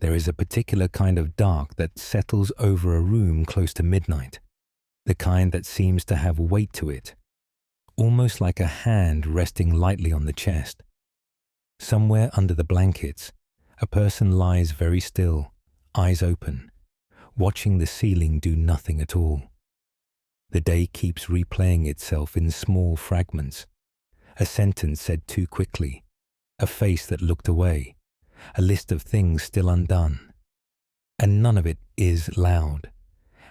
There is a particular kind of dark that settles over a room close to midnight, the kind that seems to have weight to it, almost like a hand resting lightly on the chest. Somewhere under the blankets, a person lies very still, eyes open, watching the ceiling do nothing at all. The day keeps replaying itself in small fragments. A sentence said too quickly, a face that looked away, a list of things still undone. And none of it is loud,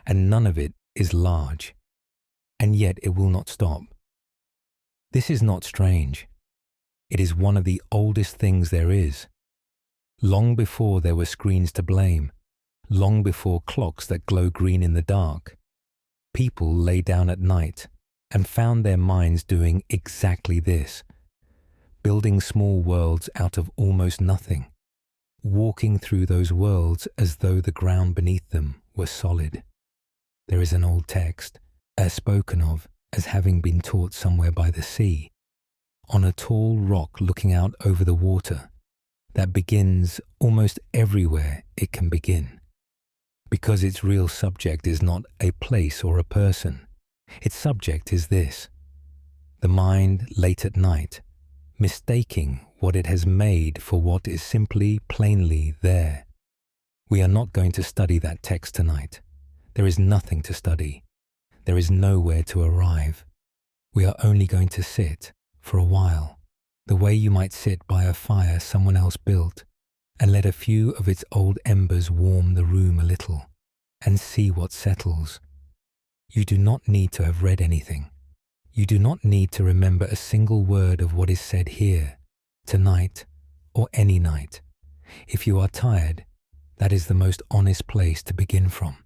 and none of it is large, and yet it will not stop. This is not strange. It is one of the oldest things there is. Long before there were screens to blame, long before clocks that glow green in the dark, people lay down at night and found their minds doing exactly this, building small worlds out of almost nothing, walking through those worlds as though the ground beneath them were solid. There is an old text, spoken of as having been taught somewhere by the sea, on a tall rock looking out over the water, that begins almost everywhere it can begin, because its real subject is not a place or a person. Its subject is this: the mind late at night, mistaking what it has made for what is simply plainly there. We are not going to study that text tonight. There is nothing to study. There is nowhere to arrive. We are only going to sit for a while, the way you might sit by a fire someone else built, and let a few of its old embers warm the room a little, and see what settles. You do not need to have read anything. You do not need to remember a single word of what is said here, tonight, or any night. If you are tired, that is the most honest place to begin from.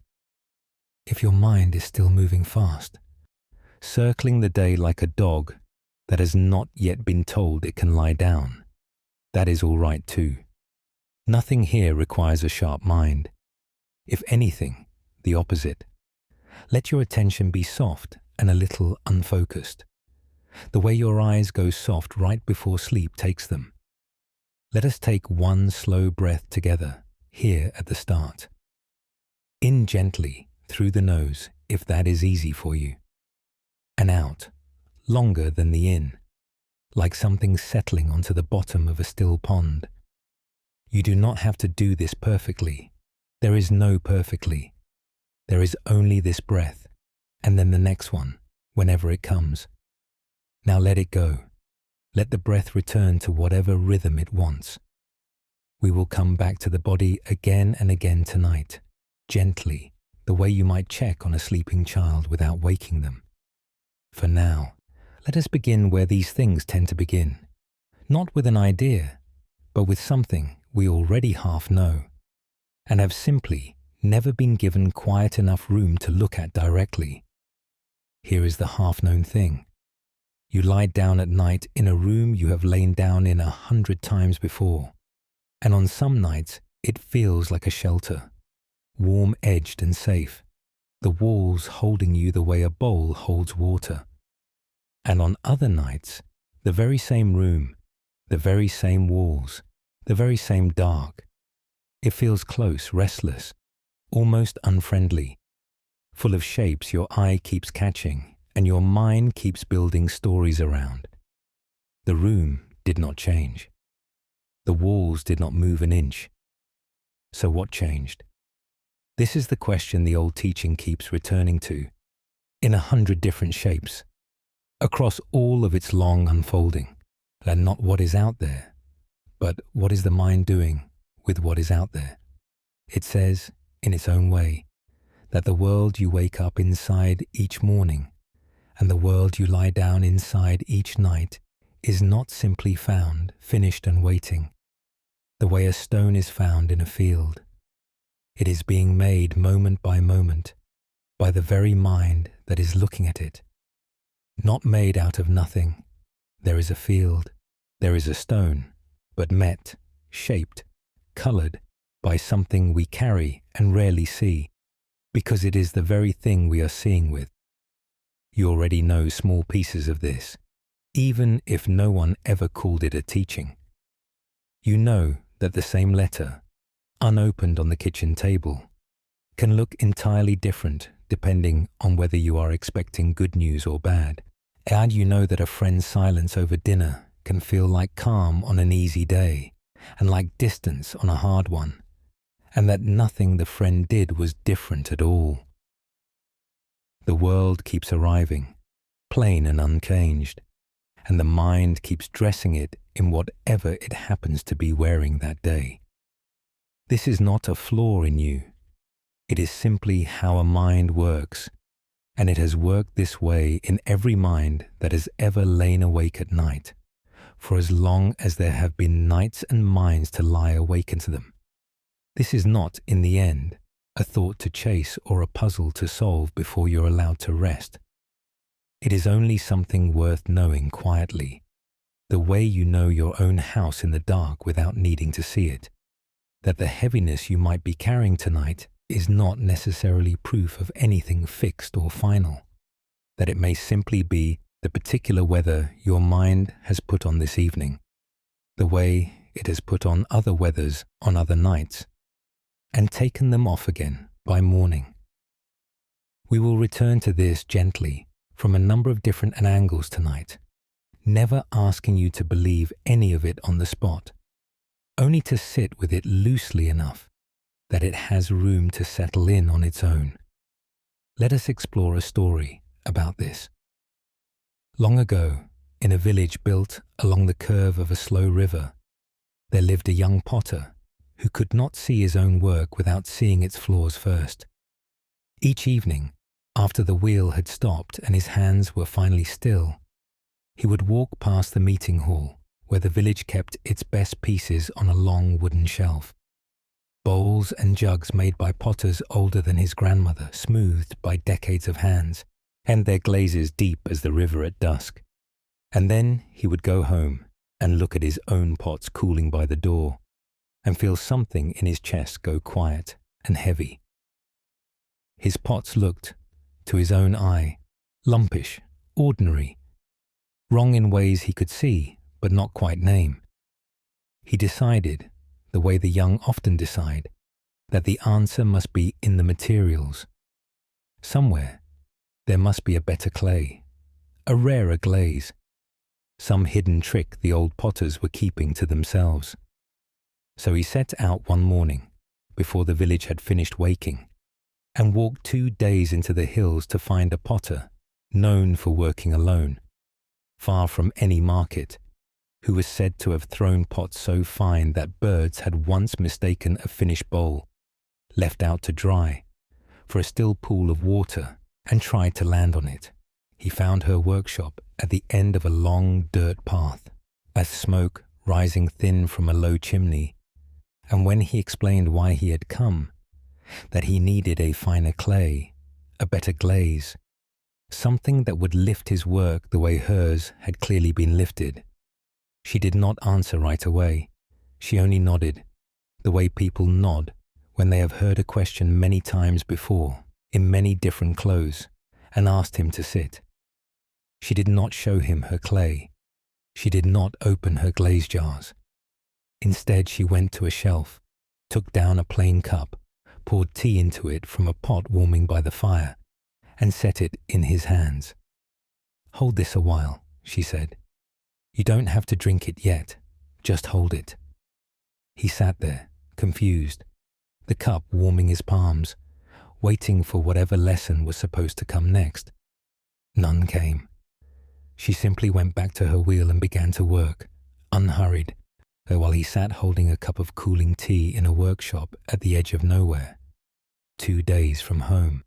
If your mind is still moving fast, circling the day like a dog that has not yet been told it can lie down, that is all right too. Nothing here requires a sharp mind. If anything, the opposite. Let your attention be soft and a little unfocused, the way your eyes go soft right before sleep takes them. Let us take one slow breath together, here at the start. In gently, through the nose, if that is easy for you. And out, longer than the in, like something settling onto the bottom of a still pond. You do not have to do this perfectly. There is no perfectly. There is only this breath, and then the next one, whenever it comes. Now let it go. Let the breath return to whatever rhythm it wants. We will come back to the body again and again tonight, gently, the way you might check on a sleeping child without waking them. For now, let us begin where these things tend to begin, not with an idea, but with something we already half know, and have simply never been given quiet enough room to look at directly. Here is the half-known thing. You lie down at night in a room you have lain down in 100 times before, and on some nights it feels like a shelter, warm-edged and safe, the walls holding you the way a bowl holds water. And on other nights, the very same room, the very same walls, the very same dark. It feels close, restless, almost unfriendly, full of shapes your eye keeps catching and your mind keeps building stories around. The room did not change. The walls did not move an inch. So what changed? This is the question the old teaching keeps returning to, in 100 different shapes, across all of its long unfolding, and not what is out there, but what is the mind doing with what is out there. It says, in its own way, that the world you wake up inside each morning and the world you lie down inside each night is not simply found, finished and waiting, the way a stone is found in a field. It is being made moment by moment by the very mind that is looking at it. Not made out of nothing. There is a field, there is a stone, but met, shaped, colored by something we carry and rarely see, because it is the very thing we are seeing with. You already know small pieces of this, even if no one ever called it a teaching. You know that the same letter, unopened on the kitchen table, can look entirely different depending on whether you are expecting good news or bad. And you know that a friend's silence over dinner can feel like calm on an easy day and like distance on a hard one, and that nothing the friend did was different at all. The world keeps arriving, plain and unchanged, and the mind keeps dressing it in whatever it happens to be wearing that day. This is not a flaw in you. It is simply how a mind works, and it has worked this way in every mind that has ever lain awake at night, for as long as there have been nights and minds to lie awake into them. This is not, in the end, a thought to chase or a puzzle to solve before you're allowed to rest. It is only something worth knowing quietly, the way you know your own house in the dark without needing to see it, that the heaviness you might be carrying tonight is not necessarily proof of anything fixed or final, that it may simply be the particular weather your mind has put on this evening, the way it has put on other weathers on other nights, and taken them off again by morning. We will return to this gently from a number of different angles tonight, never asking you to believe any of it on the spot, only to sit with it loosely enough that it has room to settle in on its own. Let us explore a story about this. Long ago, in a village built along the curve of a slow river, there lived a young potter who could not see his own work without seeing its flaws first. Each evening, after the wheel had stopped and his hands were finally still, he would walk past the meeting hall where the village kept its best pieces on a long wooden shelf. Bowls and jugs made by potters older than his grandmother, smoothed by decades of hands, and their glazes deep as the river at dusk. And then he would go home and look at his own pots cooling by the door, and feel something in his chest go quiet and heavy. His pots looked, to his own eye, lumpish, ordinary, wrong in ways he could see but not quite name. He decided, the way the young often decide, that the answer must be in the materials. Somewhere, there must be a better clay, a rarer glaze, some hidden trick the old potters were keeping to themselves. So he set out one morning, before the village had finished waking, and walked 2 days into the hills to find a potter known for working alone, far from any market, who was said to have thrown pots so fine that birds had once mistaken a finished bowl, left out to dry, for a still pool of water, and tried to land on it. He found her workshop at the end of a long dirt path, as smoke rising thin from a low chimney, and when he explained why he had come, that he needed a finer clay, a better glaze, something that would lift his work the way hers had clearly been lifted, she did not answer right away. She only nodded, the way people nod when they have heard a question many times before, in many different clothes, and asked him to sit. She did not show him her clay. She did not open her glaze jars. Instead, she went to a shelf, took down a plain cup, poured tea into it from a pot warming by the fire, and set it in his hands. "Hold this a while," she said. "You don't have to drink it yet. Just hold it." He sat there, confused, the cup warming his palms, waiting for whatever lesson was supposed to come next. None came. She simply went back to her wheel and began to work, unhurried, while he sat holding a cup of cooling tea in a workshop at the edge of nowhere, 2 days from home.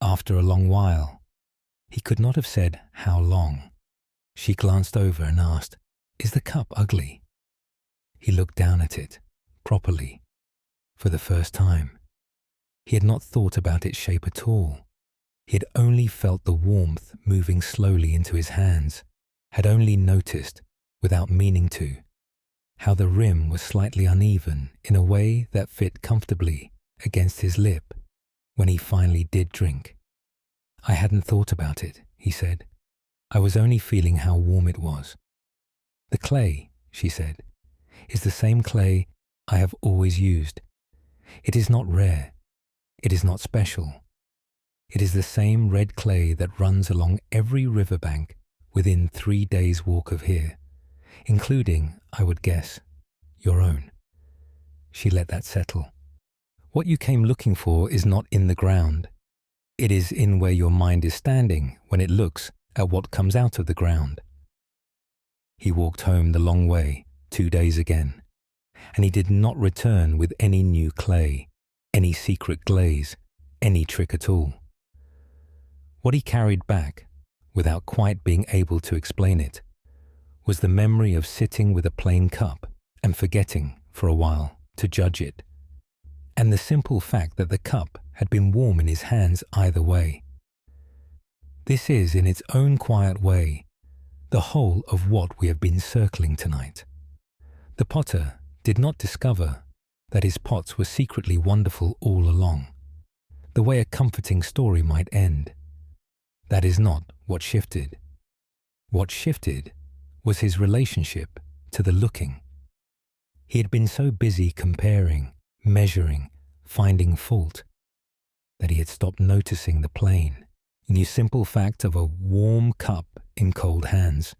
After a long while, he could not have said how long, she glanced over and asked, "Is the cup ugly?" He looked down at it, properly, for the first time. He had not thought about its shape at all. He had only felt the warmth moving slowly into his hands, had only noticed, without meaning to, how the rim was slightly uneven in a way that fit comfortably against his lip when he finally did drink. "I hadn't thought about it," he said. "I was only feeling how warm it was." "The clay," she said, "is the same clay I have always used. It is not rare. It is not special. It is the same red clay that runs along every riverbank within 3 days' walk of here, including, I would guess, your own. She let that settle. What you came looking for is not in the ground. It is in where your mind is standing when it looks at what comes out of the ground. He walked home the long way, 2 days again, and he did not return with any new clay, any secret glaze, any trick at all. What he carried back, without quite being able to explain it, was the memory of sitting with a plain cup and forgetting, for a while, to judge it, and the simple fact that the cup had been warm in his hands either way. This is, in its own quiet way, the whole of what we have been circling tonight. The potter did not discover that his pots were secretly wonderful all along, the way a comforting story might end. That is not what shifted. What shifted was his relationship to the looking. He had been so busy comparing, measuring, finding fault, that he had stopped noticing the plain, the simple fact of a warm cup in cold hands,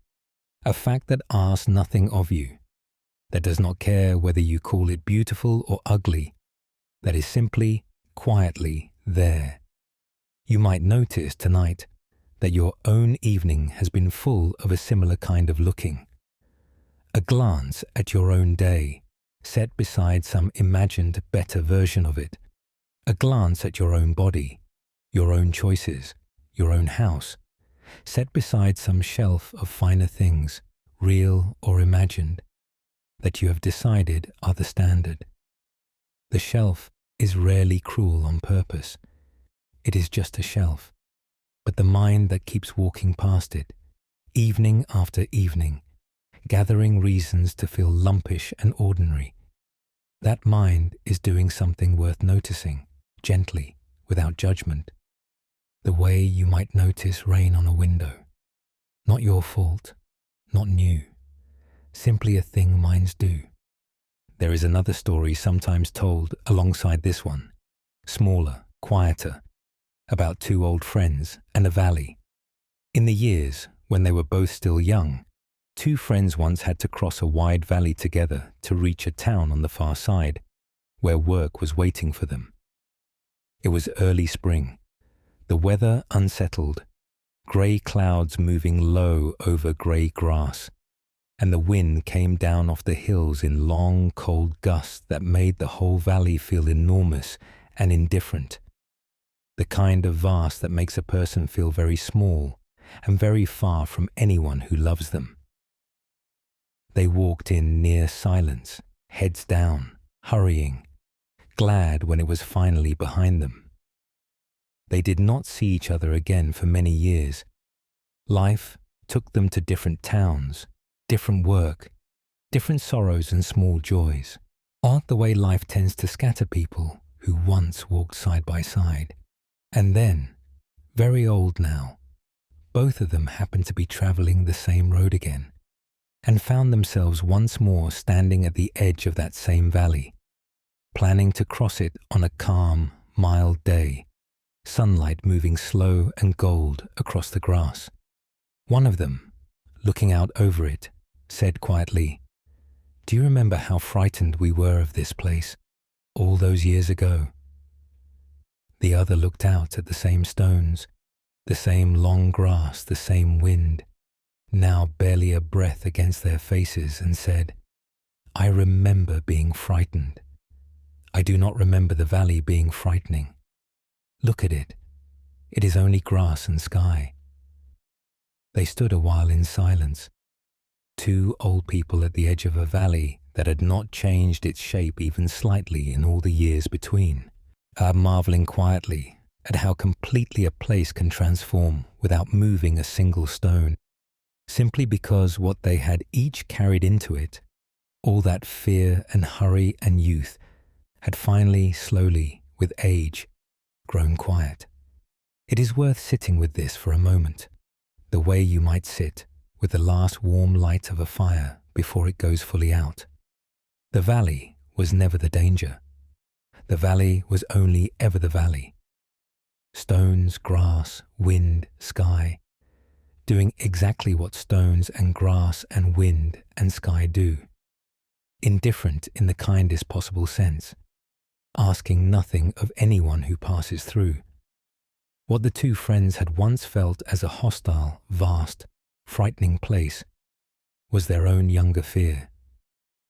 a fact that asks nothing of you, that does not care whether you call it beautiful or ugly, that is simply, quietly there. You might notice tonight that your own evening has been full of a similar kind of looking. A glance at your own day, set beside some imagined better version of it. A glance at your own body, your own choices, your own house, set beside some shelf of finer things, real or imagined, that you have decided are the standard. The shelf is rarely cruel on purpose. It is just a shelf. But the mind that keeps walking past it, evening after evening, gathering reasons to feel lumpish and ordinary, that mind is doing something worth noticing, gently, without judgment, the way you might notice rain on a window. Not your fault, not new, simply a thing minds do. There is another story sometimes told alongside this one, smaller, quieter, about 2 old friends and a valley. In the years when they were both still young, 2 friends once had to cross a wide valley together to reach a town on the far side, where work was waiting for them. It was early spring, the weather unsettled, grey clouds moving low over grey grass, and the wind came down off the hills in long, cold gusts that made the whole valley feel enormous and indifferent. The kind of vast that makes a person feel very small and very far from anyone who loves them. They walked in near silence, heads down, hurrying, glad when it was finally behind them. They did not see each other again for many years. Life took them to different towns, different work, different sorrows and small joys. Odd the way life tends to scatter people who once walked side by side. And then, very old now, both of them happened to be traveling the same road again, and found themselves once more standing at the edge of that same valley, planning to cross it on a calm, mild day, sunlight moving slow and gold across the grass. One of them, looking out over it, said quietly, "Do you remember how frightened we were of this place all those years ago?" The other looked out at the same stones, the same long grass, the same wind, now barely a breath against their faces, and said, "I remember being frightened. I do not remember the valley being frightening. Look at it. It is only grass and sky." They stood a while in silence, 2 old people at the edge of a valley that had not changed its shape even slightly in all the years between, marveling quietly at how completely a place can transform without moving a single stone, simply because what they had each carried into it, all that fear and hurry and youth, had finally, slowly, with age, grown quiet. It is worth sitting with this for a moment, the way you might sit with the last warm light of a fire before it goes fully out. The valley was never the danger. The valley was only ever the valley. Stones, grass, wind, sky, doing exactly what stones and grass and wind and sky do. Indifferent in the kindest possible sense, asking nothing of anyone who passes through. What the two friends had once felt as a hostile, vast, frightening place was their own younger fear,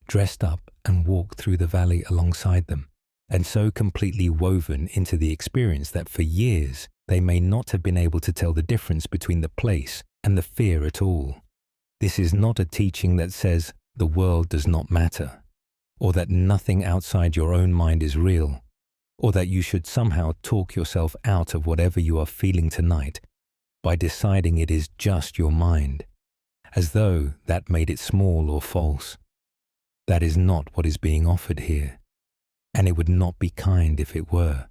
dressed up and walked through the valley alongside them, and so completely woven into the experience that for years they may not have been able to tell the difference between the place and the fear at all. This is not a teaching that says the world does not matter, or that nothing outside your own mind is real, or that you should somehow talk yourself out of whatever you are feeling tonight by deciding it is just your mind, as though that made it small or false. That is not what is being offered here, and it would not be kind if it were.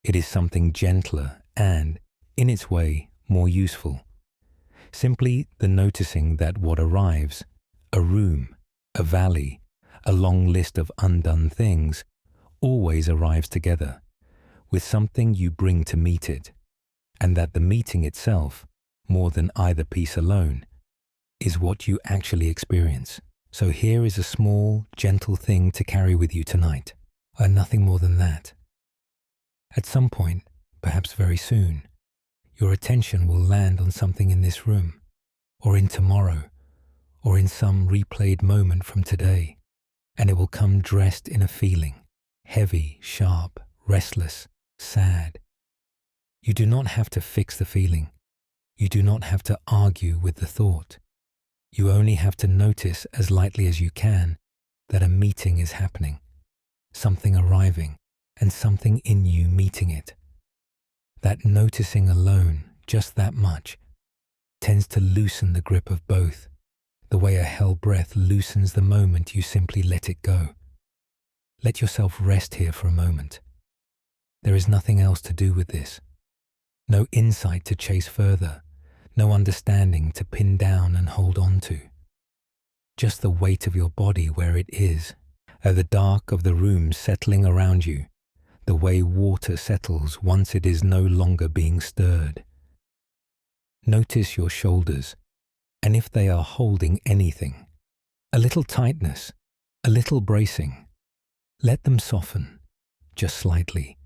It is something gentler and, in its way, more useful. Simply the noticing that what arrives, a room, a valley, a long list of undone things, always arrives together, with something you bring to meet it, and that the meeting itself, more than either piece alone, is what you actually experience. So here is a small, gentle thing to carry with you tonight, and nothing more than that. At some point, perhaps very soon, your attention will land on something in this room, or in tomorrow, or in some replayed moment from today, and it will come dressed in a feeling, heavy, sharp, restless, sad. You do not have to fix the feeling. You do not have to argue with the thought. You only have to notice as lightly as you can that a meeting is happening, something arriving, and something in you meeting it. That noticing alone, just that much, tends to loosen the grip of both, the way a hell breath loosens the moment you simply let it go. Let yourself rest here for a moment. There is nothing else to do with this. No insight to chase further, no understanding to pin down and hold on to. Just the weight of your body where it is, the dark of the room settling around you, the way water settles once it is no longer being stirred. Notice your shoulders, and if they are holding anything, a little tightness, a little bracing, let them soften, just slightly,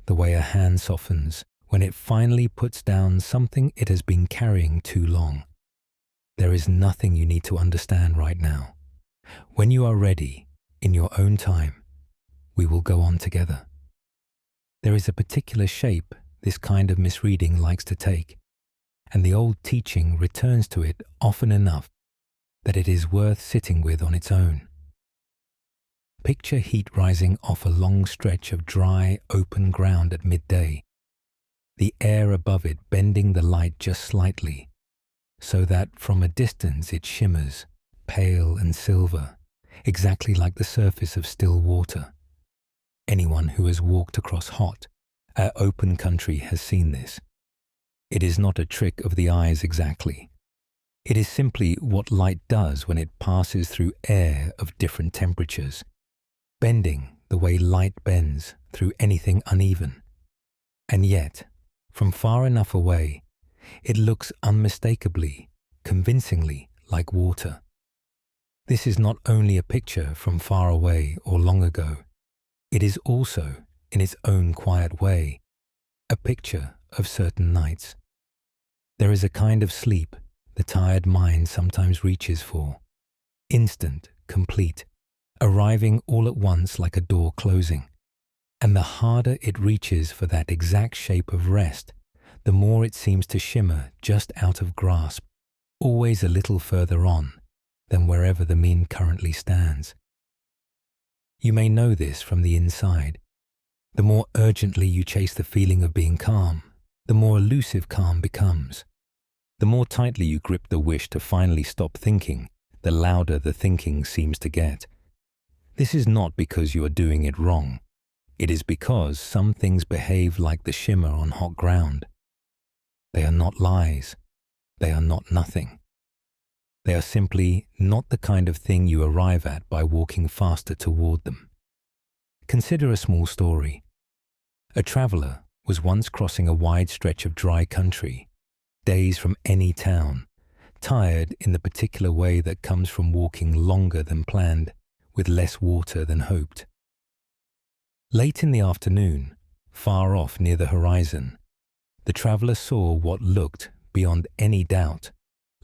the way a hand softens when it finally puts down something it has been carrying too long. There is nothing you need to understand right now. When you are ready, in your own time, we will go on together. There is a particular shape this kind of misreading likes to take, and the old teaching returns to it often enough that it is worth sitting with on its own. Picture heat rising off a long stretch of dry, open ground at midday, the air above it bending the light just slightly, so that from a distance it shimmers, pale and silver, exactly like the surface of still water. Anyone who has walked across hot, open country has seen this. It is not a trick of the eyes exactly. It is simply what light does when it passes through air of different temperatures, bending the way light bends through anything uneven. And yet, from far enough away, it looks unmistakably, convincingly like water. This is not only a picture from far away or long ago. It is also, in its own quiet way, a picture of certain nights. There is a kind of sleep the tired mind sometimes reaches for, instant, complete, arriving all at once like a door closing. And the harder it reaches for that exact shape of rest, the more it seems to shimmer just out of grasp, always a little further on than wherever the mean currently stands. You may know this from the inside. The more urgently you chase the feeling of being calm, the more elusive calm becomes. The more tightly you grip the wish to finally stop thinking, the louder the thinking seems to get. This is not because you are doing it wrong. It is because some things behave like the shimmer on hot ground. They are not lies. They are not nothing. They are simply not the kind of thing you arrive at by walking faster toward them. Consider a small story. A traveler was once crossing a wide stretch of dry country, days from any town, tired in the particular way that comes from walking longer than planned, with less water than hoped. Late in the afternoon, far off near the horizon, the traveler saw what looked, beyond any doubt,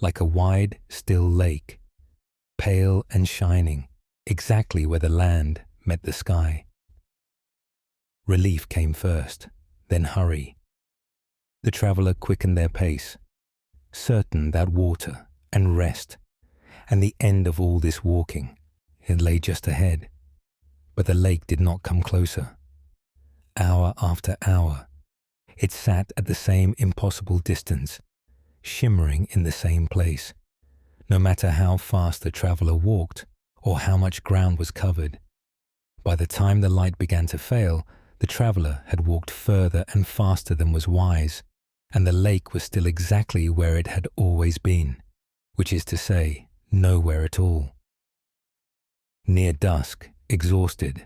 like a wide, still lake, pale and shining, exactly where the land met the sky. Relief came first, then hurry. The traveler quickened their pace, certain that water and rest and the end of all this walking, it lay just ahead. But the lake did not come closer. Hour after hour, it sat at the same impossible distance, shimmering in the same place, no matter how fast the traveler walked or how much ground was covered. By the time the light began to fail, the traveler had walked further and faster than was wise, and the lake was still exactly where it had always been, which is to say, nowhere at all. Near dusk, exhausted,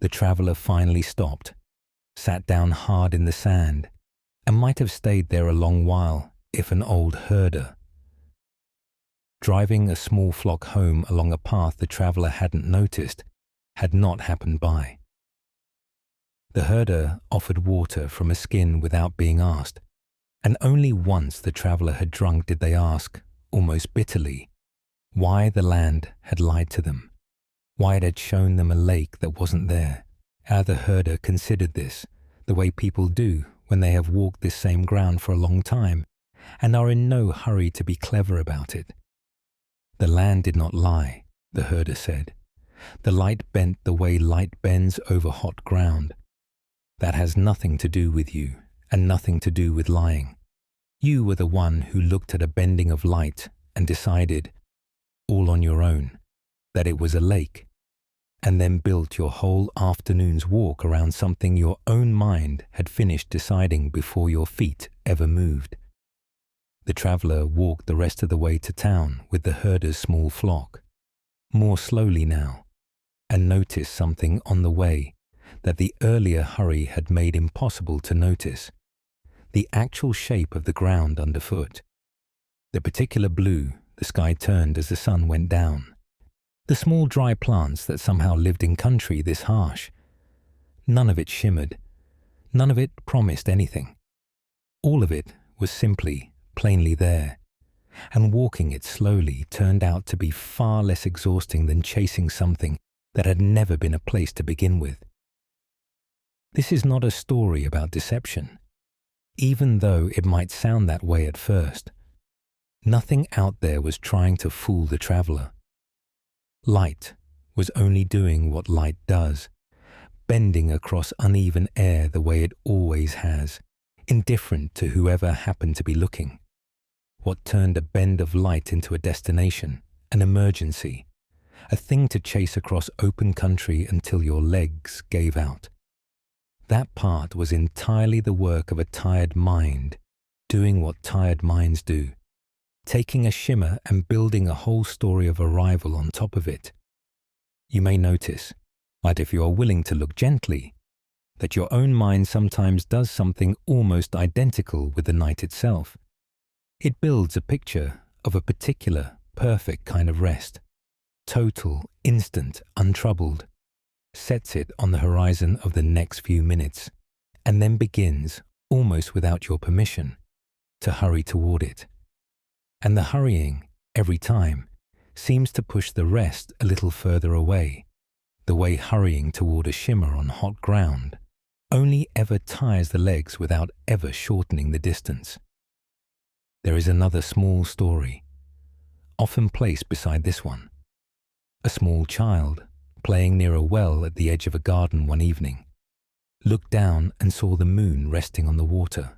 the traveler finally stopped, sat down hard in the sand, and might have stayed there a long while if an old herder, driving a small flock home along a path the traveler hadn't noticed, had not happened by. The herder offered water from a skin without being asked, and only once the traveler had drunk did they ask, almost bitterly, why the land had lied to them, why it had shown them a lake that wasn't there. How the herder considered this, the way people do when they have walked this same ground for a long time, and are in no hurry to be clever about it. The land did not lie, the herder said. The light bent the way light bends over hot ground. That has nothing to do with you, and nothing to do with lying. You were the one who looked at a bending of light and decided, all on your own, that it was a lake, and then built your whole afternoon's walk around something your own mind had finished deciding before your feet ever moved. The traveler walked the rest of the way to town with the herder's small flock, more slowly now, and noticed something on the way that the earlier hurry had made impossible to notice: the actual shape of the ground underfoot, the particular blue the sky turned as the sun went down, the small dry plants that somehow lived in country this harsh. None of it shimmered, none of it promised anything. All of it was simply, plainly there, and walking it slowly turned out to be far less exhausting than chasing something that had never been a place to begin with. This is not a story about deception, even though it might sound that way at first. Nothing out there was trying to fool the traveler. Light was only doing what light does, bending across uneven air the way it always has, indifferent to whoever happened to be looking. What turned a bend of light into a destination, an emergency, a thing to chase across open country until your legs gave out. That part was entirely the work of a tired mind, doing what tired minds do, taking a shimmer and building a whole story of arrival on top of it. You may notice, but if you are willing to look gently, that your own mind sometimes does something almost identical with the night itself. It builds a picture of a particular, perfect kind of rest, total, instant, untroubled, sets it on the horizon of the next few minutes, and then begins, almost without your permission, to hurry toward it. And the hurrying, every time, seems to push the rest a little further away, the way hurrying toward a shimmer on hot ground only ever tires the legs without ever shortening the distance. There is another small story, often placed beside this one. A small child, playing near a well at the edge of a garden one evening, looked down and saw the moon resting on the water,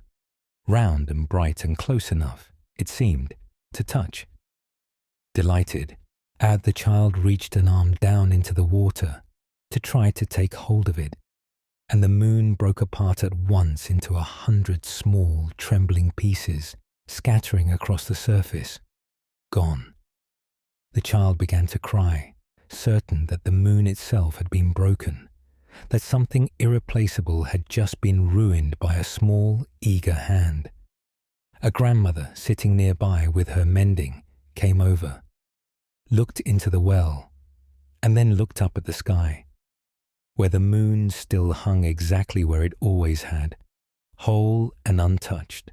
round and bright and close enough, it seemed, to touch. Delighted, the child reached an arm down into the water to try to take hold of it, and the moon broke apart at once into 100 small, trembling pieces, scattering across the surface. Gone. The child began to cry, certain that the moon itself had been broken, that something irreplaceable had just been ruined by a small, eager hand. A grandmother sitting nearby with her mending came over, looked into the well, and then looked up at the sky, where the moon still hung exactly where it always had, whole and untouched,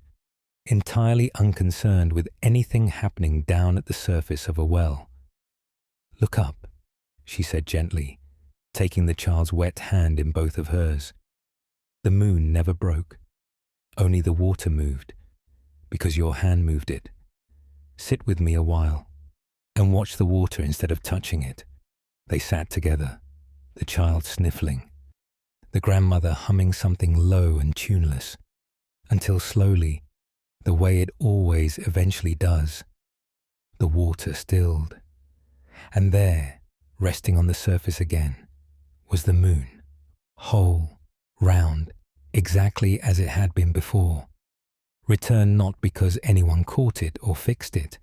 entirely unconcerned with anything happening down at the surface of a well. "Look up," she said gently, taking the child's wet hand in both of hers. "The moon never broke. Only the water moved, because your hand moved it. Sit with me a while, and watch the water instead of touching it." They sat together, the child sniffling, the grandmother humming something low and tuneless, until slowly, the way it always eventually does, the water stilled. And there, resting on the surface again, was the moon, whole, round, exactly as it had been before, returned not because anyone caught it or fixed it,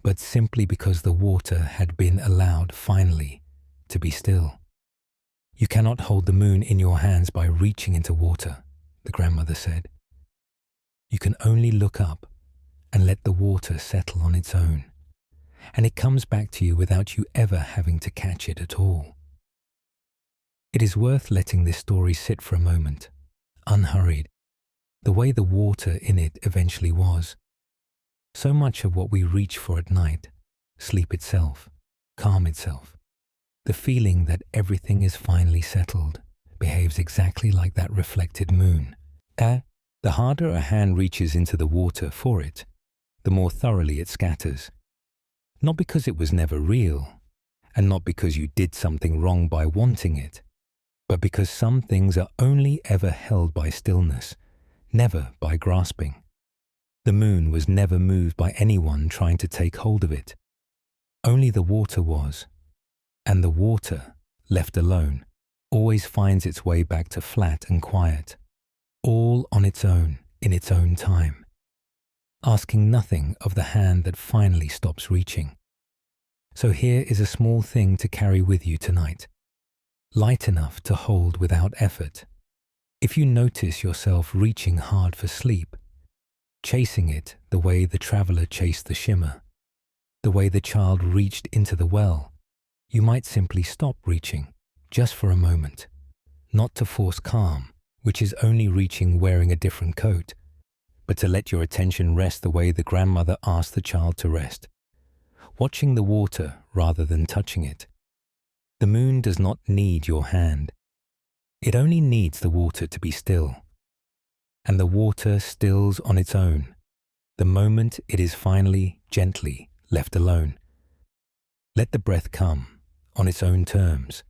but simply because the water had been allowed finally to be still. "You cannot hold the moon in your hands by reaching into water," the grandmother said. "You can only look up and let the water settle on its own, and it comes back to you without you ever having to catch it at all." It is worth letting this story sit for a moment, unhurried, the way the water in it eventually was. So much of what we reach for at night, sleep itself, calm itself, the feeling that everything is finally settled, behaves exactly like that reflected moon. The harder a hand reaches into the water for it, the more thoroughly it scatters. Not because it was never real, and not because you did something wrong by wanting it, but because some things are only ever held by stillness, never by grasping. The moon was never moved by anyone trying to take hold of it. Only the water was, and the water, left alone, always finds its way back to flat and quiet, all on its own, in its own time, asking nothing of the hand that finally stops reaching. So here is a small thing to carry with you tonight, light enough to hold without effort. If you notice yourself reaching hard for sleep, chasing it the way the traveler chased the shimmer, the way the child reached into the well, you might simply stop reaching, just for a moment, not to force calm, which is only reaching wearing a different coat, but to let your attention rest the way the grandmother asked the child to rest, watching the water rather than touching it. The moon does not need your hand. It only needs the water to be still. And the water stills on its own, the moment it is finally, gently, left alone. Let the breath come, on its own terms,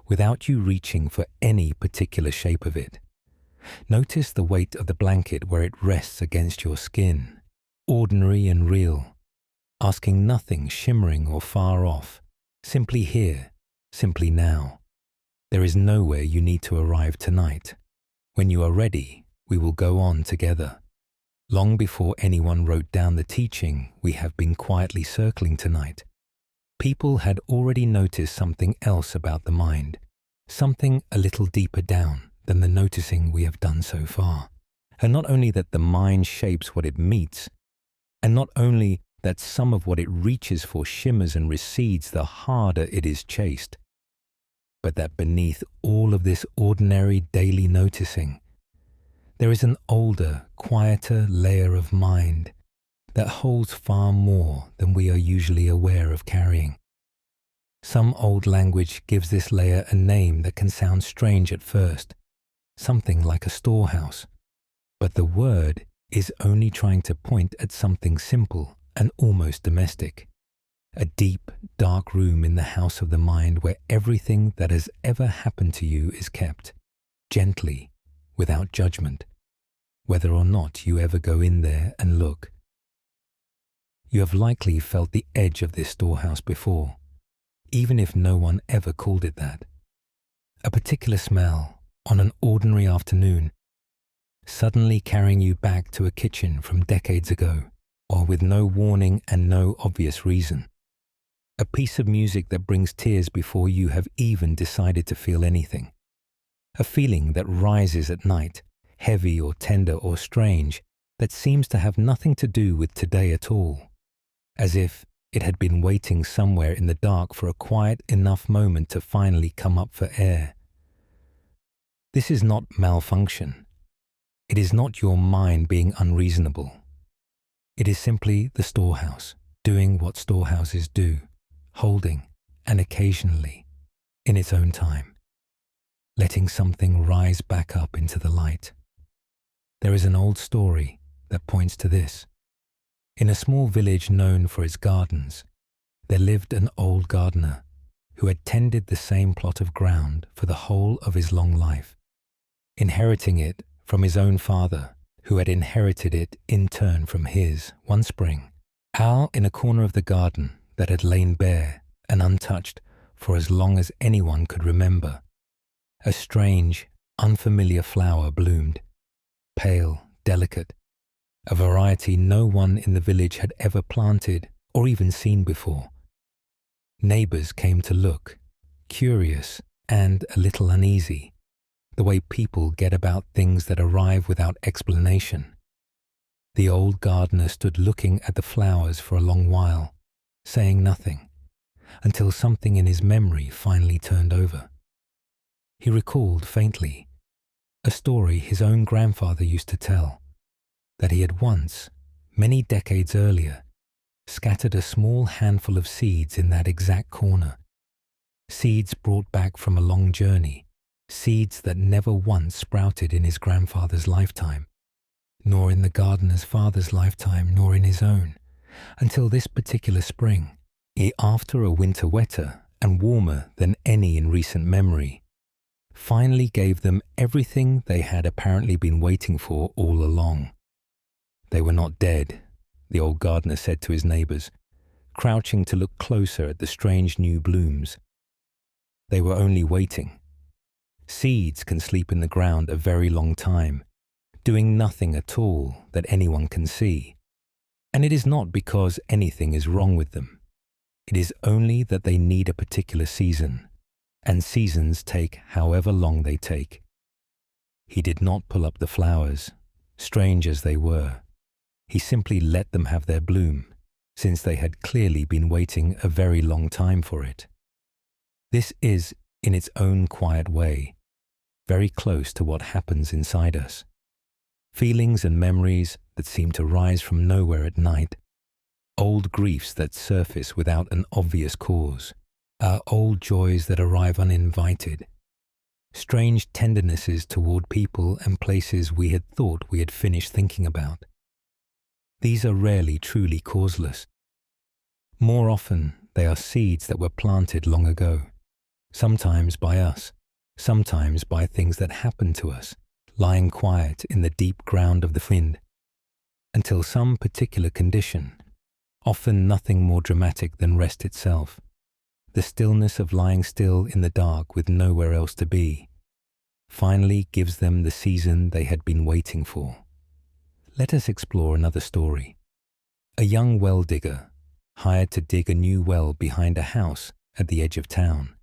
without you reaching for any particular shape of it. Notice the weight of the blanket where it rests against your skin, ordinary and real, asking nothing shimmering or far off, simply here, simply now. There is nowhere you need to arrive tonight. When you are ready, we will go on together. Long before anyone wrote down the teaching we have been quietly circling tonight, people had already noticed something else about the mind, something a little deeper down than the noticing we have done so far. And not only that the mind shapes what it meets, and not only that some of what it reaches for shimmers and recedes the harder it is chased, but that beneath all of this ordinary daily noticing, there is an older, quieter layer of mind that holds far more than we are usually aware of carrying. Some old language gives this layer a name that can sound strange at first, something like a storehouse, but the word is only trying to point at something simple and almost domestic. A deep, dark room in the house of the mind where everything that has ever happened to you is kept, gently, without judgment, whether or not you ever go in there and look. You have likely felt the edge of this storehouse before, even if no one ever called it that. A particular smell, on an ordinary afternoon, suddenly carrying you back to a kitchen from decades ago, or with no warning and no obvious reason. A piece of music that brings tears before you have even decided to feel anything. a feeling that rises at night, heavy or tender or strange, that seems to have nothing to do with today at all, as if it had been waiting somewhere in the dark for a quiet enough moment to finally come up for air. This is not malfunction. It is not your mind being unreasonable. It is simply the storehouse, doing what storehouses do, holding, and occasionally, in its own time, letting something rise back up into the light. There is an old story that points to this. In a small village known for its gardens, there lived an old gardener who had tended the same plot of ground for the whole of his long life, inheriting it from his own father, who had inherited it in turn from his. One spring, out in a corner of the garden that had lain bare and untouched for as long as anyone could remember, a strange, unfamiliar flower bloomed, pale, delicate, a variety no one in the village had ever planted or even seen before. Neighbors came to look, curious and a little uneasy, the way people get about things that arrive without explanation. The old gardener stood looking at the flowers for a long while, saying nothing, until something in his memory finally turned over. He recalled faintly a story his own grandfather used to tell, that he had once, many decades earlier, scattered a small handful of seeds in that exact corner, seeds brought back from a long journey, seeds that never once sprouted in his grandfather's lifetime, nor in the gardener's father's lifetime, nor in his own, until this particular spring, after a winter wetter and warmer than any in recent memory, finally gave them everything they had apparently been waiting for all along. They were not dead, the old gardener said to his neighbors, crouching to look closer at the strange new blooms. They were only waiting. Seeds can sleep in the ground a very long time, doing nothing at all that anyone can see. And it is not because anything is wrong with them. It is only that they need a particular season, and seasons take however long they take. He did not pull up the flowers, strange as they were. He simply let them have their bloom, since they had clearly been waiting a very long time for it. This is, in its own quiet way, very close to what happens inside us. Feelings and memories that seem to rise from nowhere at night, old griefs that surface without an obvious cause, our old joys that arrive uninvited, strange tendernesses toward people and places we had thought we had finished thinking about. These are rarely truly causeless. More often, they are seeds that were planted long ago, sometimes by us, sometimes by things that happened to us, lying quiet in the deep ground of the wind, until some particular condition, often nothing more dramatic than rest itself, the stillness of lying still in the dark with nowhere else to be, finally gives them the season they had been waiting for. Let us explore another story. A young well digger, hired to dig a new well behind a house at the edge of town,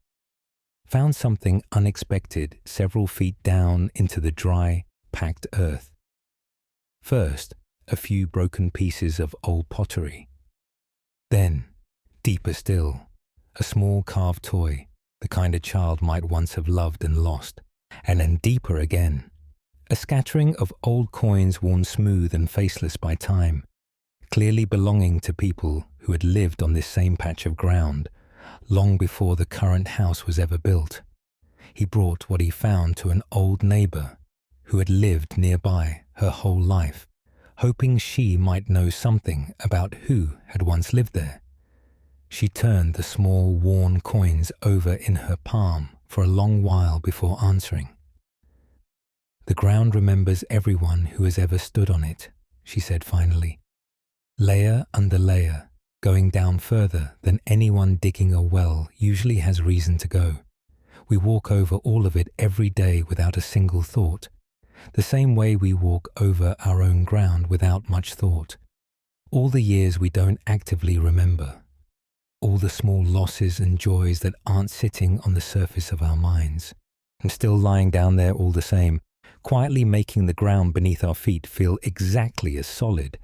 found something unexpected several feet down into the dry, packed earth. First, a few broken pieces of old pottery. Then, deeper still, a small carved toy, the kind a child might once have loved and lost. And then deeper again, a scattering of old coins worn smooth and faceless by time, clearly belonging to people who had lived on this same patch of ground, long before the current house was ever built. He brought what he found to an old neighbor who had lived nearby her whole life, hoping she might know something about who had once lived there. She turned the small worn coins over in her palm for a long while before answering. "The ground remembers everyone who has ever stood on it," she said finally. "Layer under layer, going down further than anyone digging a well usually has reason to go. We walk over all of it every day without a single thought, the same way we walk over our own ground without much thought. All the years we don't actively remember, all the small losses and joys that aren't sitting on the surface of our minds. and still lying down there all the same, quietly making the ground beneath our feet feel exactly as solid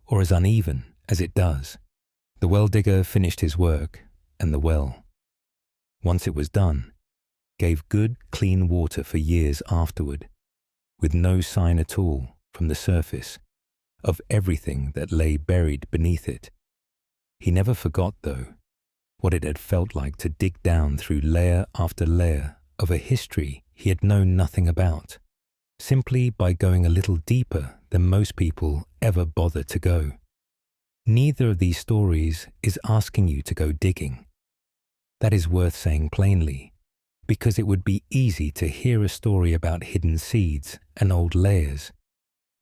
or as uneven as it does. The well digger finished his work, and the well, once it was done, gave good, clean water for years afterward, with no sign at all from the surface of everything that lay buried beneath it. He never forgot, though, what it had felt like to dig down through layer after layer of a history he had known nothing about, simply by going a little deeper than most people ever bother to go. Neither of these stories is asking you to go digging. That is worth saying plainly, because it would be easy to hear a story about hidden seeds and old layers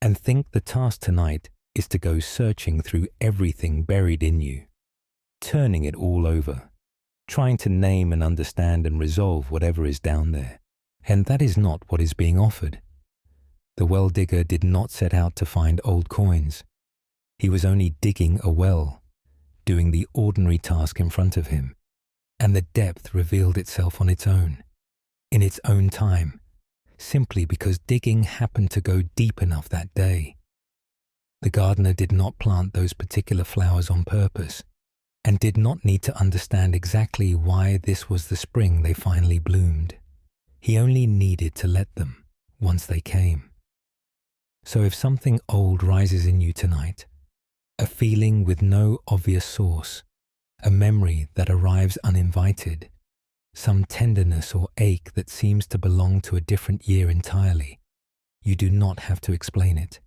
and think the task tonight is to go searching through everything buried in you, turning it all over, trying to name and understand and resolve whatever is down there. And that is not what is being offered. The well digger did not set out to find old coins. He was only digging a well, doing the ordinary task in front of him, and the depth revealed itself on its own, in its own time, simply because digging happened to go deep enough that day. The gardener did not plant those particular flowers on purpose, and did not need to understand exactly why this was the spring they finally bloomed. He only needed to let them once they came. So if something old rises in you tonight, a feeling with no obvious source, a memory that arrives uninvited, some tenderness or ache that seems to belong to a different year entirely, you do not have to explain it.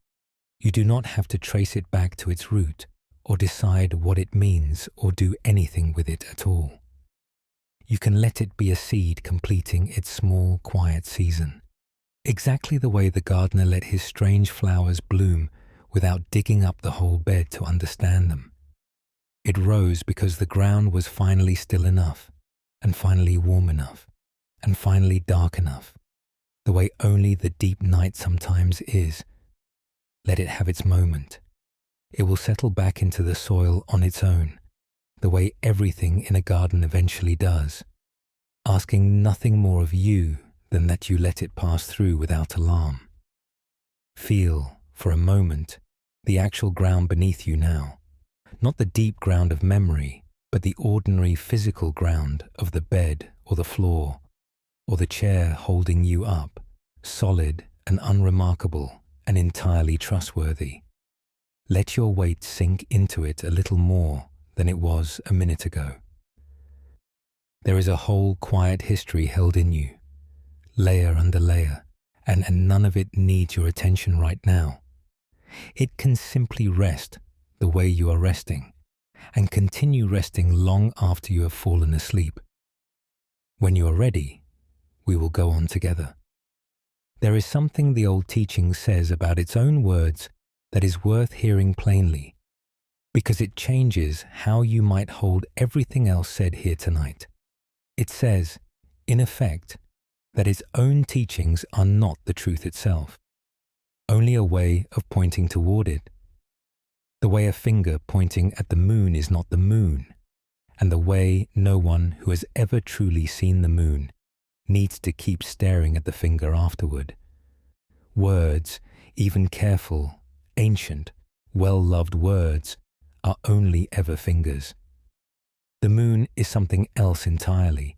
You do not have to trace it back to its root or decide what it means or do anything with it at all. You can let it be a seed completing its small, quiet season, exactly the way the gardener let his strange flowers bloom without digging up the whole bed to understand them. It rose because the ground was finally still enough, and finally warm enough, and finally dark enough, the way only the deep night sometimes is. Let it have its moment. It will settle back into the soil on its own, the way everything in a garden eventually does, asking nothing more of you than that you let it pass through without alarm. Feel, for a moment, the actual ground beneath you now, not the deep ground of memory, but the ordinary physical ground of the bed or the floor, or the chair holding you up, solid and unremarkable and entirely trustworthy. Let your weight sink into it a little more than it was a minute ago. There is a whole quiet history held in you, layer under layer, and none of it needs your attention right now. It can simply rest the way you are resting, and continue resting long after you have fallen asleep. When you are ready, we will go on together. There is something the old teaching says about its own words that is worth hearing plainly, because it changes how you might hold everything else said here tonight. It says, in effect, that its own teachings are not the truth itself, only a way of pointing toward it. The way a finger pointing at the moon is not the moon, and the way no one who has ever truly seen the moon needs to keep staring at the finger afterward. Words, even careful, ancient, well-loved words, are only ever fingers. The moon is something else entirely,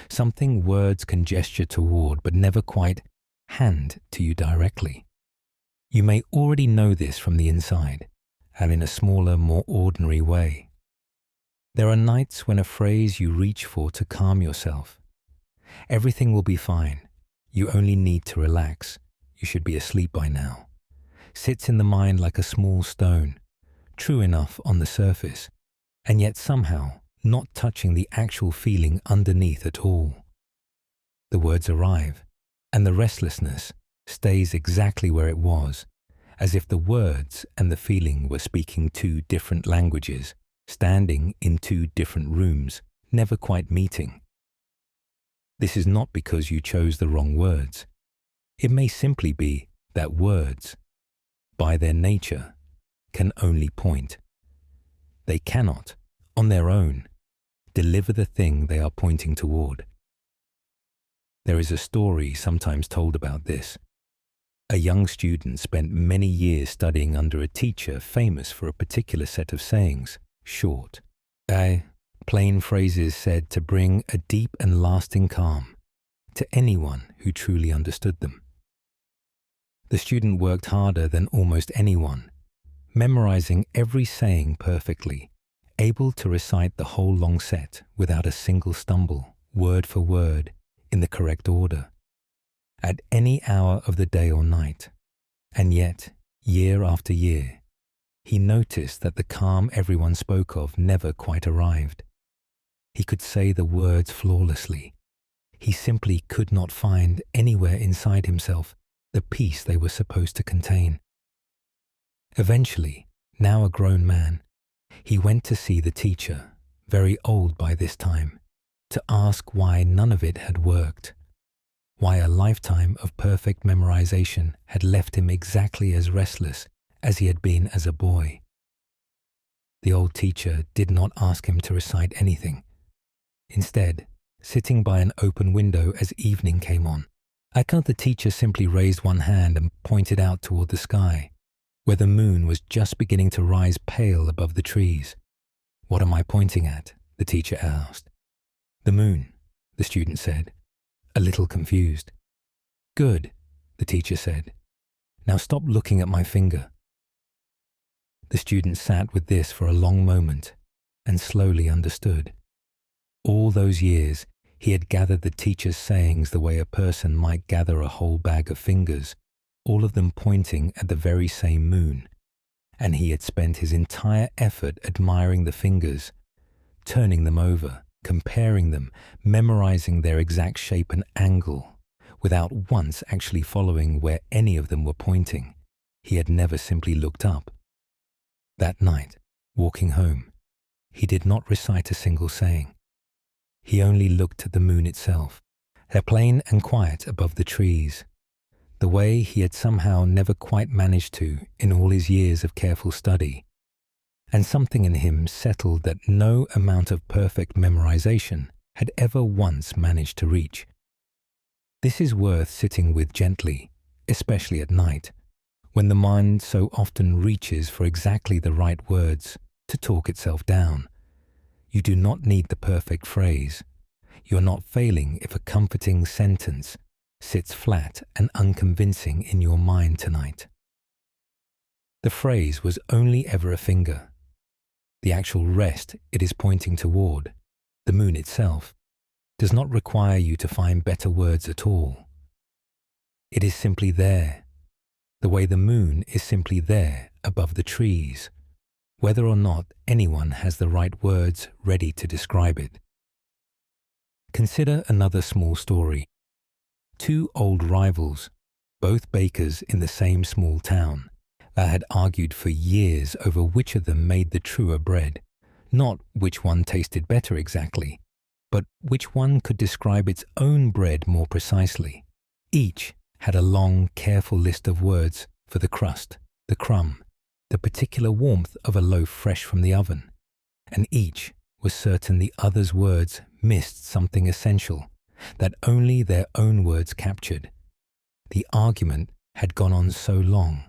something words can gesture toward but never quite hand to you directly. You may already know this from the inside, and in a smaller, more ordinary way. There are nights when a phrase you reach for to calm yourself. Everything will be fine. You only need to relax. You should be asleep by now. Sits in the mind like a small stone, true enough on the surface, and yet somehow not touching the actual feeling underneath at all. The words arrive, and the restlessness stays exactly where it was, as if the words and the feeling were speaking two different languages, standing in two different rooms, never quite meeting. This is not because you chose the wrong words. It may simply be that words, by their nature, can only point. They cannot, on their own, deliver the thing they are pointing toward. There is a story sometimes told about this. A young student spent many years studying under a teacher famous for a particular set of sayings, short, plain phrases said to bring a deep and lasting calm to anyone who truly understood them. The student worked harder than almost anyone, memorizing every saying perfectly, able to recite the whole long set without a single stumble, word for word, in the correct order, at any hour of the day or night. And yet, year after year, he noticed that the calm everyone spoke of never quite arrived. He could say the words flawlessly. He simply could not find anywhere inside himself the peace they were supposed to contain. Eventually, now a grown man, he went to see the teacher, very old by this time, to ask why none of it had worked, why a lifetime of perfect memorization had left him exactly as restless as he had been as a boy. The old teacher did not ask him to recite anything. Instead, sitting by an open window as evening came on, the teacher simply raised one hand and pointed out toward the sky, where the moon was just beginning to rise pale above the trees. "What am I pointing at?" the teacher asked. "The moon," the student said, a little confused. "Good," the teacher said. "Now stop looking at my finger." The student sat with this for a long moment and slowly understood. All those years, he had gathered the teacher's sayings the way a person might gather a whole bag of fingers, all of them pointing at the very same moon, and he had spent his entire effort admiring the fingers, turning them over, comparing them, memorizing their exact shape and angle, without once actually following where any of them were pointing. He had never simply looked up. That night, walking home, he did not recite a single saying. He only looked at the moon itself, there plain and quiet above the trees, the way he had somehow never quite managed to in all his years of careful study. And something in him settled that no amount of perfect memorization had ever once managed to reach. This is worth sitting with gently, especially at night, when the mind so often reaches for exactly the right words to talk itself down. You do not need the perfect phrase. You are not failing if a comforting sentence sits flat and unconvincing in your mind tonight. The phrase was only ever a finger. The actual rest it is pointing toward, the moon itself, does not require you to find better words at all. It is simply there, the way the moon is simply there above the trees, whether or not anyone has the right words ready to describe it. Consider another small story. Two old rivals, both bakers in the same small town, that had argued for years over which of them made the truer bread, not which one tasted better exactly, but which one could describe its own bread more precisely. Each had a long, careful list of words for the crust, the crumb, the particular warmth of a loaf fresh from the oven, and each was certain the other's words missed something essential that only their own words captured. The argument had gone on so long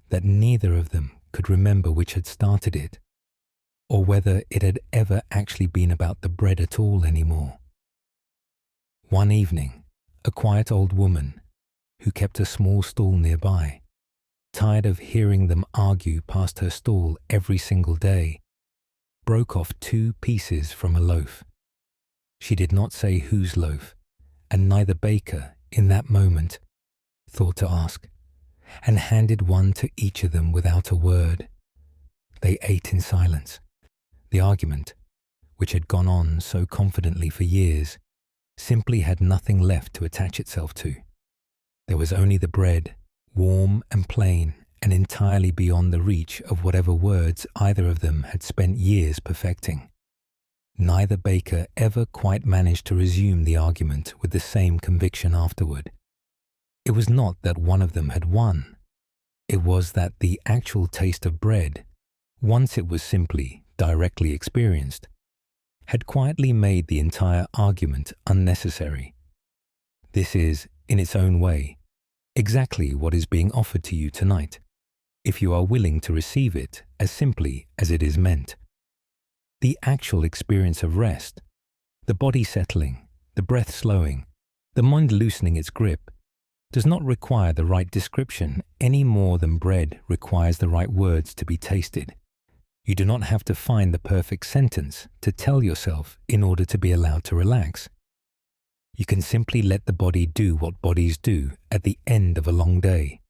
that neither of them could remember which had started it, or whether it had ever actually been about the bread at all anymore. One evening, a quiet old woman, who kept a small stall nearby, tired of hearing them argue past her stall every single day, broke off 2 pieces from a loaf. She did not say whose loaf, and neither baker, in that moment, thought to ask, and handed one to each of them without a word. They ate in silence. The argument, which had gone on so confidently for years, simply had nothing left to attach itself to. There was only the bread, warm and plain and entirely beyond the reach of whatever words either of them had spent years perfecting. Neither baker ever quite managed to resume the argument with the same conviction afterward. It was not that one of them had won. It was that the actual taste of bread, once it was simply, directly experienced, had quietly made the entire argument unnecessary. This is, in its own way, exactly what is being offered to you tonight, if you are willing to receive it as simply as it is meant. The actual experience of rest, the body settling, the breath slowing, the mind loosening its grip, does not require the right description any more than bread requires the right words to be tasted. You do not have to find the perfect sentence to tell yourself in order to be allowed to relax. You can simply let the body do what bodies do at the end of a long day,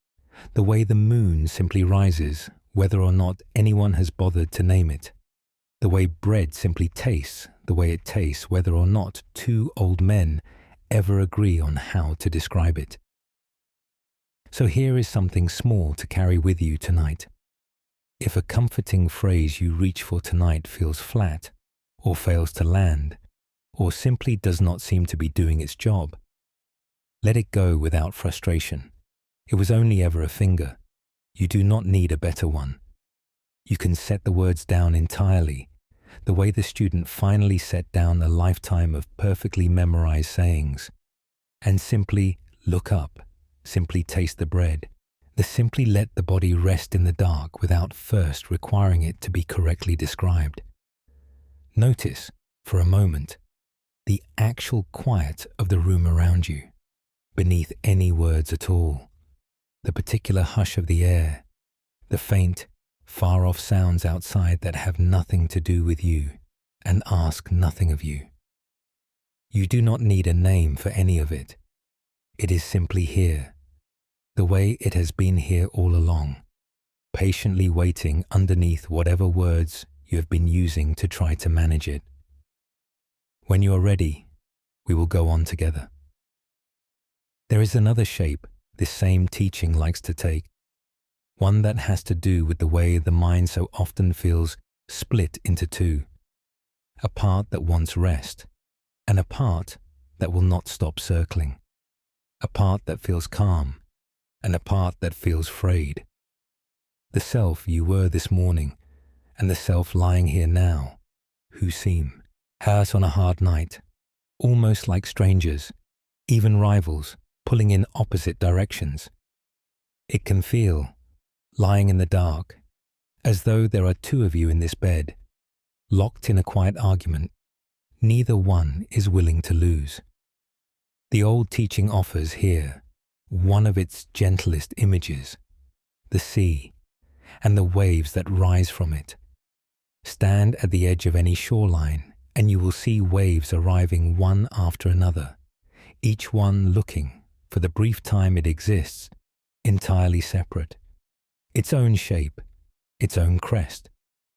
the way the moon simply rises, whether or not anyone has bothered to name it, the way bread simply tastes, the way it tastes, whether or not two old men ever agree on how to describe it. So here is something small to carry with you tonight. If a comforting phrase you reach for tonight feels flat, or fails to land, or simply does not seem to be doing its job, let it go without frustration. It was only ever a finger. You do not need a better one. You can set the words down entirely, the way the student finally set down a lifetime of perfectly memorized sayings, and simply look up, simply taste the bread, simply let the body rest in the dark without first requiring it to be correctly described. Notice, for a moment, the actual quiet of the room around you, beneath any words at all, the particular hush of the air, the faint, far-off sounds outside that have nothing to do with you and ask nothing of you. You do not need a name for any of it. It is simply here, the way it has been here all along, patiently waiting underneath whatever words you have been using to try to manage it. When you are ready, we will go on together. There is another shape this same teaching likes to take, one that has to do with the way the mind so often feels split into two, a part that wants rest, and a part that will not stop circling, a part that feels calm, and a part that feels frayed. The self you were this morning, and the self lying here now, who seem, hurt on a hard night, almost like strangers, even rivals, pulling in opposite directions. It can feel, lying in the dark, as though there are two of you in this bed, locked in a quiet argument. Neither one is willing to lose. The old teaching offers here one of its gentlest images, the sea, and the waves that rise from it. Stand at the edge of any shoreline, and you will see waves arriving one after another, each one looking, for the brief time it exists, entirely separate. Its own shape, its own crest,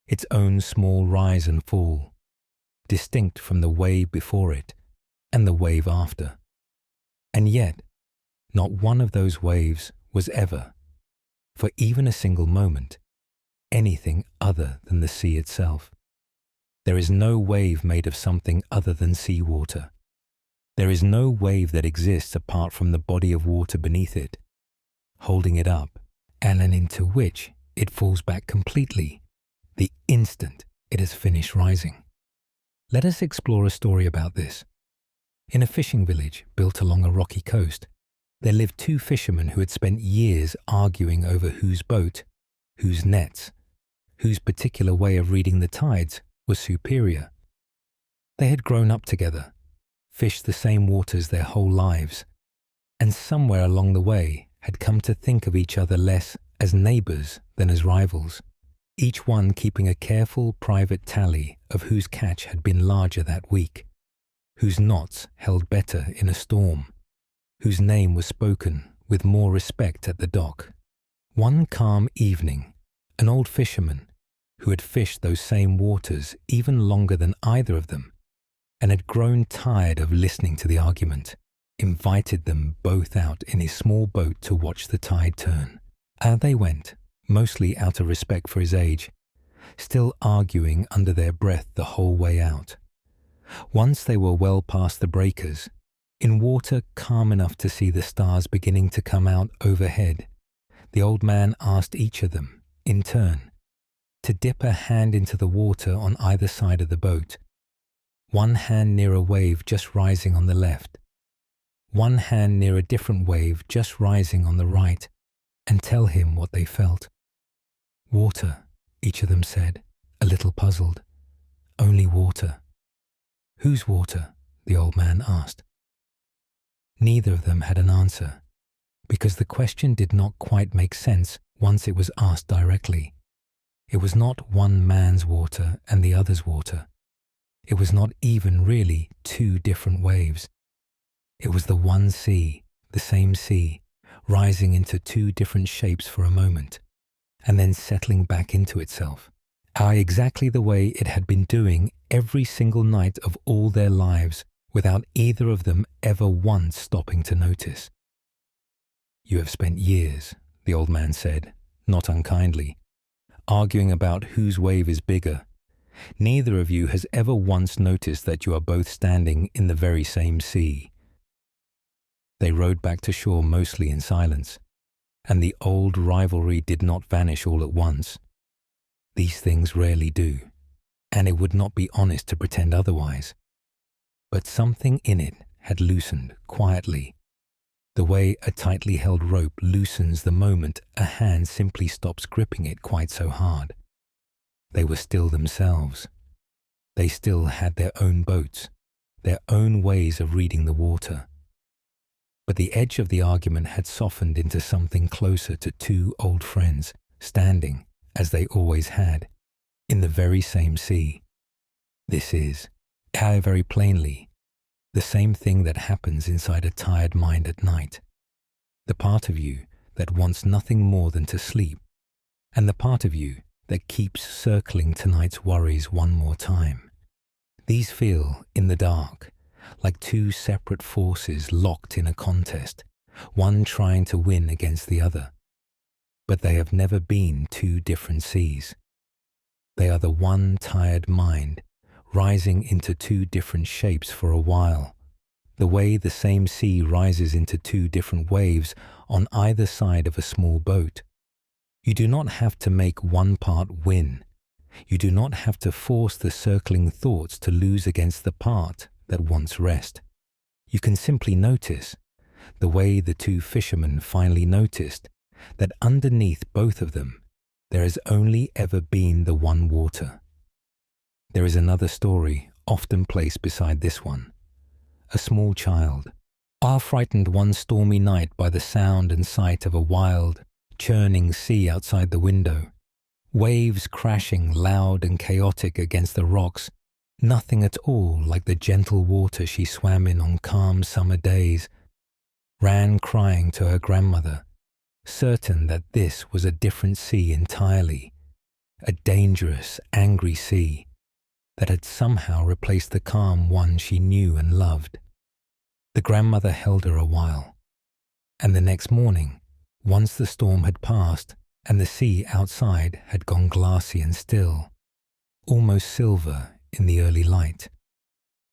its own small rise and fall, distinct from the wave before it and the wave after. And yet, not one of those waves was ever, for even a single moment, anything other than the sea itself. There is no wave made of something other than seawater. There is no wave that exists apart from the body of water beneath it, holding it up, and into which it falls back completely the instant it has finished rising. Let us explore a story about this. In a fishing village built along a rocky coast, there lived two fishermen who had spent years arguing over whose boat, whose nets, whose particular way of reading the tides was superior. They had grown up together, fished the same waters their whole lives, and somewhere along the way had come to think of each other less as neighbors than as rivals, each one keeping a careful private tally of whose catch had been larger that week, whose knots held better in a storm, whose name was spoken with more respect at the dock. One calm evening, an old fisherman, who had fished those same waters even longer than either of them, and had grown tired of listening to the argument, invited them both out in his small boat to watch the tide turn. Out they went, mostly out of respect for his age, still arguing under their breath the whole way out. Once they were well past the breakers, in water calm enough to see the stars beginning to come out overhead, the old man asked each of them, in turn, to dip a hand into the water on either side of the boat, one hand near a wave just rising on the left, one hand near a different wave just rising on the right, and tell him what they felt. Water, each of them said, a little puzzled. Only water. Whose water? The old man asked. Neither of them had an answer, because the question did not quite make sense once it was asked directly. It was not one man's water and the other's water. It was not even really two different waves. It was the one sea, the same sea, rising into two different shapes for a moment, and then settling back into itself, exactly the way it had been doing every single night of all their lives, without either of them ever once stopping to notice. You have spent years, the old man said, not unkindly, arguing about whose wave is bigger. Neither of you has ever once noticed that you are both standing in the very same sea. They rowed back to shore mostly in silence, and the old rivalry did not vanish all at once. These things rarely do, and it would not be honest to pretend otherwise. But something in it had loosened quietly, the way a tightly held rope loosens the moment a hand simply stops gripping it quite so hard. They were still themselves. They still had their own boats, their own ways of reading the water. But the edge of the argument had softened into something closer to two old friends standing, as they always had, in the very same sea. This is, very plainly, the same thing that happens inside a tired mind at night. The part of you that wants nothing more than to sleep, and the part of you that keeps circling tonight's worries one more time. These feel, in the dark, like two separate forces locked in a contest, one trying to win against the other. But they have never been two different seas. They are the one tired mind, rising into two different shapes for a while, the way the same sea rises into two different waves on either side of a small boat. You do not have to make one part win. You do not have to force the circling thoughts to lose against the part that wants rest. You can simply notice, the way the two fishermen finally noticed, that underneath both of them there has only ever been the one water. There is another story often placed beside this one. A small child, frightened one stormy night by the sound and sight of a wild, churning sea outside the window, waves crashing loud and chaotic against the rocks, nothing at all like the gentle water she swam in on calm summer days, ran crying to her grandmother, certain that this was a different sea entirely, a dangerous, angry sea that had somehow replaced the calm one she knew and loved. The grandmother held her a while, and the next morning, once the storm had passed and the sea outside had gone glassy and still, almost silver in the early light,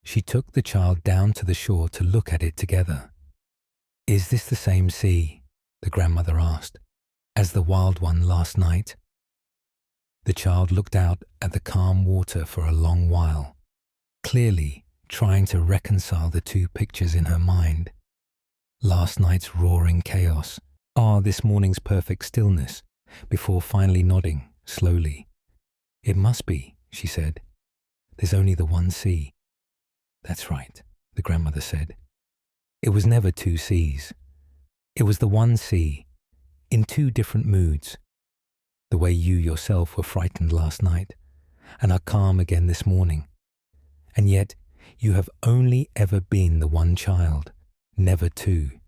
she took the child down to the shore to look at it together. "Is this the same sea," the grandmother asked, "as the wild one last night?" The child looked out at the calm water for a long while, clearly trying to reconcile the two pictures in her mind. Last night's roaring chaos, this morning's perfect stillness, before finally nodding, slowly. "It must be," she said. "There's only the one sea." "That's right," the grandmother said. "It was never two seas. It was the one sea, in two different moods, the way you yourself were frightened last night, and are calm again this morning. And yet you have only ever been the one child, never two,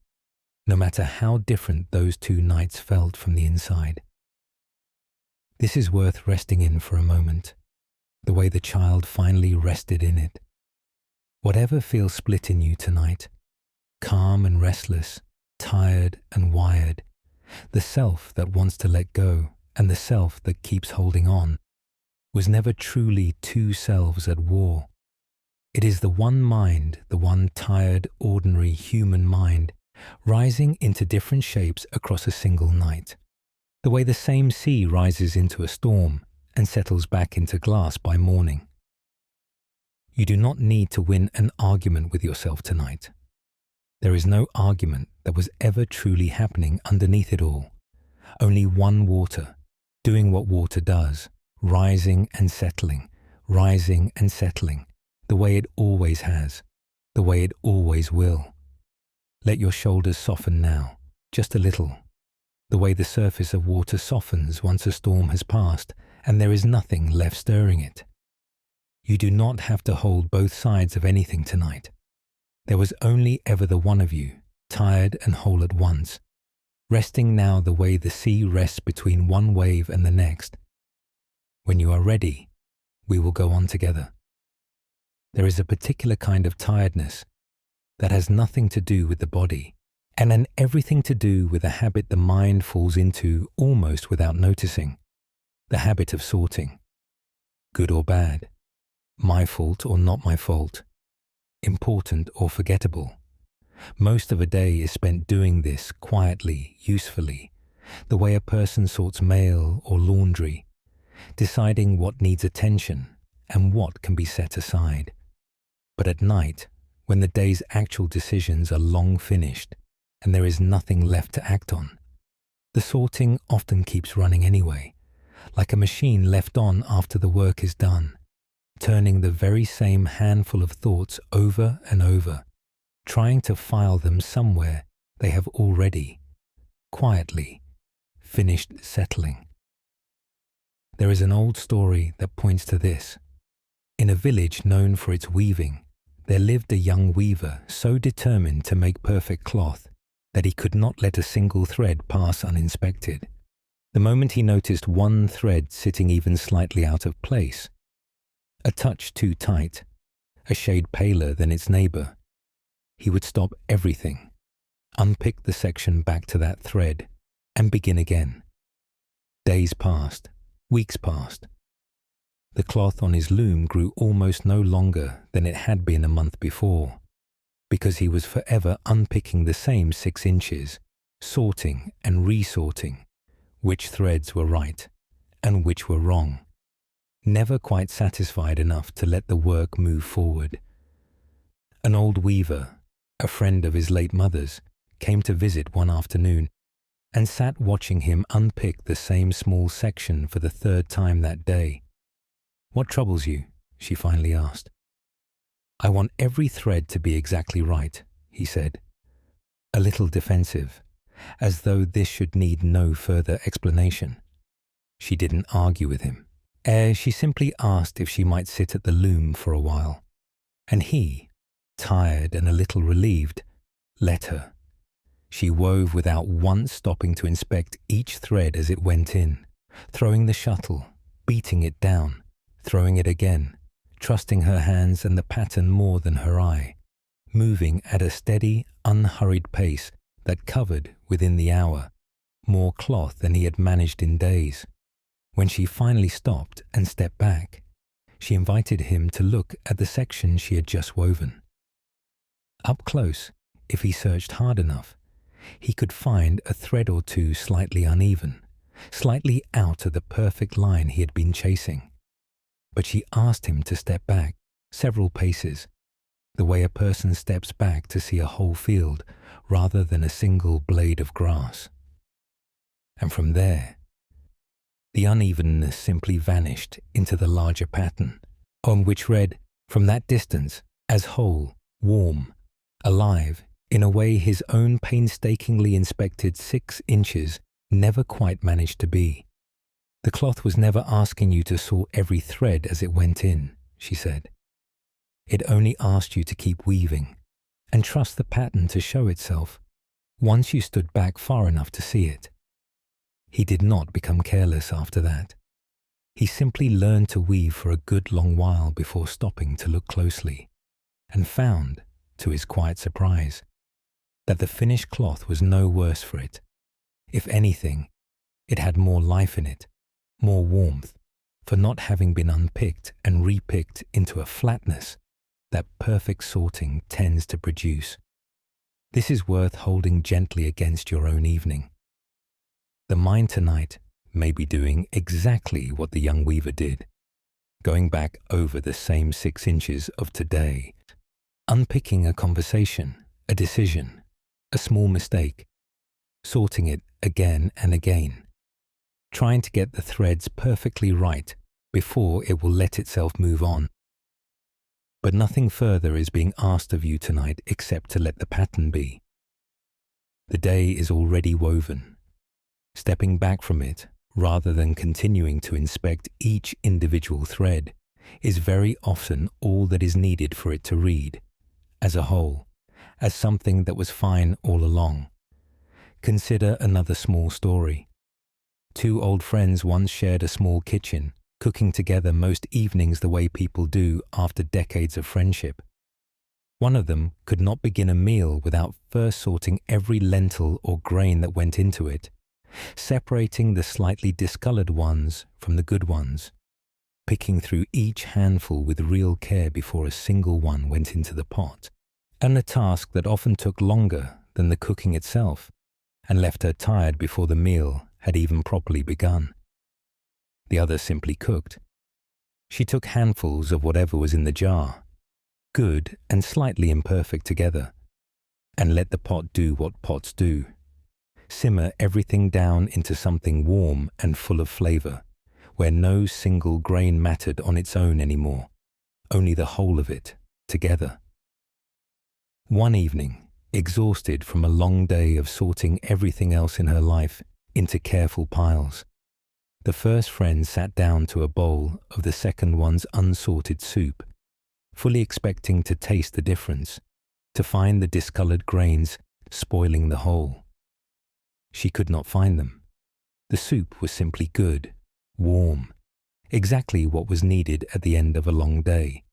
no matter how different those two nights felt from the inside. This is worth resting in for a moment, the way the child finally rested in it. Whatever feels split in you tonight, calm and restless, tired and wired, the self that wants to let go and the self that keeps holding on, was never truly two selves at war. It is the one mind, the one tired, ordinary human mind, rising into different shapes across a single night, the way the same sea rises into a storm and settles back into glass by morning. You do not need to win an argument with yourself tonight. There is no argument that was ever truly happening underneath it all. Only one water, doing what water does, rising and settling, the way it always has, the way it always will. Let your shoulders soften now, just a little, the way the surface of water softens once a storm has passed and there is nothing left stirring it. You do not have to hold both sides of anything tonight. There was only ever the one of you, tired and whole at once, resting now the way the sea rests between one wave and the next. When you are ready, we will go on together. There is a particular kind of tiredness that has nothing to do with the body and everything to do with a habit the mind falls into almost without noticing, the habit of sorting, good or bad, my fault or not my fault, important or forgettable. Most of a day is spent doing this quietly, usefully, the way a person sorts mail or laundry, deciding what needs attention and what can be set aside. But at night, when the day's actual decisions are long finished and there is nothing left to act on, the sorting often keeps running anyway, like a machine left on after the work is done, turning the very same handful of thoughts over and over, trying to file them somewhere they have already, quietly, finished settling. There is an old story that points to this. In a village known for its weaving, there lived a young weaver so determined to make perfect cloth that he could not let a single thread pass uninspected. The moment he noticed one thread sitting even slightly out of place, a touch too tight, a shade paler than its neighbor, he would stop everything, unpick the section back to that thread, and begin again. Days passed, weeks passed. The cloth on his loom grew almost no longer than it had been a month before, because he was forever unpicking the same 6 inches, sorting and resorting which threads were right and which were wrong, never quite satisfied enough to let the work move forward. An old weaver, a friend of his late mother's, came to visit one afternoon and sat watching him unpick the same small section for the 3rd time that day. "What troubles you?" she finally asked. "I want every thread to be exactly right," he said, a little defensive, as though this should need no further explanation. She didn't argue with him. She simply asked if she might sit at the loom for a while, and he, tired and a little relieved, let her. She wove without once stopping to inspect each thread as it went in, throwing the shuttle, beating it down, throwing it again, trusting her hands and the pattern more than her eye, moving at a steady, unhurried pace that covered, within the hour, more cloth than he had managed in days. When she finally stopped and stepped back, she invited him to look at the section she had just woven. Up close, if he searched hard enough, he could find a thread or two slightly uneven, slightly out of the perfect line he had been chasing. But she asked him to step back several paces, the way a person steps back to see a whole field rather than a single blade of grass. And from there, the unevenness simply vanished into the larger pattern, on which read, from that distance, as whole, warm, alive, in a way his own painstakingly inspected 6 inches never quite managed to be. "The cloth was never asking you to sort every thread as it went in," she said. "It only asked you to keep weaving and trust the pattern to show itself once you stood back far enough to see it." He did not become careless after that. He simply learned to weave for a good long while before stopping to look closely, and found, to his quiet surprise, that the finished cloth was no worse for it. If anything, it had more life in it, more warmth, for not having been unpicked and repicked into a flatness that perfect sorting tends to produce. This is worth holding gently against your own evening. The mind tonight may be doing exactly what the young weaver did, going back over the same 6 inches of today, unpicking a conversation a decision, a small mistake, sorting it again and again, trying to get the threads perfectly right before it will let itself move on. But nothing further is being asked of you tonight except to let the pattern be. The day is already woven. Stepping back from it, rather than continuing to inspect each individual thread, is very often all that is needed for it to read, as a whole, as something that was fine all along. Consider another small story. Two old friends once shared a small kitchen, cooking together most evenings the way people do after decades of friendship. One of them could not begin a meal without first sorting every lentil or grain that went into it, separating the slightly discolored ones from the good ones, picking through each handful with real care before a single one went into the pot, and a task that often took longer than the cooking itself and left her tired before the meal had even properly begun. The other simply cooked. She took handfuls of whatever was in the jar, good and slightly imperfect together, and let the pot do what pots do. Simmer everything down into something warm and full of flavor, where no single grain mattered on its own anymore, only the whole of it, together. One evening, exhausted from a long day of sorting everything else in her life into careful piles, the first friend sat down to a bowl of the second one's unsorted soup, fully expecting to taste the difference, to find the discolored grains spoiling the whole. She could not find them. The soup was simply good, warm, exactly what was needed at the end of a long day,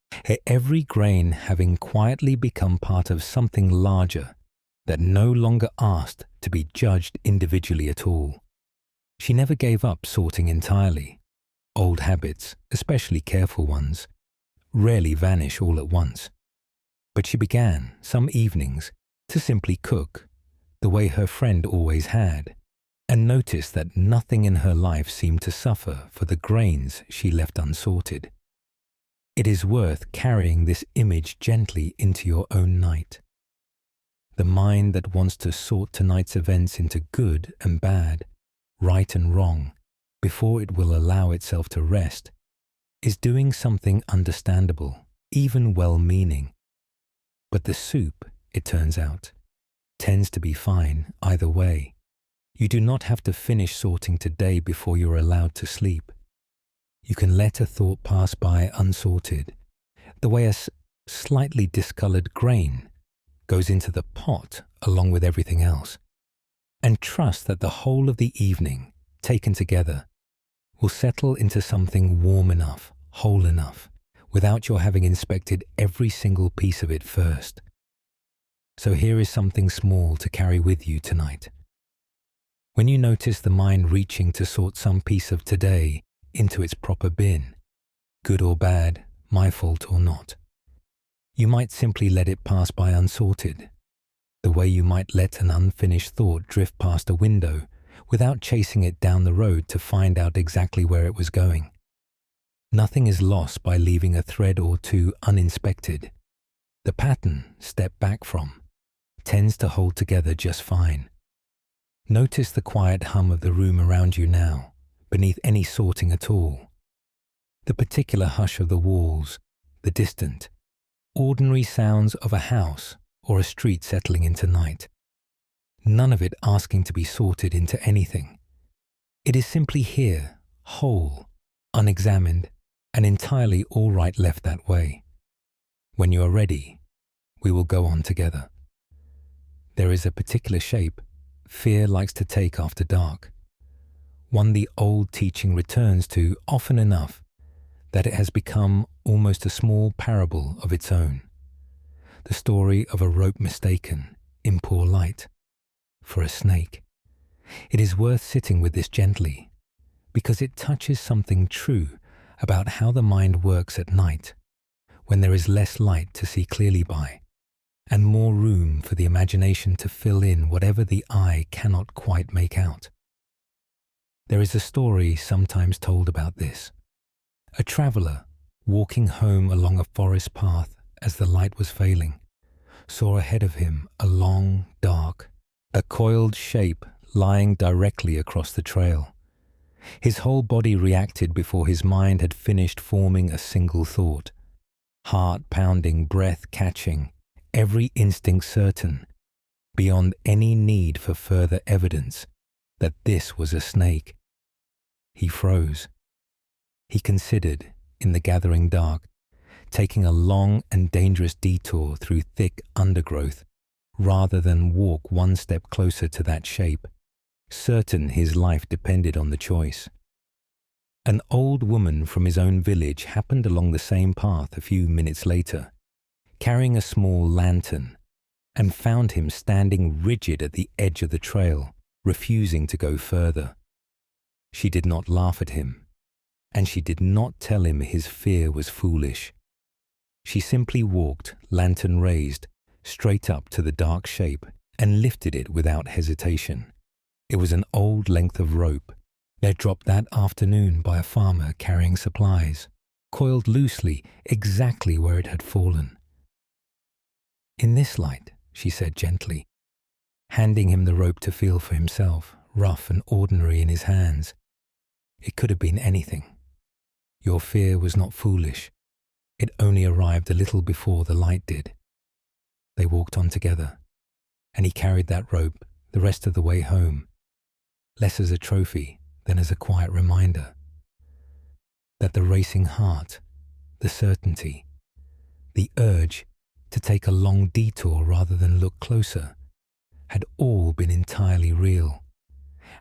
every grain having quietly become part of something larger that no longer asked to be judged individually at all. She never gave up sorting entirely. Old habits, especially careful ones, rarely vanish all at once. But she began, some evenings, to simply cook, the way her friend always had, and noticed that nothing in her life seemed to suffer for the grains she left unsorted. It is worth carrying this image gently into your own night. The mind that wants to sort tonight's events into good and bad, right and wrong, before it will allow itself to rest, is doing something understandable, even well-meaning. But the soup, it turns out, tends to be fine either way. You do not have to finish sorting today before you're allowed to sleep. You can let a thought pass by unsorted, the way a slightly discolored grain goes into the pot along with everything else, and trust that the whole of the evening, taken together, will settle into something warm enough, whole enough, without your having inspected every single piece of it first. So here is something small to carry with you tonight. When you notice the mind reaching to sort some piece of today into its proper bin, good or bad, my fault or not, you might simply let it pass by unsorted, the way you might let an unfinished thought drift past a window without chasing it down the road to find out exactly where it was going. Nothing is lost by leaving a thread or two uninspected. The pattern, step back from, tends to hold together just fine. Notice the quiet hum of the room around you now, beneath any sorting at all. The particular hush of the walls, the distant, ordinary sounds of a house or a street settling into night. None of it asking to be sorted into anything. It is simply here, whole, unexamined, and entirely all right left that way. When you are ready, we will go on together. There is a particular shape fear likes to take after dark, one the old teaching returns to often enough that it has become almost a small parable of its own. The story of a rope mistaken, in poor light, for a snake. It is worth sitting with this gently, because it touches something true about how the mind works at night, when there is less light to see clearly by, and more room for the imagination to fill in whatever the eye cannot quite make out. There is a story sometimes told about this. A traveller, walking home along a forest path as the light was failing, saw ahead of him a long, dark, a coiled shape lying directly across the trail. His whole body reacted before his mind had finished forming a single thought. Heart pounding, breath catching, every instinct certain, beyond any need for further evidence that this was a snake. He froze. He considered, in the gathering dark, taking a long and dangerous detour through thick undergrowth rather than walk one step closer to that shape, certain his life depended on the choice. An old woman from his own village happened along the same path a few minutes later, carrying a small lantern, and found him standing rigid at the edge of the trail, refusing to go further. She did not laugh at him, and she did not tell him his fear was foolish. She simply walked, lantern raised, straight up to the dark shape and lifted it without hesitation. It was an old length of rope, dropped that afternoon by a farmer carrying supplies, coiled loosely exactly where it had fallen. "In this light," she said gently, handing him the rope to feel for himself, rough and ordinary in his hands. "It could have been anything. Your fear was not foolish. It only arrived a little before the light did." They walked on together, and he carried that rope the rest of the way home, less as a trophy than as a quiet reminder that the racing heart, the certainty, the urge to take a long detour rather than look closer, had all been entirely real,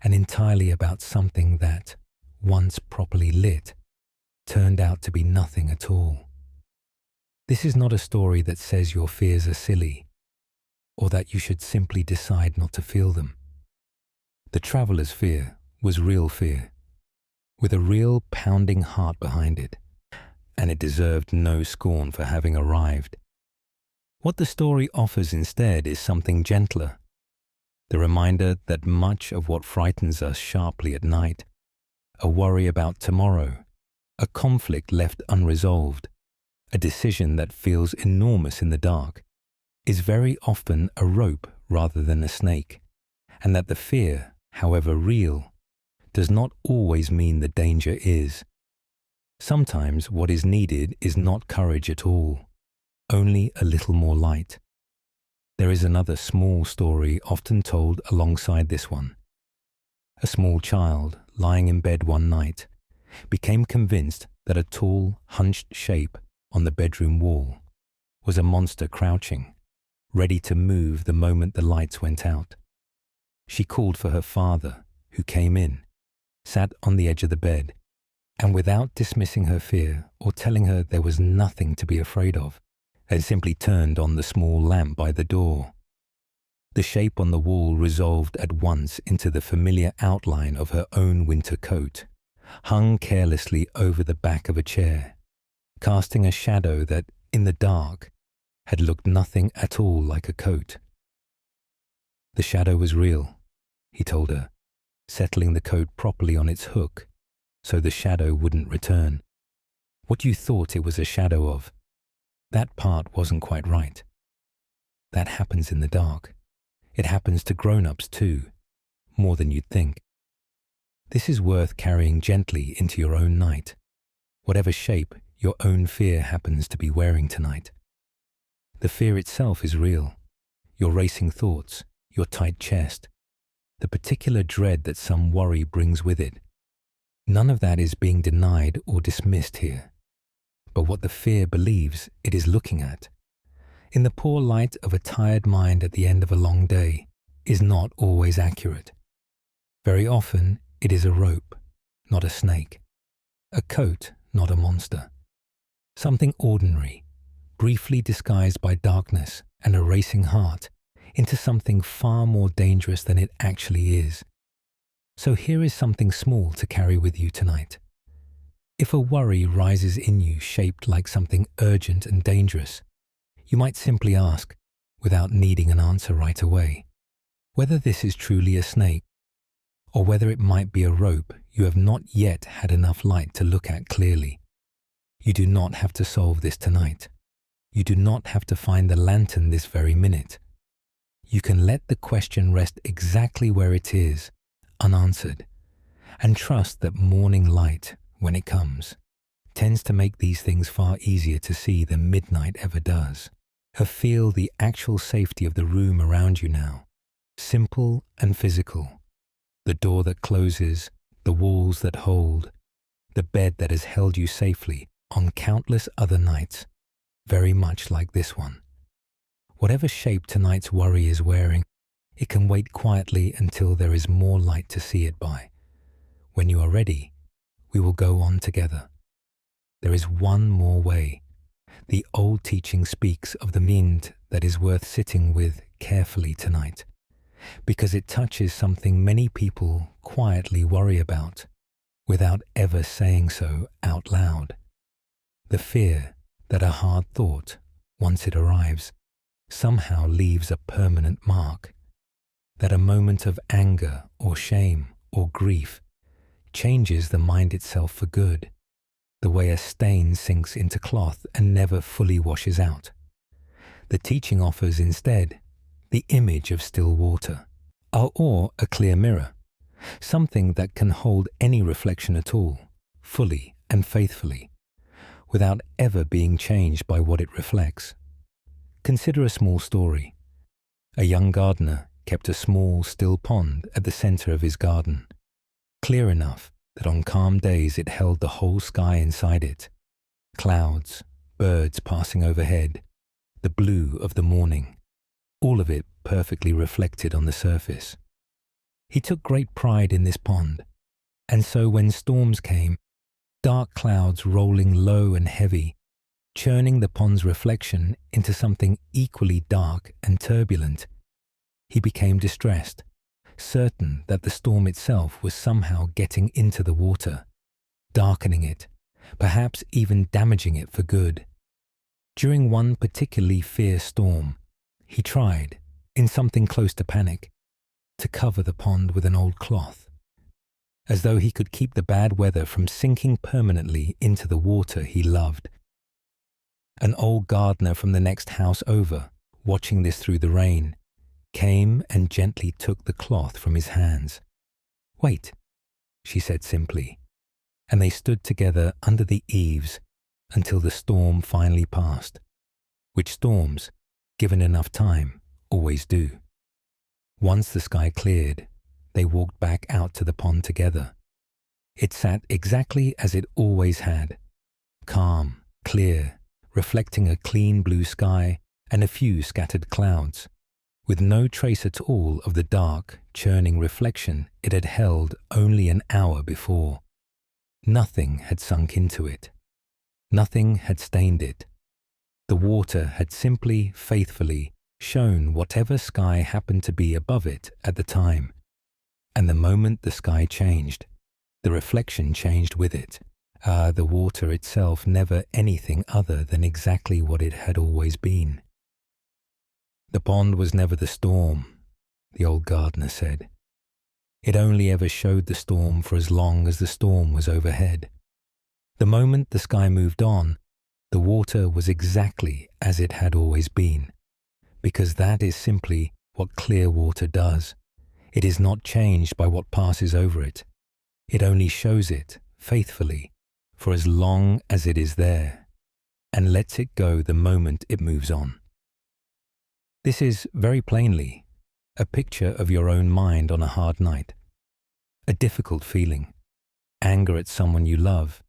and entirely about something that, once properly lit, turned out to be nothing at all. This is not a story that says your fears are silly, or that you should simply decide not to feel them. The traveler's fear was real fear, with a real pounding heart behind it, and it deserved no scorn for having arrived. What the story offers instead is something gentler, the reminder that much of what frightens us sharply at night, a worry about tomorrow, a conflict left unresolved, a decision that feels enormous in the dark, is very often a rope rather than a snake, and that the fear, however real, does not always mean the danger is. Sometimes what is needed is not courage at all, only a little more light. There is another small story often told alongside this one. A small child, lying in bed one night, became convinced that a tall, hunched shape on the bedroom wall was a monster crouching, ready to move the moment the lights went out. She called for her father, who came in, sat on the edge of the bed, and without dismissing her fear or telling her there was nothing to be afraid of, had simply turned on the small lamp by the door. The shape on the wall resolved at once into the familiar outline of her own winter coat, hung carelessly over the back of a chair, casting a shadow that, in the dark, had looked nothing at all like a coat. The shadow was real, he told her, settling the coat properly on its hook so the shadow wouldn't return. What you thought it was a shadow of, that part wasn't quite right. That happens in the dark. It happens to grown-ups too, more than you'd think. This is worth carrying gently into your own night, whatever shape your own fear happens to be wearing tonight. The fear itself is real, your racing thoughts, your tight chest, the particular dread that some worry brings with it. None of that is being denied or dismissed here, but what the fear believes it is looking at, in the poor light of a tired mind at the end of a long day, is not always accurate. Very often it is a rope, not a snake, a coat, not a monster, something ordinary, briefly disguised by darkness and a racing heart into something far more dangerous than it actually is. So here is something small to carry with you tonight. If a worry rises in you shaped like something urgent and dangerous, you might simply ask, without needing an answer right away, whether this is truly a snake, or whether it might be a rope you have not yet had enough light to look at clearly. You do not have to solve this tonight. You do not have to find the lantern this very minute. You can let the question rest exactly where it is, unanswered, and trust that morning light, when it comes, tends to make these things far easier to see than midnight ever does. Feel the actual safety of the room around you now, simple and physical. The door that closes, the walls that hold, the bed that has held you safely on countless other nights, very much like this one. Whatever shape tonight's worry is wearing, it can wait quietly until there is more light to see it by. When you are ready, we will go on together. There is one more way. The old teaching speaks of the mind that is worth sitting with carefully tonight, because it touches something many people quietly worry about, without ever saying so out loud. The fear that a hard thought, once it arrives, somehow leaves a permanent mark, that a moment of anger or shame or grief changes the mind itself for good, the way a stain sinks into cloth and never fully washes out. The teaching offers instead the image of still water, or a clear mirror, something that can hold any reflection at all, fully and faithfully, without ever being changed by what it reflects. Consider a small story. A young gardener kept a small, still pond at the center of his garden, clear enough that on calm days it held the whole sky inside it, clouds, birds passing overhead, the blue of the morning, all of it perfectly reflected on the surface. He took great pride in this pond, and so when storms came, dark clouds rolling low and heavy, churning the pond's reflection into something equally dark and turbulent, he became distressed, certain that the storm itself was somehow getting into the water, darkening it, perhaps even damaging it for good. During one particularly fierce storm, he tried, in something close to panic, to cover the pond with an old cloth, as though he could keep the bad weather from sinking permanently into the water he loved. An old gardener from the next house over, watching this through the rain, came and gently took the cloth from his hands. "Wait," she said simply, and they stood together under the eaves until the storm finally passed, which storms, given enough time, always do. Once the sky cleared, they walked back out to the pond together. It sat exactly as it always had, calm, clear, reflecting a clean blue sky and a few scattered clouds, with no trace at all of the dark, churning reflection it had held only an hour before. Nothing had sunk into it. Nothing had stained it. The water had simply, faithfully shown whatever sky happened to be above it at the time. And the moment the sky changed, the reflection changed with it. The water itself never anything other than exactly what it had always been. The pond was never the storm, the old gardener said. It only ever showed the storm for as long as the storm was overhead. The moment the sky moved on, the water was exactly as it had always been, because that is simply what clear water does. It is not changed by what passes over it. It only shows it, faithfully, for as long as it is there, and lets it go the moment it moves on. This is, very plainly, a picture of your own mind on a hard night. A difficult feeling, anger at someone you love,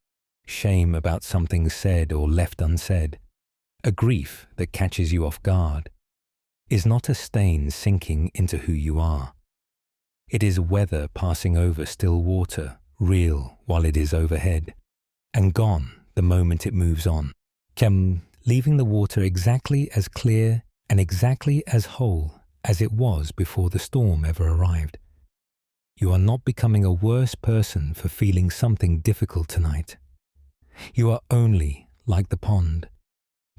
shame about something said or left unsaid, a grief that catches you off guard, is not a stain sinking into who you are. It is weather passing over still water, real while it is overhead, and gone the moment it moves on, leaving the water exactly as clear and exactly as whole as it was before the storm ever arrived. You are not becoming a worse person for feeling something difficult tonight. You are only, like the pond,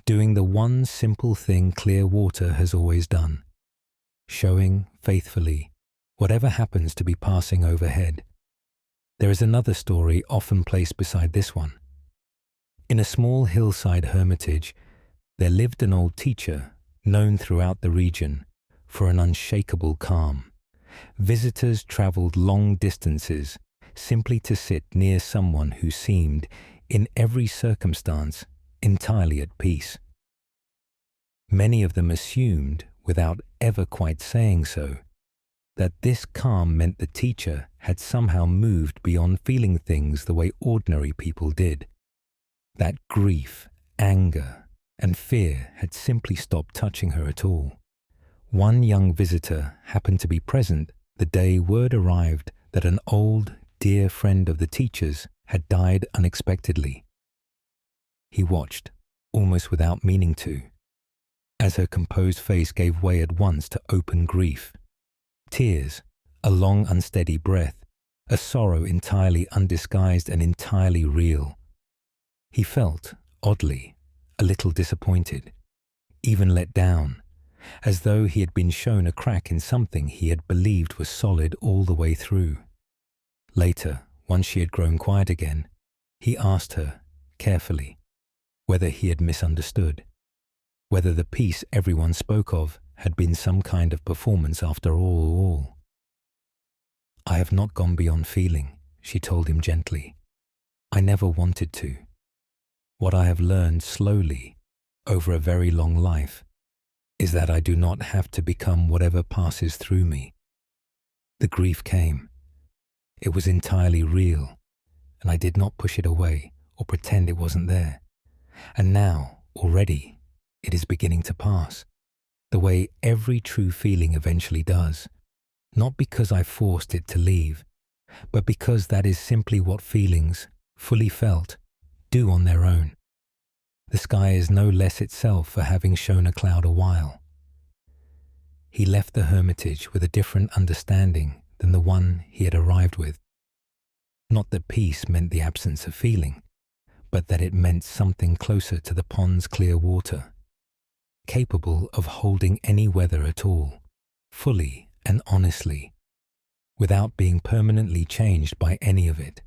doing the one simple thing clear water has always done, showing faithfully whatever happens to be passing overhead. There is another story often placed beside this one. In a small hillside hermitage, there lived an old teacher known throughout the region for an unshakable calm. Visitors traveled long distances simply to sit near someone who seemed, in every circumstance, entirely at peace. Many of them assumed, without ever quite saying so, that this calm meant the teacher had somehow moved beyond feeling things the way ordinary people did. That grief, anger, and fear had simply stopped touching her at all. One young visitor happened to be present the day word arrived that an old, dear friend of the teacher's had died unexpectedly. He watched, almost without meaning to, as her composed face gave way at once to open grief. Tears, a long unsteady breath, a sorrow entirely undisguised and entirely real. He felt, oddly, a little disappointed, even let down, as though he had been shown a crack in something he had believed was solid all the way through. Later, once she had grown quiet again, he asked her, carefully, whether he had misunderstood, whether the piece everyone spoke of had been some kind of performance after all. "I have not gone beyond feeling," she told him gently. "I never wanted to. What I have learned slowly, over a very long life, is that I do not have to become whatever passes through me. The grief came. It was entirely real, and I did not push it away or pretend it wasn't there. And now, already, it is beginning to pass, the way every true feeling eventually does, not because I forced it to leave, but because that is simply what feelings, fully felt, do on their own. The sky is no less itself for having shown a cloud a while." He left the hermitage with a different understanding than the one he had arrived with. Not that peace meant the absence of feeling, but that it meant something closer to the pond's clear water, capable of holding any weather at all, fully and honestly, without being permanently changed by any of it.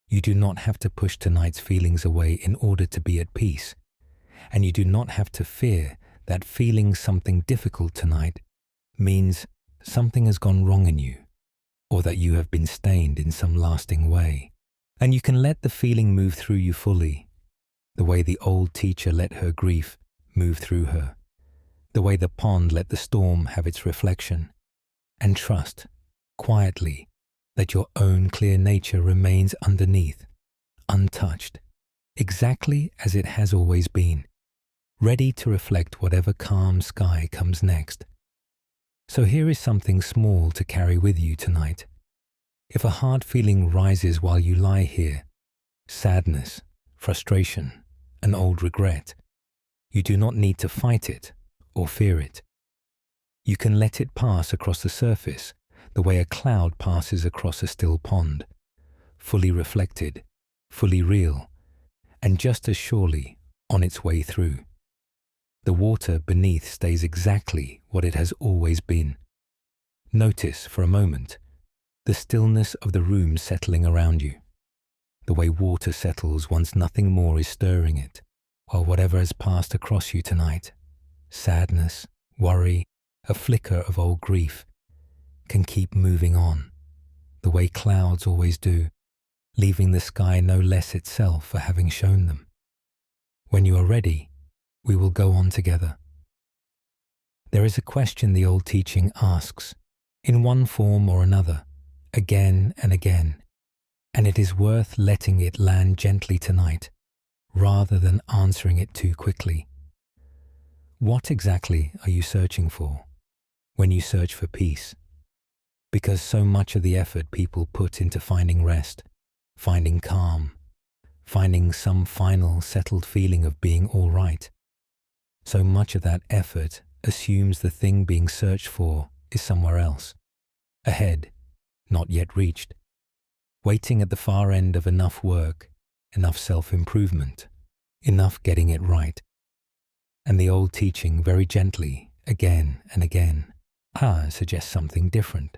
You do not have to push tonight's feelings away in order to be at peace, and you do not have to fear that feeling something difficult tonight means something has gone wrong in you, or that you have been stained in some lasting way. And you can let the feeling move through you fully, the way the old teacher let her grief move through her, the way the pond let the storm have its reflection, and trust, quietly, that your own clear nature remains underneath, untouched, exactly as it has always been, ready to reflect whatever calm sky comes next. So here is something small to carry with you tonight. If a hard feeling rises while you lie here, sadness, frustration, an old regret, you do not need to fight it or fear it. You can let it pass across the surface the way a cloud passes across a still pond, fully reflected, fully real, and just as surely on its way through. The water beneath stays exactly what it has always been. Notice for a moment the stillness of the room settling around you, the way water settles once nothing more is stirring it, while whatever has passed across you tonight, sadness, worry, a flicker of old grief, can keep moving on, the way clouds always do, leaving the sky no less itself for having shown them. When you are ready, we will go on together. There is a question the old teaching asks, in one form or another, again and again, and it is worth letting it land gently tonight, rather than answering it too quickly. What exactly are you searching for when you search for peace? Because so much of the effort people put into finding rest, finding calm, finding some final settled feeling of being all right, so much of that effort assumes the thing being searched for is somewhere else, ahead, not yet reached, waiting at the far end of enough work, enough self-improvement, enough getting it right. And the old teaching very gently, again and again, suggests something different,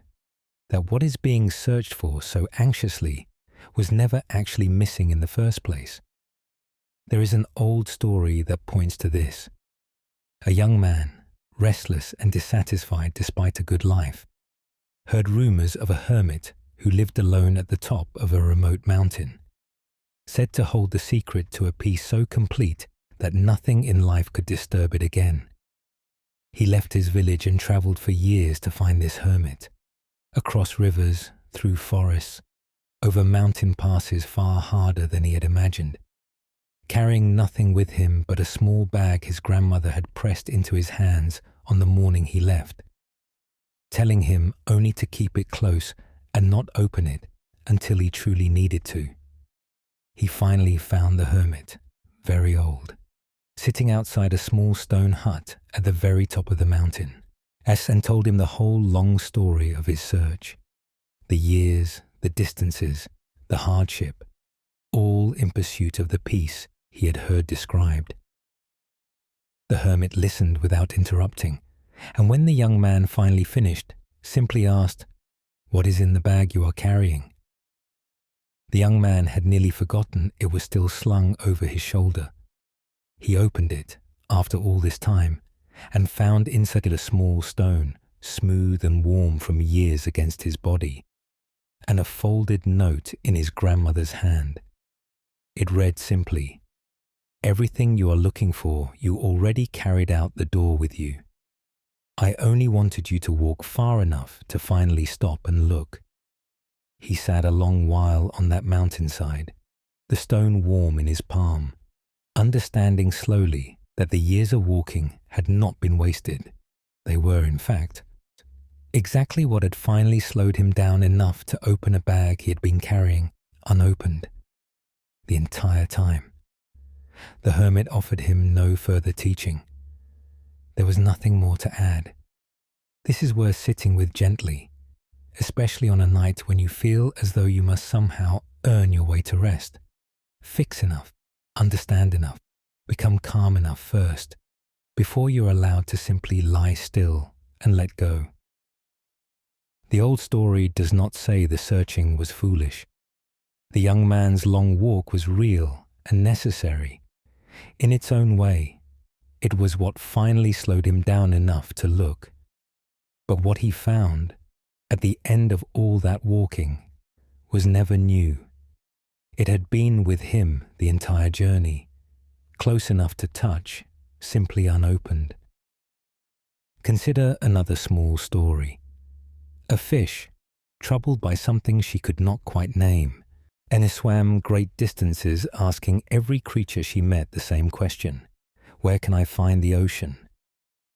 that what is being searched for so anxiously was never actually missing in the first place. There is an old story that points to this. A young man, restless and dissatisfied despite a good life, heard rumors of a hermit who lived alone at the top of a remote mountain, said to hold the secret to a peace so complete that nothing in life could disturb it again. He left his village and traveled for years to find this hermit, across rivers, through forests, over mountain passes far harder than he had imagined, carrying nothing with him but a small bag his grandmother had pressed into his hands on the morning he left, telling him only to keep it close and not open it until he truly needed to. He finally found the hermit, very old, sitting outside a small stone hut at the very top of the mountain, and told him the whole long story of his search, the years, the distances, the hardship, all in pursuit of the peace he had heard described. The hermit listened without interrupting, and when the young man finally finished, simply asked, "What is in the bag you are carrying?" The young man had nearly forgotten it was still slung over his shoulder. He opened it, after all this time, and found inside it a small stone, smooth and warm from years against his body, and a folded note in his grandmother's hand. It read simply, "Everything you are looking for, you already carried out the door with you. I only wanted you to walk far enough to finally stop and look." He sat a long while on that mountainside, the stone warm in his palm, understanding slowly that the years of walking had not been wasted. They were, in fact, exactly what had finally slowed him down enough to open a bag he had been carrying unopened the entire time. The hermit offered him no further teaching. There was nothing more to add. This is worth sitting with gently, especially on a night when you feel as though you must somehow earn your way to rest. Fix enough, understand enough, become calm enough first, before you're allowed to simply lie still and let go. The old story does not say the searching was foolish. The young man's long walk was real and necessary. In its own way, it was what finally slowed him down enough to look. But what he found, at the end of all that walking, was never new. It had been with him the entire journey, close enough to touch, simply unopened. Consider another small story. A fish, troubled by something she could not quite name, and swam great distances asking every creature she met the same question: "Where can I find the ocean?"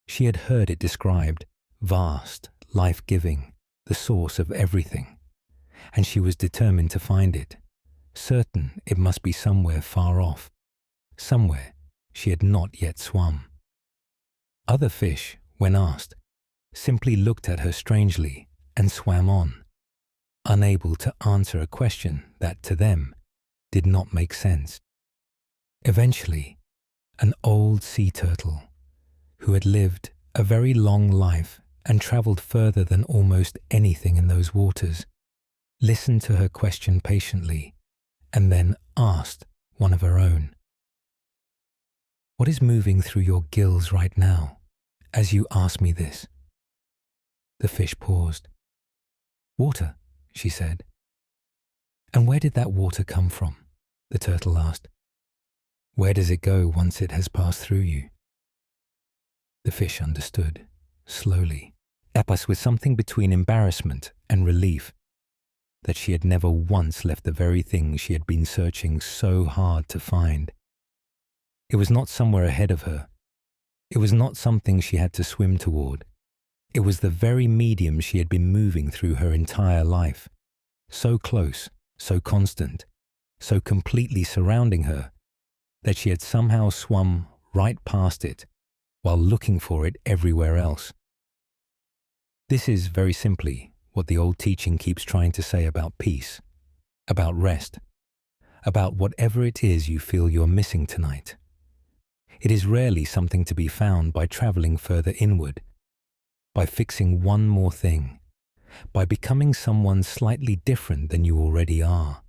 She had heard it described, vast, life-giving, the source of everything, and she was determined to find it, certain it must be somewhere far off, somewhere she had not yet swum. Other fish, when asked, simply looked at her strangely and swam on, unable to answer a question that to them did not make sense. Eventually, an old sea turtle, who had lived a very long life and travelled further than almost anything in those waters, listened to her question patiently and then asked one of her own, "What is moving through your gills right now, as you ask me this?" The fish paused. "Water," she said. "And where did that water come from?" the turtle asked. "Where does it go once it has passed through you?" The fish understood, slowly, perhaps with something between embarrassment and relief, that she had never once left the very thing she had been searching so hard to find. It was not somewhere ahead of her. It was not something she had to swim toward. It was the very medium she had been moving through her entire life, so close, so constant, so completely surrounding her, that she had somehow swum right past it while looking for it everywhere else. This is very simply what the old teaching keeps trying to say about peace, about rest, about whatever it is you feel you're missing tonight. It is rarely something to be found by traveling further inward, by fixing one more thing, by becoming someone slightly different than you already are.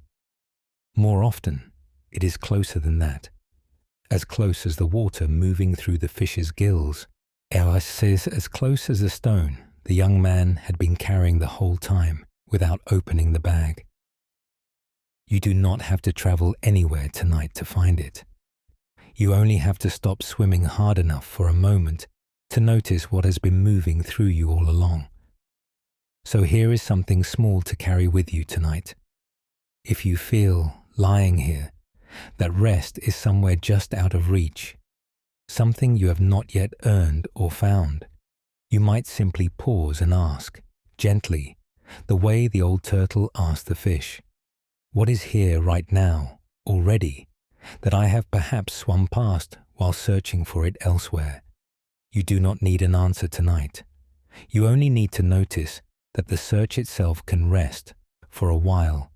More often, it is closer than that, as close as the water moving through the fish's gills. Says as close as a stone the young man had been carrying the whole time without opening the bag. You do not have to travel anywhere tonight to find it. You only have to stop swimming hard enough for a moment to notice what has been moving through you all along. So here is something small to carry with you tonight. If you feel, lying here, that rest is somewhere just out of reach, something you have not yet earned or found, you might simply pause and ask, gently, the way the old turtle asked the fish, what is here right now, already, that I have perhaps swum past while searching for it elsewhere? You do not need an answer tonight. You only need to notice that the search itself can rest, for a while,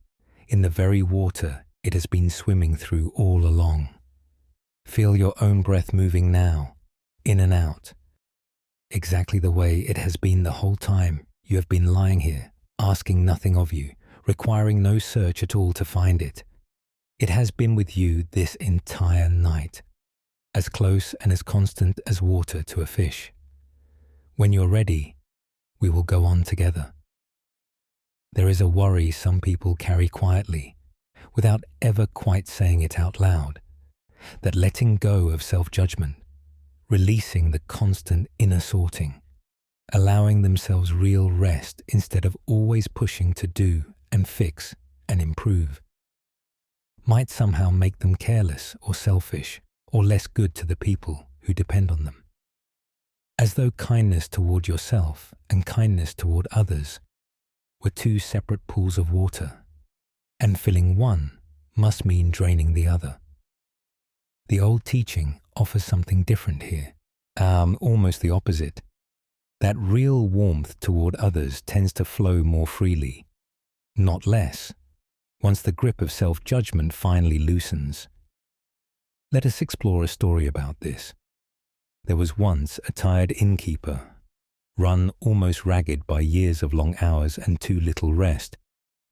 in the very water it has been swimming through all along. Feel your own breath moving now, in and out, exactly the way it has been the whole time you have been lying here, asking nothing of you, requiring no search at all to find it. It has been with you this entire night, as close and as constant as water to a fish. When you're ready, we will go on together. There is a worry some people carry quietly, without ever quite saying it out loud, that letting go of self-judgment, releasing the constant inner sorting, allowing themselves real rest instead of always pushing to do and fix and improve, might somehow make them careless or selfish or less good to the people who depend on them. As though kindness toward yourself and kindness toward others were two separate pools of water, and filling one must mean draining the other. The old teaching offers something different here, almost the opposite. That real warmth toward others tends to flow more freely, not less, once the grip of self-judgment finally loosens. Let us explore a story about this. There was once a tired innkeeper, run almost ragged by years of long hours and too little rest,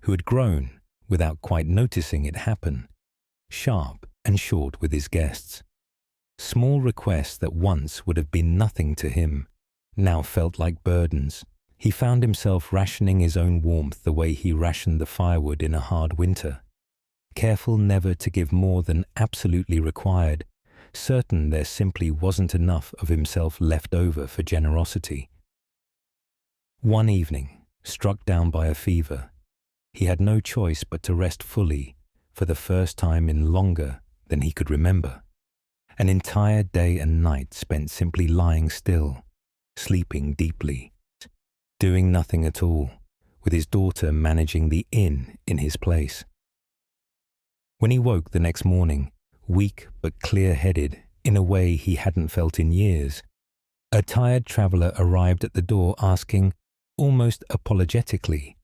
who had grown, without quite noticing it happen, sharp and short with his guests. Small requests that once would have been nothing to him now felt like burdens. He found himself rationing his own warmth the way he rationed the firewood in a hard winter, careful never to give more than absolutely required, certain there simply wasn't enough of himself left over for generosity. One evening, struck down by a fever, he had no choice but to rest fully for the first time in longer than he could remember. An entire day and night spent simply lying still, sleeping deeply, doing nothing at all, with his daughter managing the inn in his place. When he woke the next morning, weak but clear-headed in a way he hadn't felt in years, a tired traveller arrived at the door asking, almost apologetically,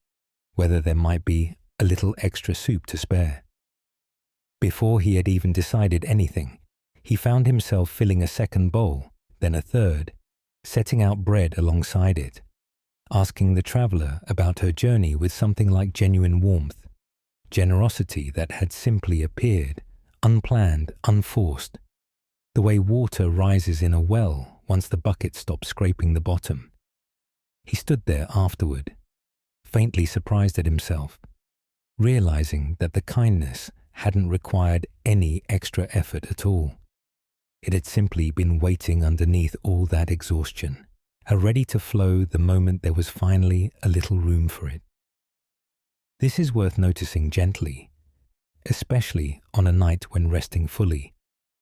whether there might be a little extra soup to spare. Before he had even decided anything, he found himself filling a second bowl, then a third, setting out bread alongside it, asking the traveller about her journey with something like genuine warmth, generosity that had simply appeared, unplanned, unforced, the way water rises in a well once the bucket stops scraping the bottom. He stood there afterward, faintly surprised at himself, realizing that the kindness hadn't required any extra effort at all. It had simply been waiting underneath all that exhaustion, ready to flow the moment there was finally a little room for it. This is worth noticing gently, especially on a night when resting fully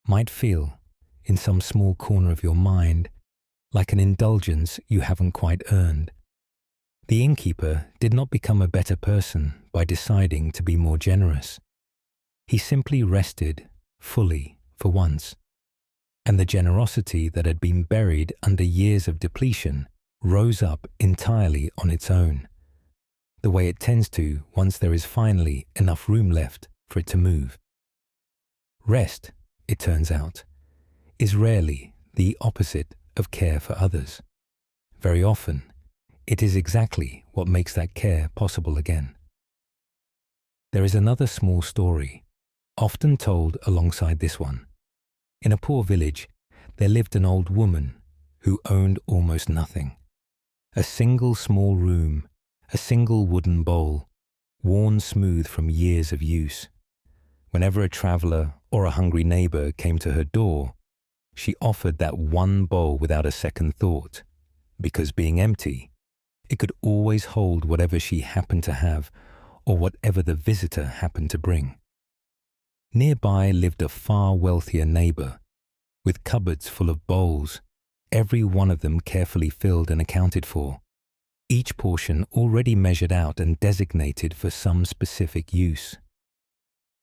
might feel, in some small corner of your mind, like an indulgence you haven't quite earned. The innkeeper did not become a better person by deciding to be more generous. He simply rested fully for once, and the generosity that had been buried under years of depletion rose up entirely on its own, the way it tends to once there is finally enough room left for it to move. Rest, it turns out, is rarely the opposite of care for others. Very often, it is exactly what makes that care possible again. There is another small story, often told alongside this one, In a poor village, there lived an old woman who owned almost nothing. A single small room, a single wooden bowl, worn smooth from years of use. Whenever a traveler or a hungry neighbor came to her door, she offered that one bowl without a second thought, because being empty, it could always hold whatever she happened to have or whatever the visitor happened to bring. Nearby lived a far wealthier neighbor, with cupboards full of bowls, every one of them carefully filled and accounted for, each portion already measured out and designated for some specific use.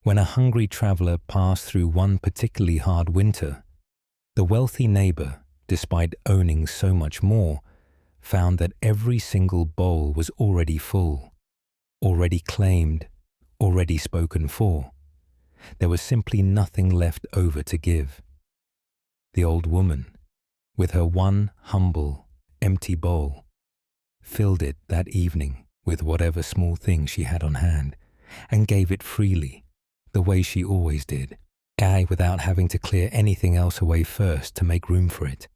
When a hungry traveler passed through one particularly hard winter, the wealthy neighbor, despite owning so much more, found that every single bowl was already full, already claimed, already spoken for. There was simply nothing left over to give. The old woman, with her one humble, empty bowl, filled it that evening with whatever small thing she had on hand, and gave it freely, the way she always did, without having to clear anything else away first to make room for it.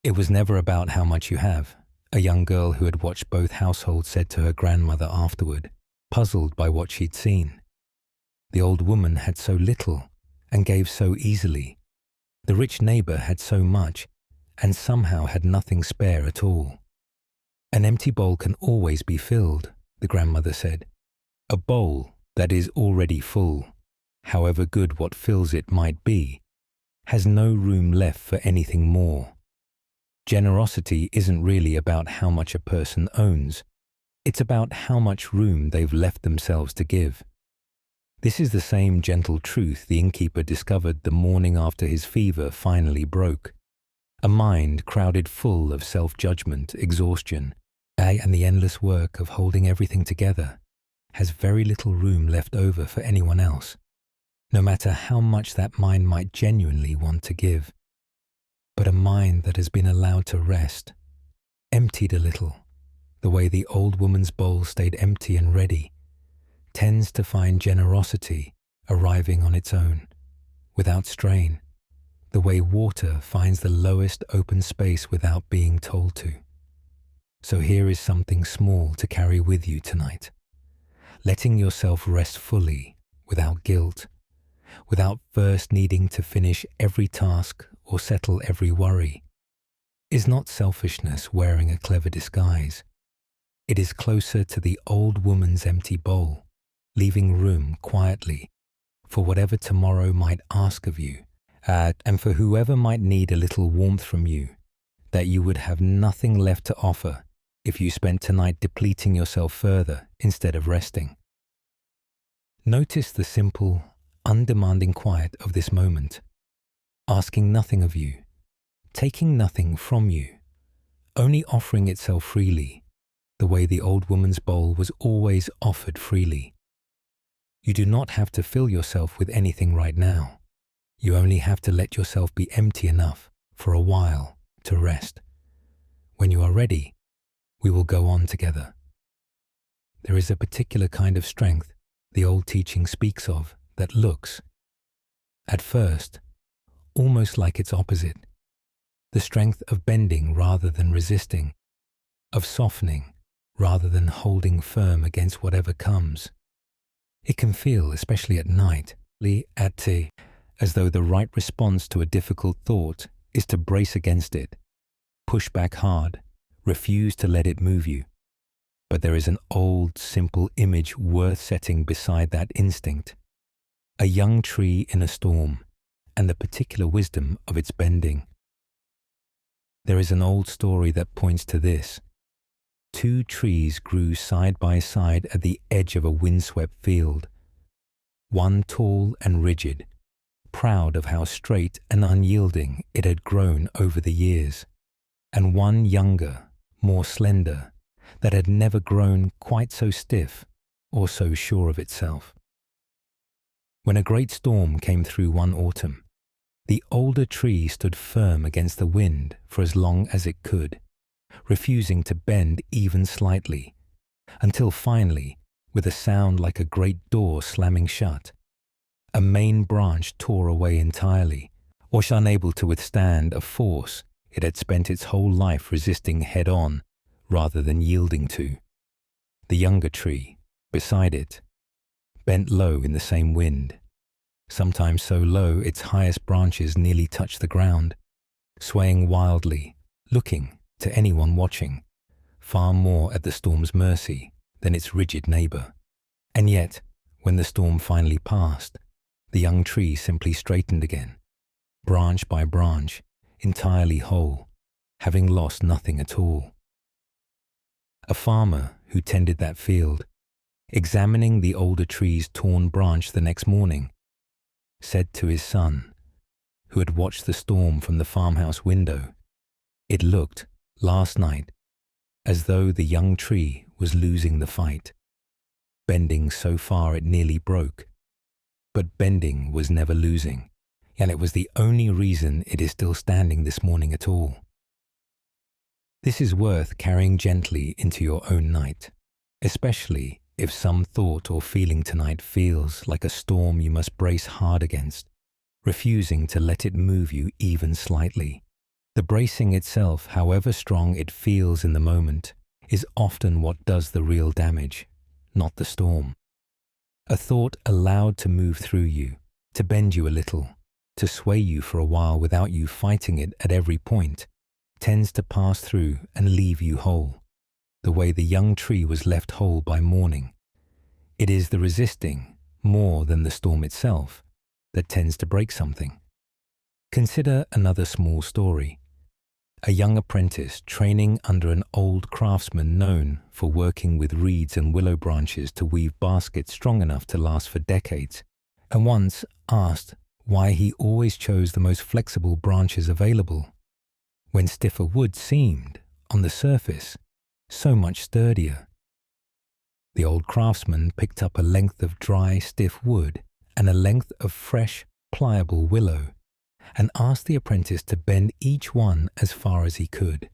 It was never about how much you have, a young girl who had watched both households said to her grandmother afterward, puzzled by what she'd seen. The old woman had so little and gave so easily. The rich neighbor had so much and somehow had nothing spare at all. An empty bowl can always be filled, the grandmother said. A bowl that is already full, however good what fills it might be, has no room left for anything more. Generosity isn't really about how much a person owns. It's about how much room they've left themselves to give. This is the same gentle truth the innkeeper discovered the morning after his fever finally broke. A mind crowded full of self-judgment, exhaustion, and the endless work of holding everything together has very little room left over for anyone else, no matter how much that mind might genuinely want to give. But a mind that has been allowed to rest, emptied a little, the way the old woman's bowl stayed empty and ready, tends to find generosity arriving on its own, without strain, the way water finds the lowest open space without being told to. So here is something small to carry with you tonight. Letting yourself rest fully, without guilt, without first needing to finish every task or settle every worry, is not selfishness wearing a clever disguise. It is closer to the old woman's empty bowl, leaving room quietly for whatever tomorrow might ask of you, and for whoever might need a little warmth from you, that you would have nothing left to offer if you spent tonight depleting yourself further instead of resting. Notice the simple, undemanding quiet of this moment, asking nothing of you, taking nothing from you, only offering itself freely, the way the old woman's bowl was always offered freely. You do not have to fill yourself with anything right now. You only have to let yourself be empty enough for a while to rest. When you are ready, we will go on together. There is a particular kind of strength the old teaching speaks of that looks, at first, almost like its opposite, the strength of bending rather than resisting, of softening rather than holding firm against whatever comes. It can feel, especially at night, as though the right response to a difficult thought is to brace against it, push back hard, refuse to let it move you. But there is an old, simple image worth setting beside that instinct. A young tree in a storm, and the particular wisdom of its bending. There is an old story that points to this. Two trees grew side by side at the edge of a windswept field. One tall and rigid, proud of how straight and unyielding it had grown over the years, and one younger, more slender, that had never grown quite so stiff or so sure of itself. When a great storm came through one autumn, the older tree stood firm against the wind for as long as it could, refusing to bend even slightly, until finally, with a sound like a great door slamming shut, a main branch tore away entirely, or unable to withstand a force it had spent its whole life resisting head-on rather than yielding to. The younger tree, beside it, bent low in the same wind, sometimes so low its highest branches nearly touched the ground, swaying wildly, looking, to anyone watching, far more at the storm's mercy than its rigid neighbor. And yet, when the storm finally passed, the young tree simply straightened again, branch by branch, entirely whole, having lost nothing at all. A farmer who tended that field, examining the older tree's torn branch the next morning, said to his son, who had watched the storm from the farmhouse window, "It looked, last night, as though the young tree was losing the fight, bending so far it nearly broke. But bending was never losing, and it was the only reason it is still standing this morning at all." This is worth carrying gently into your own night, especially if some thought or feeling tonight feels like a storm you must brace hard against, refusing to let it move you even slightly. The bracing itself, however strong it feels in the moment, is often what does the real damage, not the storm. A thought allowed to move through you, to bend you a little, to sway you for a while without you fighting it at every point, tends to pass through and leave you whole, the way the young tree was left whole by morning. It is the resisting, more than the storm itself, that tends to break something. Consider another small story. A young apprentice training under an old craftsman known for working with reeds and willow branches to weave baskets strong enough to last for decades, and once asked why he always chose the most flexible branches available, when stiffer wood seemed, on the surface, so much sturdier. The old craftsman picked up a length of dry, stiff wood and a length of fresh, pliable willow, and asked the apprentice to bend each one as far as he could.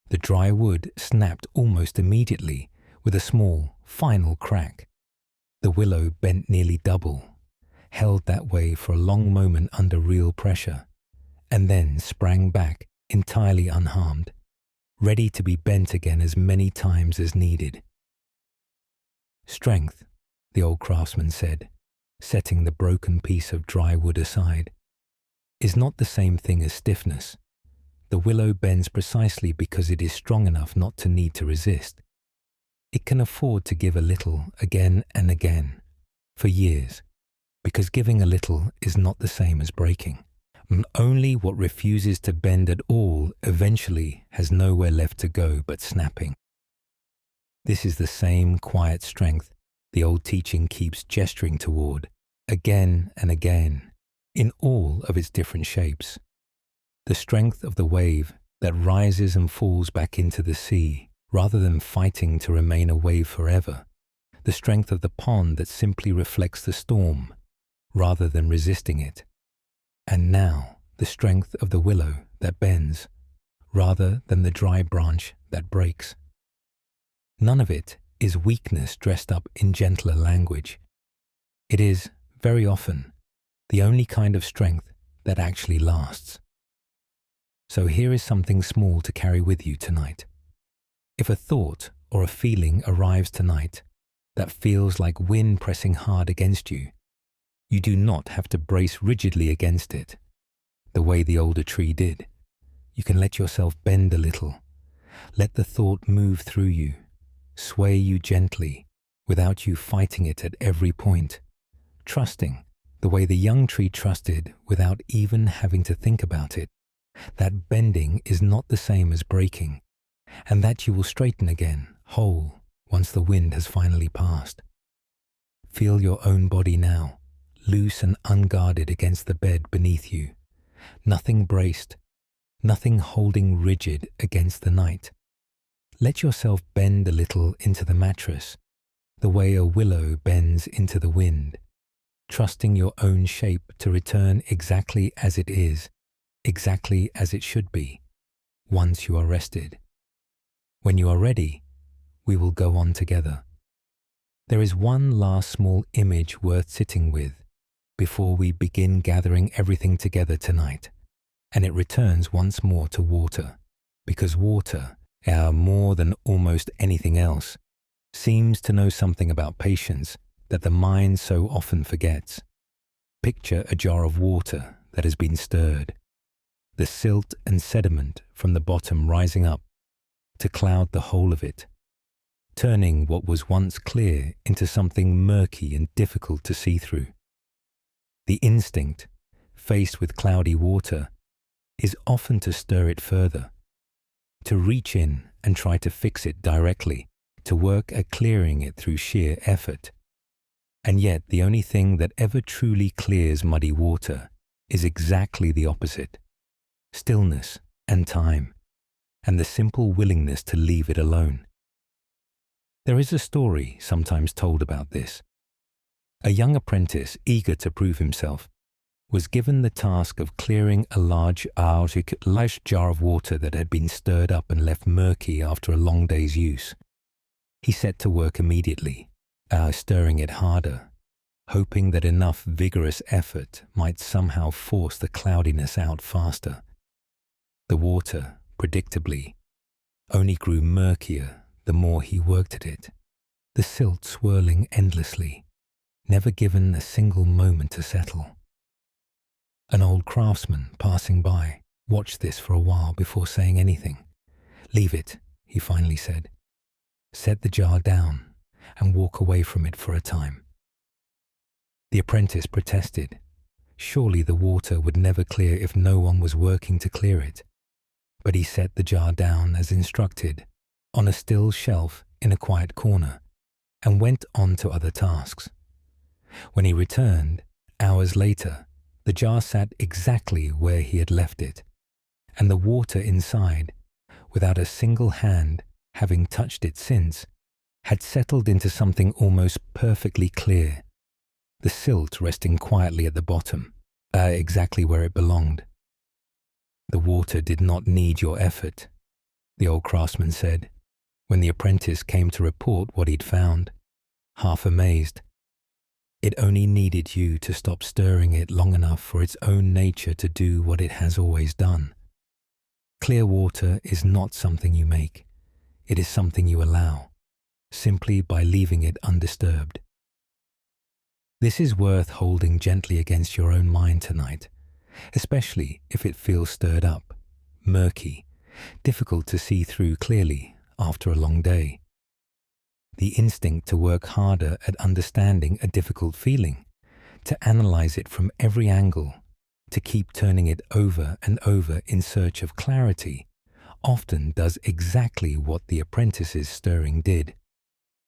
The dry wood snapped almost immediately with a small, final crack. The willow bent nearly double, held that way for a long moment under real pressure, and then sprang back entirely unharmed, ready to be bent again as many times as needed. "Strength," the old craftsman said, setting the broken piece of dry wood aside, "is not the same thing as stiffness. The willow bends precisely because it is strong enough not to need to resist. It can afford to give a little again and again, for years, because giving a little is not the same as breaking. And only what refuses to bend at all eventually has nowhere left to go but snapping." This is the same quiet strength the old teaching keeps gesturing toward, again and again, in all of its different shapes. The strength of the wave that rises and falls back into the sea, rather than fighting to remain a wave forever. The strength of the pond that simply reflects the storm, rather than resisting it. And now, the strength of the willow that bends, rather than the dry branch that breaks. None of it is weakness dressed up in gentler language. It is, very often, the only kind of strength that actually lasts. So here is something small to carry with you tonight. If a thought or a feeling arrives tonight that feels like wind pressing hard against you, you do not have to brace rigidly against it, the way the older tree did. You can let yourself bend a little. Let the thought move through you, sway you gently, without you fighting it at every point, trusting, the way the young tree trusted without even having to think about it, that bending is not the same as breaking, and that you will straighten again, whole, once the wind has finally passed. Feel your own body now, loose and unguarded against the bed beneath you, nothing braced, nothing holding rigid against the night. Let yourself bend a little into the mattress, the way a willow bends into the wind, trusting your own shape to return exactly as it is, exactly as it should be, once you are rested. When you are ready, we will go on together. There is one last small image worth sitting with, before we begin gathering everything together tonight, and it returns once more to water, because water, more than almost anything else, seems to know something about patience that the mind so often forgets. Picture a jar of water that has been stirred, the silt and sediment from the bottom rising up to cloud the whole of it, turning what was once clear into something murky and difficult to see through. The instinct, faced with cloudy water, is often to stir it further, to reach in and try to fix it directly, to work at clearing it through sheer effort. And yet the only thing that ever truly clears muddy water is exactly the opposite: stillness and time, and the simple willingness to leave it alone. There is a story sometimes told about this. A young apprentice, eager to prove himself, was given the task of clearing a large jar of water that had been stirred up and left murky after a long day's use. He set to work immediately, stirring it harder, hoping that enough vigorous effort might somehow force the cloudiness out faster. The water, predictably, only grew murkier the more he worked at it, the silt swirling endlessly, never given a single moment to settle. An old craftsman passing by watched this for a while before saying anything. "Leave it," he finally said. "Set the jar down and walk away from it for a time." The apprentice protested. Surely the water would never clear if no one was working to clear it. But he set the jar down as instructed, on a still shelf in a quiet corner, and went on to other tasks. When he returned, hours later, the jar sat exactly where he had left it, and the water inside, without a single hand having touched it since, had settled into something almost perfectly clear, the silt resting quietly at the bottom, exactly where it belonged. "The water did not need your effort," the old craftsman said, when the apprentice came to report what he'd found, half amazed. "It only needed you to stop stirring it long enough for its own nature to do what it has always done. Clear water is not something you make, it is something you allow, simply by leaving it undisturbed." This is worth holding gently against your own mind tonight, especially if it feels stirred up, murky, difficult to see through clearly after a long day. The instinct to work harder at understanding a difficult feeling, to analyze it from every angle, to keep turning it over and over in search of clarity, often does exactly what the apprentice's stirring did.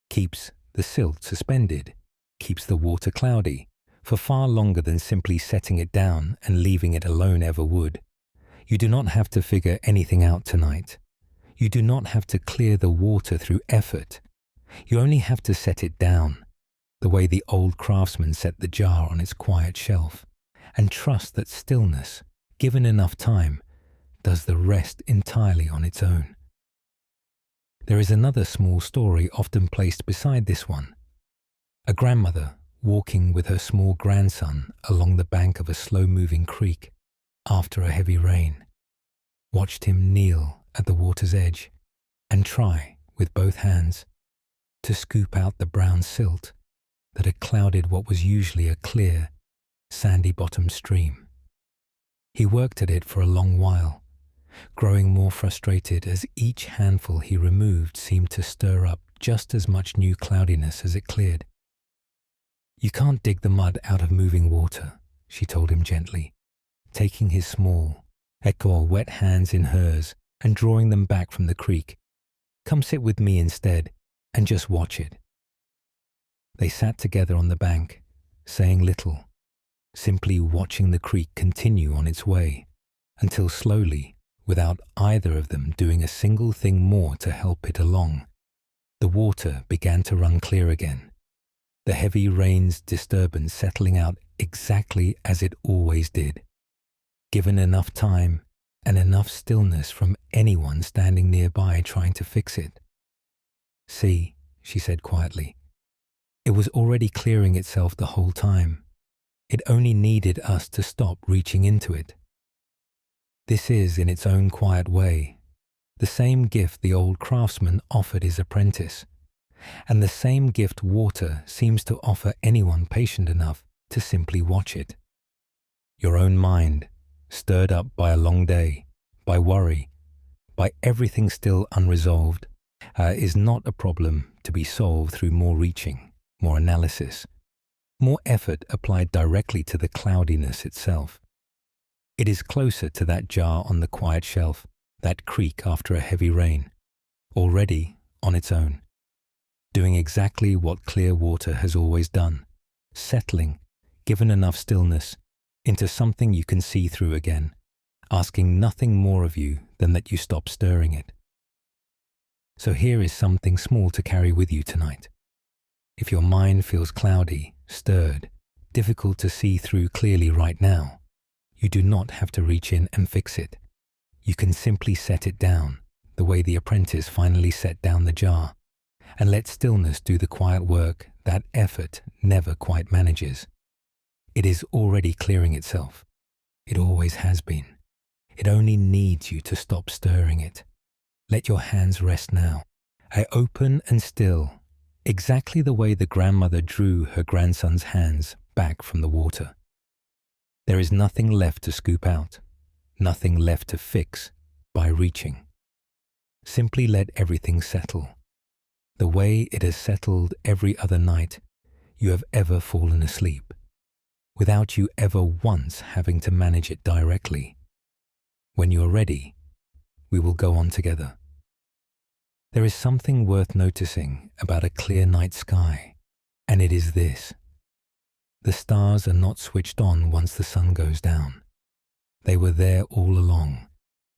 Keeps the silt suspended, keeps the water cloudy, for far longer than simply setting it down and leaving it alone ever would. You do not have to figure anything out tonight. You do not have to clear the water through effort. You only have to set it down, the way the old craftsman set the jar on its quiet shelf, and trust that stillness, given enough time, does the rest entirely on its own. There is another small story often placed beside this one. A grandmother walking with her small grandson along the bank of a slow-moving creek after a heavy rain, watched him kneel at the water's edge and try, with both hands, to scoop out the brown silt that had clouded what was usually a clear, sandy-bottomed stream. He worked at it for a long while, growing more frustrated as each handful he removed seemed to stir up just as much new cloudiness as it cleared. "You can't dig the mud out of moving water," she told him gently, taking his small, wet hands in hers and drawing them back from the creek. "Come sit with me instead and just watch it." They sat together on the bank, saying little, simply watching the creek continue on its way, until slowly, without either of them doing a single thing more to help it along, the water began to run clear again, the heavy rain's disturbance settling out exactly as it always did, given enough time and enough stillness from anyone standing nearby trying to fix it. "See," she said quietly, "it was already clearing itself the whole time. It only needed us to stop reaching into it. This is, in its own quiet way, the same gift the old craftsman offered his apprentice, and the same gift water seems to offer anyone patient enough to simply watch it. Your own mind, stirred up by a long day, by worry, by everything still unresolved, is not a problem to be solved through more reaching, more analysis, more effort applied directly to the cloudiness itself. It is closer to that jar on the quiet shelf, that creak after a heavy rain, already on its own, doing exactly what clear water has always done, settling, given enough stillness, into something you can see through again, asking nothing more of you than that you stop stirring it. So here is something small to carry with you tonight. If your mind feels cloudy, stirred, difficult to see through clearly right now, you do not have to reach in and fix it. You can simply set it down, the way the apprentice finally set down the jar, and let stillness do the quiet work that effort never quite manages. It is already clearing itself. It always has been. It only needs you to stop stirring it. Let your hands rest now, open and still, exactly the way the grandmother drew her grandson's hands back from the water. There is nothing left to scoop out, nothing left to fix by reaching. Simply let everything settle, the way it has settled every other night you have ever fallen asleep, without you ever once having to manage it directly. When you are ready, we will go on together. There is something worth noticing about a clear night sky, and it is this. The stars are not switched on once the sun goes down. They were there all along,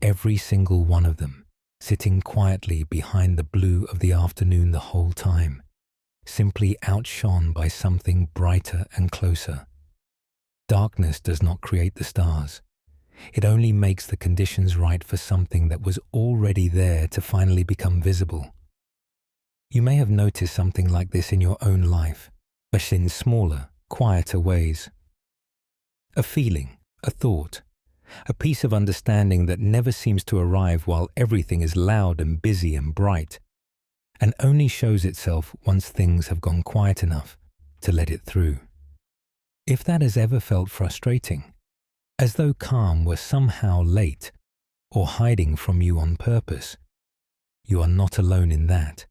every single one of them, sitting quietly behind the blue of the afternoon the whole time, simply outshone by something brighter and closer. Darkness does not create the stars. It only makes the conditions right for something that was already there to finally become visible. You may have noticed something like this in your own life, but in smaller, quieter ways. A feeling, a thought, a piece of understanding that never seems to arrive while everything is loud and busy and bright, and only shows itself once things have gone quiet enough to let it through. If that has ever felt frustrating, as though calm were somehow late or hiding from you on purpose, you are not alone in that.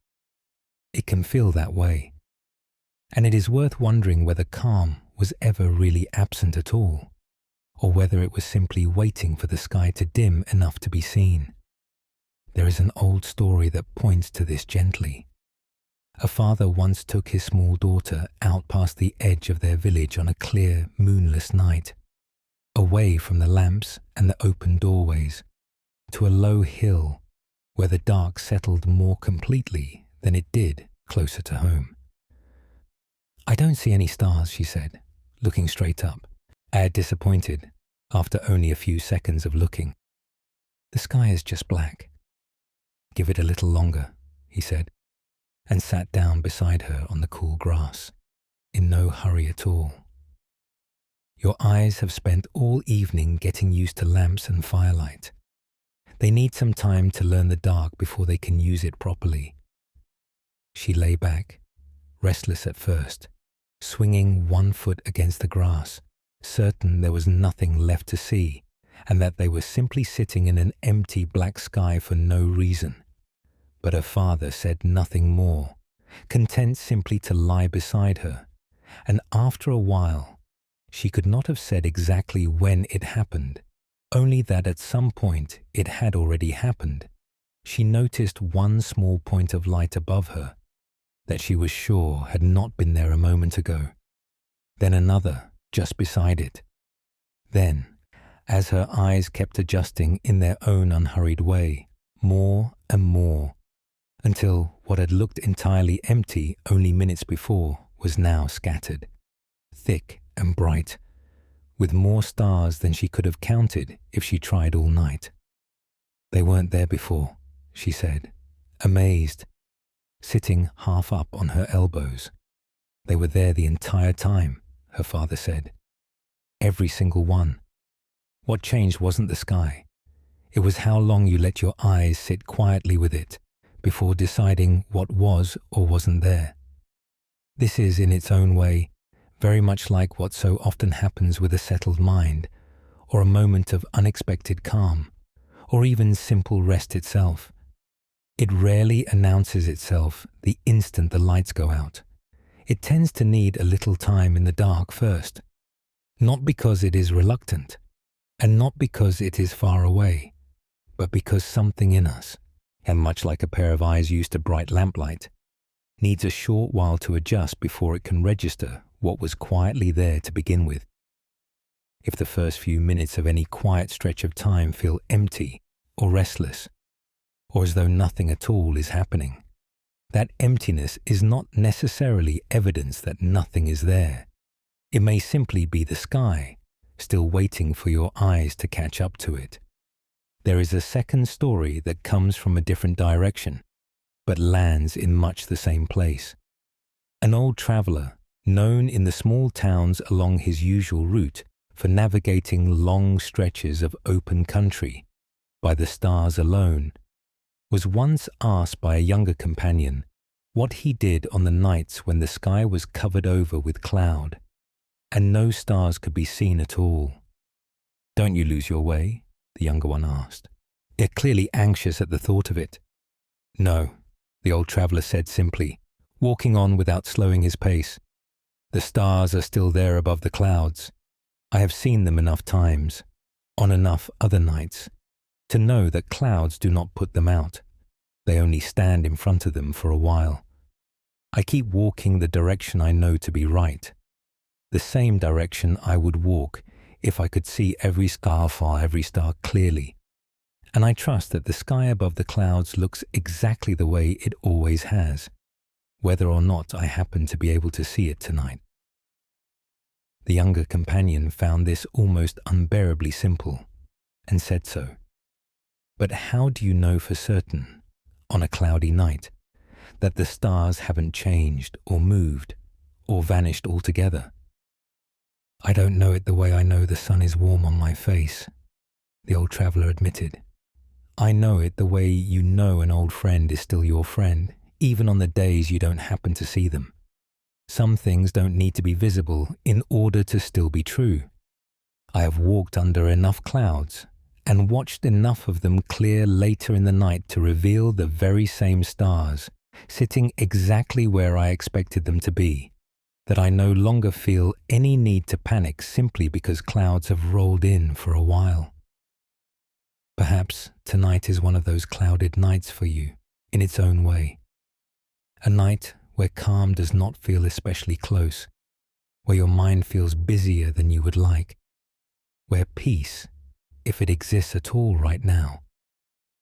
It can feel that way. And it is worth wondering whether calm was ever really absent at all, or whether it was simply waiting for the sky to dim enough to be seen. There is an old story that points to this gently. A father once took his small daughter out past the edge of their village on a clear, moonless night, away from the lamps and the open doorways, to a low hill where the dark settled more completely than it did closer to home. "I don't see any stars," she said, looking straight up, disappointed after only a few seconds of looking. "The sky is just black." "Give it a little longer," he said, and sat down beside her on the cool grass, in no hurry at all. "Your eyes have spent all evening getting used to lamps and firelight. They need some time to learn the dark before they can use it properly." She lay back, restless at first, swinging one foot against the grass, certain there was nothing left to see, and that they were simply sitting in an empty black sky for no reason. But her father said nothing more, content simply to lie beside her, and after a while, she could not have said exactly when it happened, only that at some point it had already happened. She noticed one small point of light above her, that she was sure had not been there a moment ago, then another just beside it. Then, as her eyes kept adjusting in their own unhurried way, more and more, until what had looked entirely empty only minutes before was now scattered, thick and bright, with more stars than she could have counted if she tried all night. "They weren't there before," she said, amazed, sitting half up on her elbows. "They were there the entire time," her father said, every single one. What changed wasn't the sky. It was how long you let your eyes sit quietly with it before deciding what was or wasn't there. This is, in its own way, very much like what so often happens with a settled mind, or a moment of unexpected calm, or even simple rest itself. It rarely announces itself the instant the lights go out. It tends to need a little time in the dark first, not because it is reluctant, and not because it is far away, but because something in us, and much like a pair of eyes used to bright lamplight, needs a short while to adjust before it can register what was quietly there to begin with. If the first few minutes of any quiet stretch of time feel empty or restless, or as though nothing at all is happening, that emptiness is not necessarily evidence that nothing is there. It may simply be the sky, still waiting for your eyes to catch up to it. There is a second story that comes from a different direction, but lands in much the same place. An old traveler, known in the small towns along his usual route for navigating long stretches of open country by the stars alone, was once asked by a younger companion what he did on the nights when the sky was covered over with cloud and no stars could be seen at all. "Don't you lose your way?" the younger one asked, yet clearly anxious at the thought of it. "No," the old traveler said simply, walking on without slowing his pace. "The stars are still there above the clouds. I have seen them enough times, on enough other nights, to know that clouds do not put them out. They only stand in front of them for a while. I keep walking the direction I know to be right, the same direction I would walk if I could see every star clearly, and I trust that the sky above the clouds looks exactly the way it always has, whether or not I happen to be able to see it tonight." The younger companion found this almost unbearably simple, and said so. "But how do you know for certain, on a cloudy night, that the stars haven't changed or moved or vanished altogether?" "I don't know it the way I know the sun is warm on my face," the old traveler admitted. "I know it the way you know an old friend is still your friend, even on the days you don't happen to see them. Some things don't need to be visible in order to still be true. I have walked under enough clouds and watched enough of them clear later in the night to reveal the very same stars, sitting exactly where I expected them to be, that I no longer feel any need to panic simply because clouds have rolled in for a while. Perhaps tonight is one of those clouded nights for you, in its own way. A night where calm does not feel especially close, where your mind feels busier than you would like, where peace, if it exists at all right now,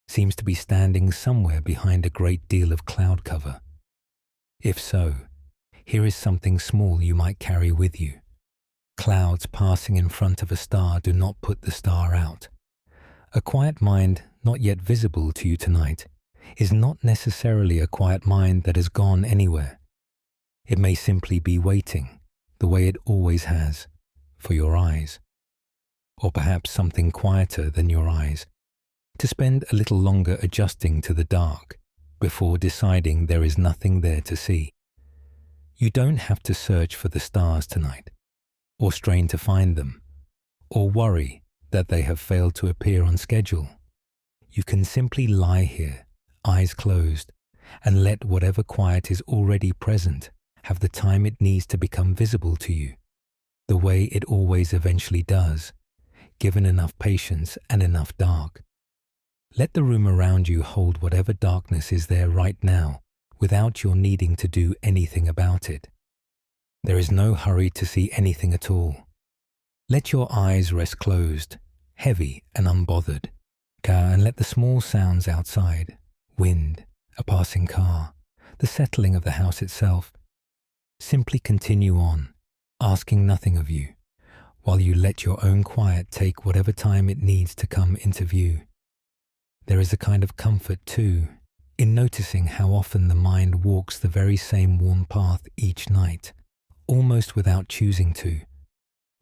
seems to be standing somewhere behind a great deal of cloud cover. If so, here is something small you might carry with you. Clouds passing in front of a star do not put the star out. A quiet mind not yet visible to you tonight is not necessarily a quiet mind that has gone anywhere. It may simply be waiting, the way it always has, for your eyes, or perhaps something quieter than your eyes, to spend a little longer adjusting to the dark before deciding there is nothing there to see. You don't have to search for the stars tonight, or strain to find them, or worry that they have failed to appear on schedule. You can simply lie here, eyes closed, and let whatever quiet is already present have the time it needs to become visible to you, the way it always eventually does, given enough patience and enough dark. Let the room around you hold whatever darkness is there right now without your needing to do anything about it. There is no hurry to see anything at all. Let your eyes rest closed, heavy and unbothered, and let the small sounds outside, wind, a passing car, the settling of the house itself, simply continue on, asking nothing of you, while you let your own quiet take whatever time it needs to come into view. There is a kind of comfort, too, in noticing how often the mind walks the very same worn path each night, almost without choosing to,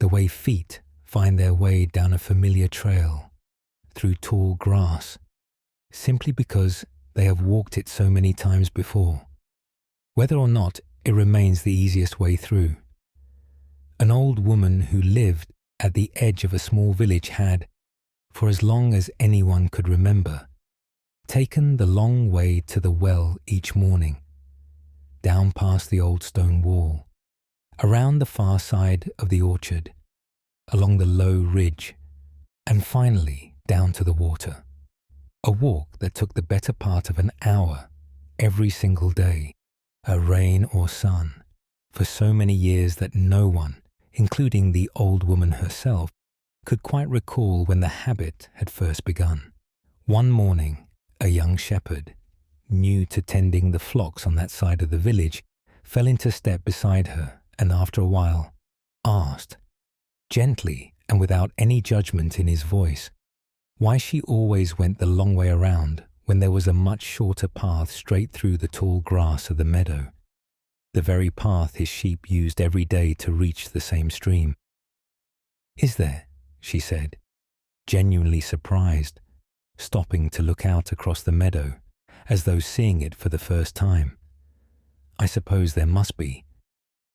the way feet find their way down a familiar trail, through tall grass, simply because they have walked it so many times before, whether or not it remains the easiest way through. An old woman who lived at the edge of a small village had, for as long as anyone could remember, taken the long way to the well each morning, down past the old stone wall, around the far side of the orchard, along the low ridge, and finally down to the water. A walk that took the better part of an hour every single day, rain or sun, for so many years that no one, including the old woman herself, could quite recall when the habit had first begun. One morning, a young shepherd, new to tending the flocks on that side of the village, fell into step beside her and after a while asked, gently and without any judgment in his voice, why she always went the long way around when there was a much shorter path straight through the tall grass of the meadow, the very path his sheep used every day to reach the same stream. "Is there?" she said, genuinely surprised, stopping to look out across the meadow, as though seeing it for the first time. "I suppose there must be.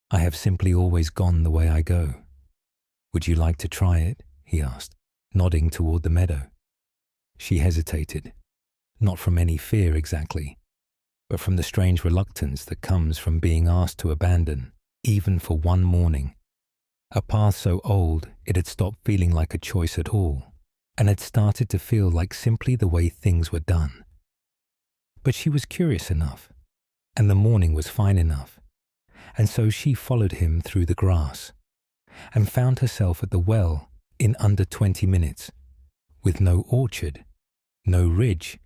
I have simply always gone the way I go. Would you like to try it?" he asked, nodding toward the meadow. She hesitated, not from any fear exactly, but from the strange reluctance that comes from being asked to abandon, even for one morning, a path so old it had stopped feeling like a choice at all, and had started to feel like simply the way things were done. But she was curious enough, and the morning was fine enough, and so she followed him through the grass, and found herself at the well in under 20 minutes, with no orchard, no ridge,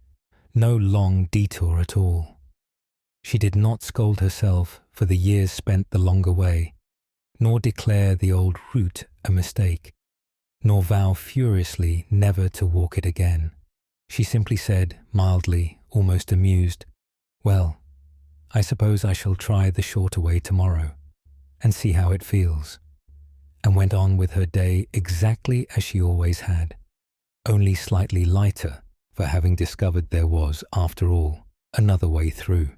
no long detour at all. She did not scold herself for the years spent the longer way, nor declare the old route a mistake, nor vow furiously never to walk it again. She simply said, mildly, almost amused, "Well, I suppose I shall try the shorter way tomorrow, and see how it feels," and went on with her day exactly as she always had, only slightly lighter for having discovered there was, after all, another way through.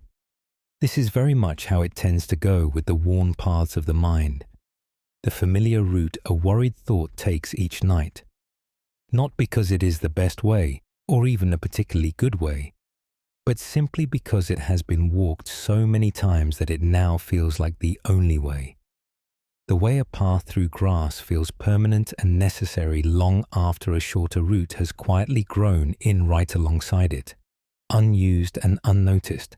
This is very much how it tends to go with the worn paths of the mind, the familiar route a worried thought takes each night, not because it is the best way or even a particularly good way, but simply because it has been walked so many times that it now feels like the only way. The way a path through grass feels permanent and necessary long after a shorter route has quietly grown in right alongside it, unused and unnoticed.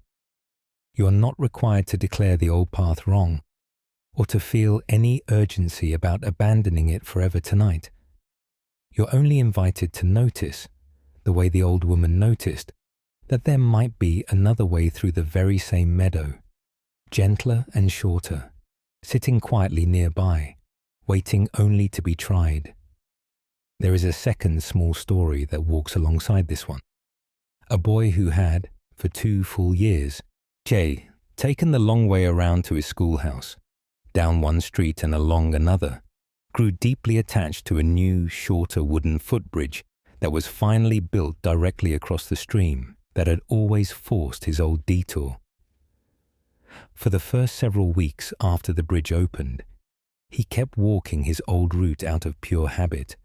You are not required to declare the old path wrong, or to feel any urgency about abandoning it forever tonight. You're only invited to notice, the way the old woman noticed, that there might be another way through the very same meadow, gentler and shorter, sitting quietly nearby, waiting only to be tried. There is a second small story that walks alongside this one. A boy who had, for 2 full years, taken the long way around to his schoolhouse, down one street and along another, grew deeply attached to a new, shorter wooden footbridge that was finally built directly across the stream that had always forced his old detour. For the first several weeks after the bridge opened, he kept walking his old route out of pure habit,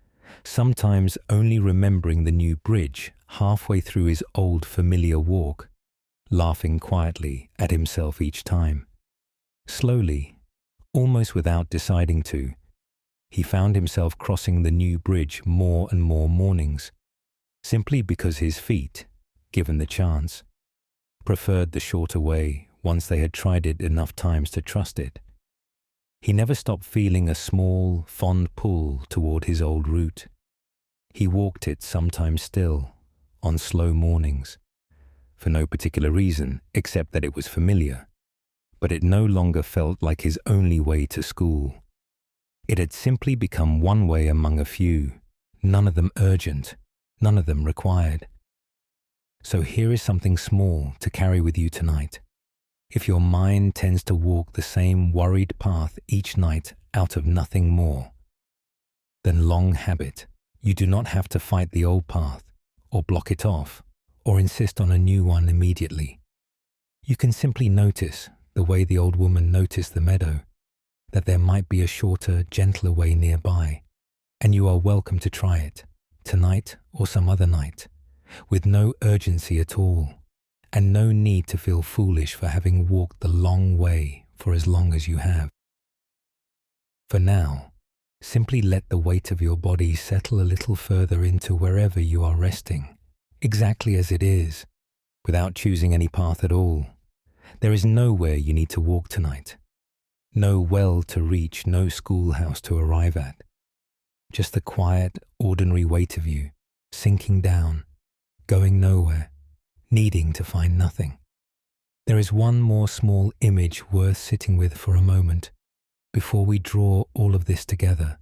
sometimes only remembering the new bridge halfway through his old familiar walk, laughing quietly at himself each time. Slowly, almost without deciding to, he found himself crossing the new bridge more and more mornings, simply because his feet, given the chance, preferred the shorter way once they had tried it enough times to trust it. He never stopped feeling a small, fond pull toward his old route. He walked it sometimes still, on slow mornings, for no particular reason except that it was familiar, but it no longer felt like his only way to school. It had simply become one way among a few, none of them urgent, none of them required. So here is something small to carry with you tonight. If your mind tends to walk the same worried path each night out of nothing more, than long habit. You do not have to fight the old path, or block it off, or insist on a new one immediately. You can simply notice, the way the old woman noticed the meadow, that there might be a shorter, gentler way nearby, and you are welcome to try it, tonight or some other night, with no urgency at all, and no need to feel foolish for having walked the long way for as long as you have. For now, simply let the weight of your body settle a little further into wherever you are resting, exactly as it is, without choosing any path at all. There is nowhere you need to walk tonight. No well to reach, no schoolhouse to arrive at. Just the quiet, ordinary weight of you, sinking down, going nowhere, needing to find nothing. There is one more small image worth sitting with for a moment before we draw all of this together,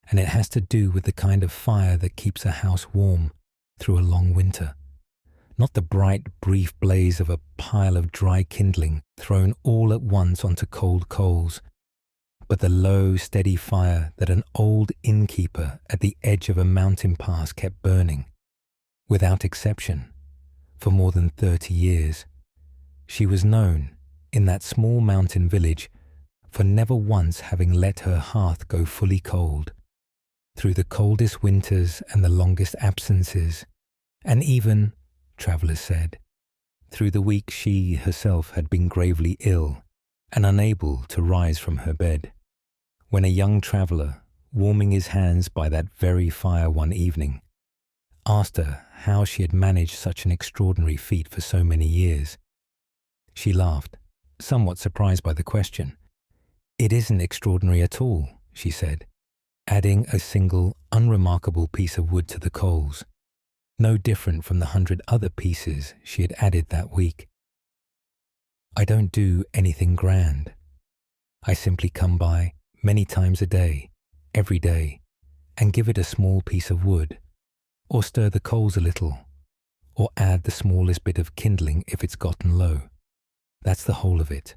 and it has to do with the kind of fire that keeps a house warm through a long winter. Not the bright, brief blaze of a pile of dry kindling thrown all at once onto cold coals, but the low, steady fire that an old innkeeper at the edge of a mountain pass kept burning, without exception, for more than 30 years. She was known, in that small mountain village, for never once having let her hearth go fully cold, through the coldest winters and the longest absences, and even, travellers said, through the weeks she herself had been gravely ill and unable to rise from her bed, when a young traveller, warming his hands by that very fire one evening, asked her how she had managed such an extraordinary feat for so many years. She laughed, somewhat surprised by the question. "It isn't extraordinary at all," she said, adding a single, unremarkable piece of wood to the coals, no different from the 100 other pieces she had added that week. "I don't do anything grand. I simply come by many times a day, every day, and give it a small piece of wood, or stir the coals a little, or add the smallest bit of kindling if it's gotten low. That's the whole of it.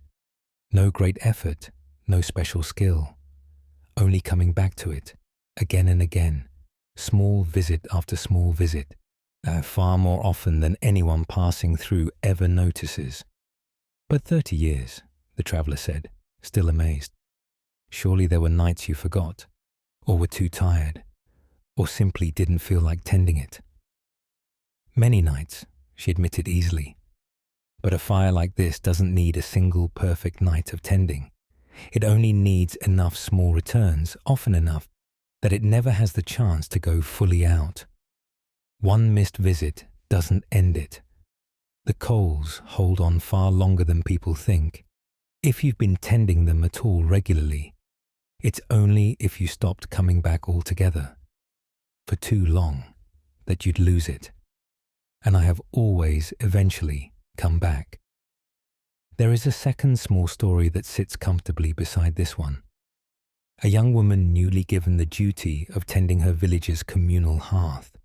No great effort, no special skill, only coming back to it, again and again, small visit after small visit, far more often than anyone passing through ever notices." "But 30 years, the traveller said, still amazed. "Surely there were nights you forgot, or were too tired, or simply didn't feel like tending it." "Many nights," she admitted easily. "But a fire like this doesn't need a single perfect night of tending. It only needs enough small returns, often enough, that it never has the chance to go fully out. One missed visit doesn't end it. The coals hold on far longer than people think. If you've been tending them at all regularly, it's only if you stopped coming back altogether, for too long, that you'd lose it. And I have always, eventually, come back." There is a second small story that sits comfortably beside this one. A young woman newly given the duty of tending her village's communal hearth,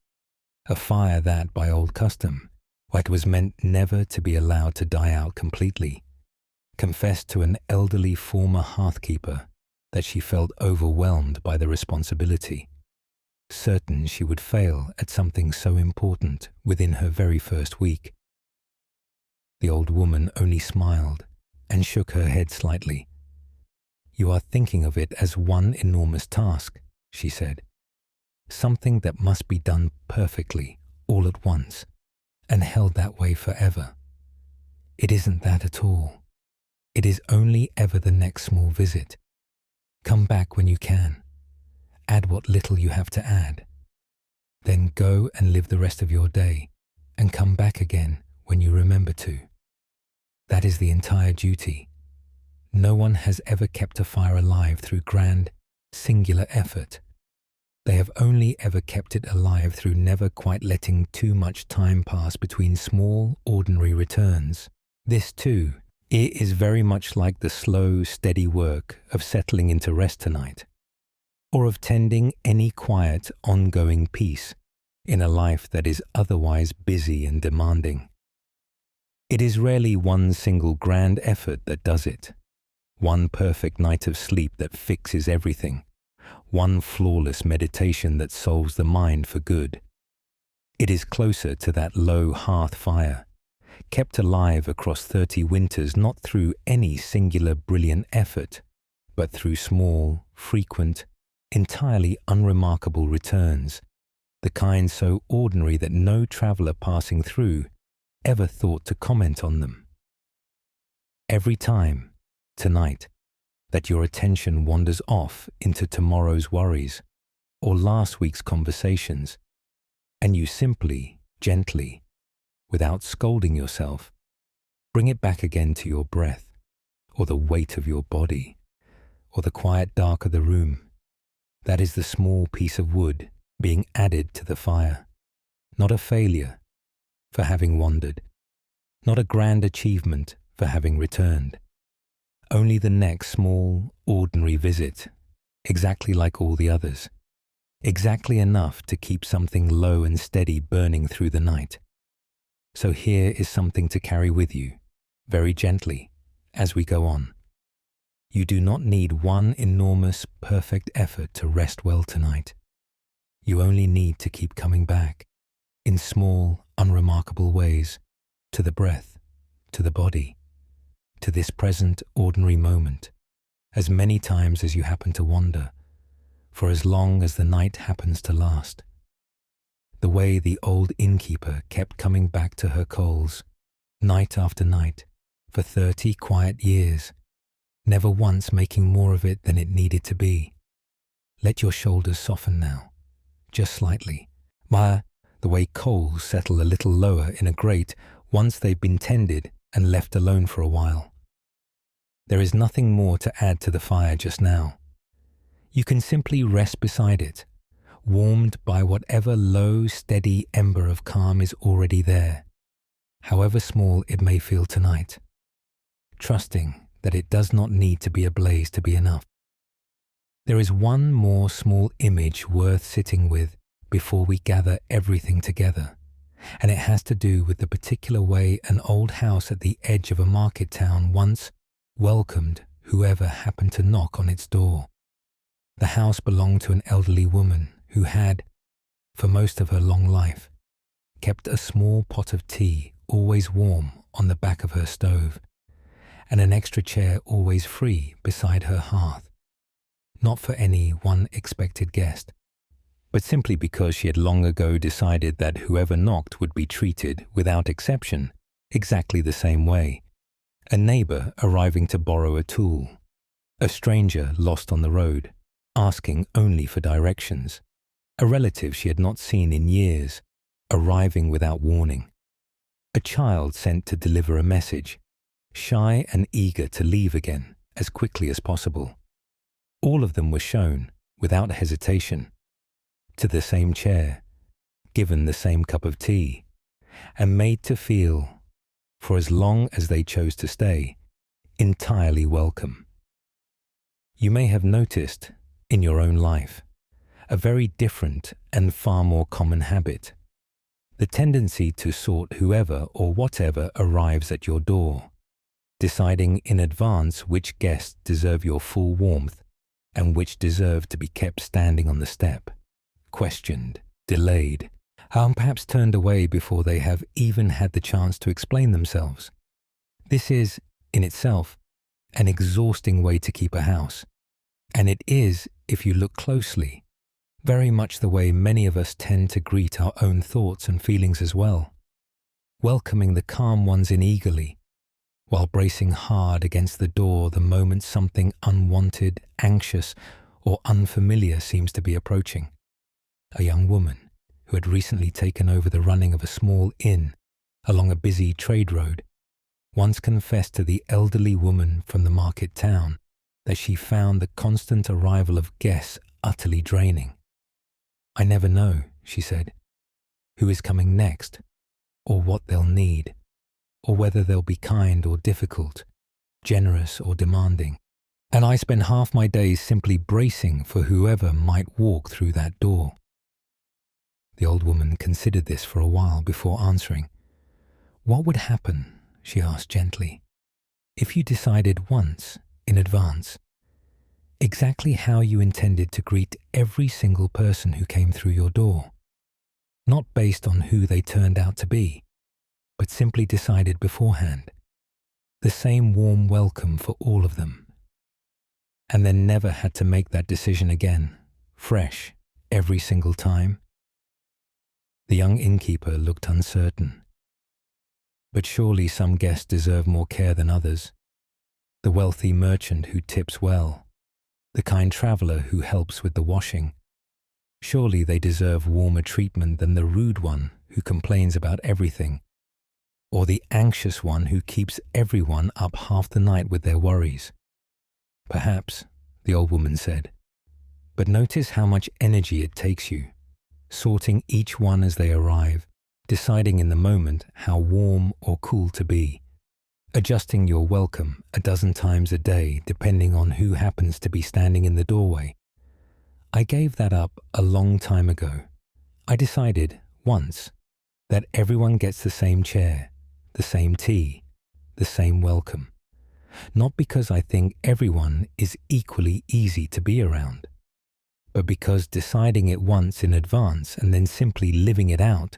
a fire that, by old custom, it was meant never to be allowed to die out completely, confessed to an elderly former hearthkeeper that she felt overwhelmed by the responsibility, certain she would fail at something so important within her very first week. The old woman only smiled and shook her head slightly. "You are thinking of it as one enormous task," she said. "Something that must be done perfectly, all at once, and held that way forever. It isn't that at all. It is only ever the next small visit. Come back when you can. Add what little you have to add. Then go and live the rest of your day, and come back again when you remember to. That is the entire duty. No one has ever kept a fire alive through grand, singular effort. They have only ever kept it alive through never quite letting too much time pass between small, ordinary returns. This, too, it is very much like the slow, steady work of settling into rest tonight, or of tending any quiet, ongoing peace in a life that is otherwise busy and demanding. It is rarely one single grand effort that does it, one perfect night of sleep that fixes everything, one flawless meditation that solves the mind for good. It is closer to that low hearth fire, kept alive across 30 winters not through any singular brilliant effort, but through small, frequent, entirely unremarkable returns, the kind so ordinary that no traveller passing through ever thought to comment on them. Every time, tonight, that your attention wanders off into tomorrow's worries or last week's conversations, and you simply, gently, without scolding yourself, bring it back again to your breath, or the weight of your body, or the quiet dark of the room, that is the small piece of wood being added to the fire, not a failure for having wandered, not a grand achievement for having returned, only the next small, ordinary visit, exactly like all the others, exactly enough to keep something low and steady burning through the night. So here is something to carry with you, very gently, as we go on. You do not need one enormous, perfect effort to rest well tonight. You only need to keep coming back, in small, unremarkable ways, to the breath, to the body, to this present, ordinary moment, as many times as you happen to wander, for as long as the night happens to last. The way the old innkeeper kept coming back to her coals, night after night, for 30 quiet years, never once making more of it than it needed to be. Let your shoulders soften now, just slightly. The way coals settle a little lower in a grate once they've been tended and left alone for a while. There is nothing more to add to the fire just now. You can simply rest beside it, warmed by whatever low, steady ember of calm is already there, however small it may feel tonight, trusting that it does not need to be ablaze to be enough. There is one more small image worth sitting with before we gather everything together, and it has to do with the particular way an old house at the edge of a market town once welcomed whoever happened to knock on its door. The house belonged to an elderly woman who had, for most of her long life, kept a small pot of tea always warm on the back of her stove, and an extra chair always free beside her hearth, not for any one expected guest, but simply because she had long ago decided that whoever knocked would be treated, without exception, exactly the same way. A neighbour arriving to borrow a tool, a stranger lost on the road, asking only for directions, a relative she had not seen in years, arriving without warning, a child sent to deliver a message, shy and eager to leave again as quickly as possible. All of them were shown, without hesitation, to the same chair, given the same cup of tea, and made to feel, for as long as they chose to stay, entirely welcome. You may have noticed, in your own life, a very different and far more common habit, the tendency to sort whoever or whatever arrives at your door, deciding in advance which guests deserve your full warmth and which deserve to be kept standing on the step, questioned, delayed, and perhaps turned away before they have even had the chance to explain themselves. This is, in itself, an exhausting way to keep a house, and it is, if you look closely, very much the way many of us tend to greet our own thoughts and feelings as well, welcoming the calm ones in eagerly, while bracing hard against the door the moment something unwanted, anxious, or unfamiliar seems to be approaching. A young woman who had recently taken over the running of a small inn along a busy trade road once confessed to the elderly woman from the market town that she found the constant arrival of guests utterly draining. "I never know," she said, "who is coming next, or what they'll need, or whether they'll be kind or difficult, generous or demanding, and I spend half my days simply bracing for whoever might walk through that door." The old woman considered this for a while before answering. "What would happen," she asked gently, "if you decided once, in advance? exactly how you intended to greet every single person who came through your door, not based on who they turned out to be, but simply decided beforehand. The same warm welcome for all of them. And then never had to make that decision again, fresh, every single time. The young innkeeper looked uncertain. But surely some guests deserve more care than others. The wealthy merchant who tips well, the kind traveller who helps with the washing. Surely they deserve warmer treatment than the rude one who complains about everything, or the anxious one who keeps everyone up half the night with their worries. Perhaps, the old woman said, but notice how much energy it takes you, sorting each one as they arrive, deciding in the moment how warm or cool to be, adjusting your welcome a dozen times a day depending on who happens to be standing in the doorway. I gave that up a long time ago. I decided, once, that everyone gets the same chair, the same tea, the same welcome. Not because I think everyone is equally easy to be around, but because deciding it once in advance and then simply living it out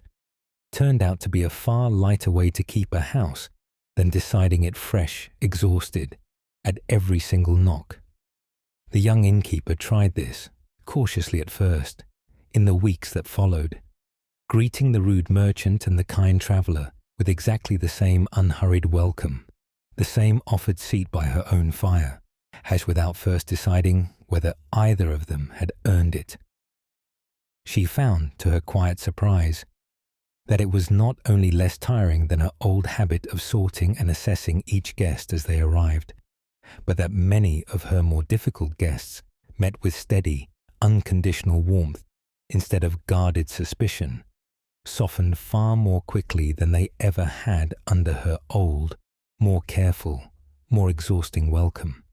turned out to be a far lighter way to keep a house than deciding it fresh, exhausted, at every single knock. The young innkeeper tried this, cautiously at first, in the weeks that followed, greeting the rude merchant and the kind traveller with exactly the same unhurried welcome, the same offered seat by her own fire, as without first deciding whether either of them had earned it. She found, to her quiet surprise, that it was not only less tiring than her old habit of sorting and assessing each guest as they arrived, but that many of her more difficult guests met with steady, unconditional warmth instead of guarded suspicion, softened far more quickly than they ever had under her old, more careful, more exhausting welcome.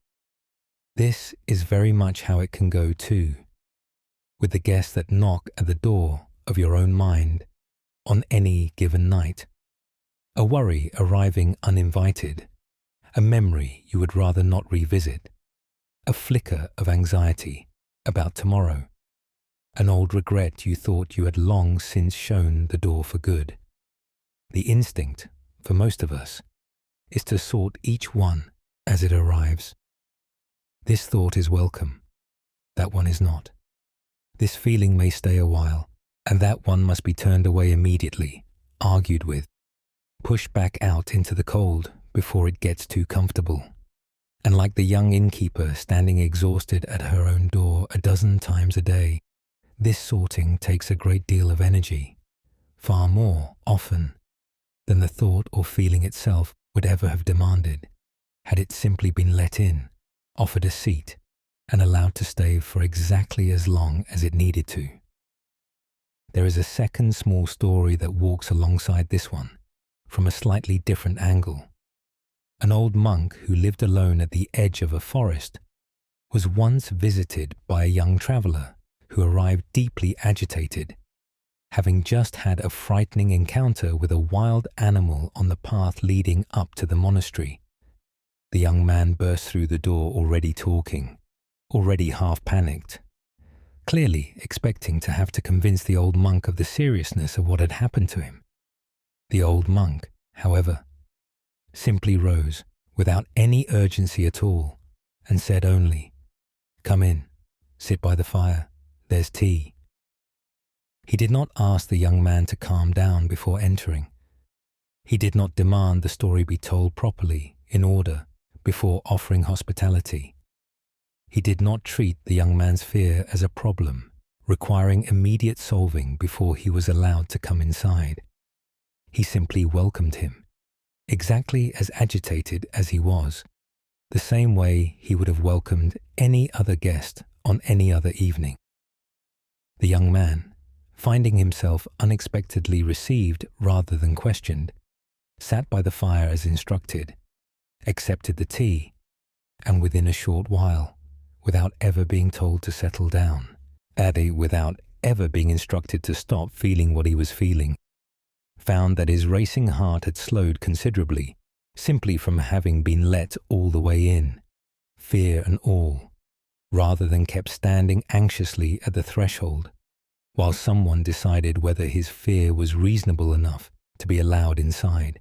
This is very much how it can go too, with the guests that knock at the door of your own mind on any given night. A worry arriving uninvited, a memory you would rather not revisit, a flicker of anxiety about tomorrow, an old regret you thought you had long since shown the door for good. The instinct, for most of us, is to sort each one as it arrives. This thought is welcome, that one is not. This feeling may stay a while, and that one must be turned away immediately, argued with, pushed back out into the cold before it gets too comfortable. And like the young innkeeper standing exhausted at her own door a dozen times a day, this sorting takes a great deal of energy, far more, often, than the thought or feeling itself would ever have demanded, had it simply been let in, offered a seat, and allowed to stay for exactly as long as it needed to. There is a second small story that walks alongside this one, from a slightly different angle. An old monk who lived alone at the edge of a forest was once visited by a young traveller who arrived deeply agitated, having just had a frightening encounter with a wild animal on the path leading up to the monastery. The young man burst through the door already talking, already half panicked, clearly expecting to have to convince the old monk of the seriousness of what had happened to him. The old monk, however, simply rose without any urgency at all and said only, "Come in, sit by the fire, there's tea." He did not ask the young man to calm down before entering. He did not demand the story be told properly, in order, before offering hospitality. He did not treat the young man's fear as a problem, requiring immediate solving before he was allowed to come inside. He simply welcomed him, exactly as agitated as he was, the same way he would have welcomed any other guest on any other evening. The young man, finding himself unexpectedly received rather than questioned, sat by the fire as instructed, accepted the tea, and within a short while, without ever being told to settle down, without ever being instructed to stop feeling what he was feeling, found that his racing heart had slowed considerably, simply from having been let all the way in, fear and all, rather than kept standing anxiously at the threshold, while someone decided whether his fear was reasonable enough to be allowed inside.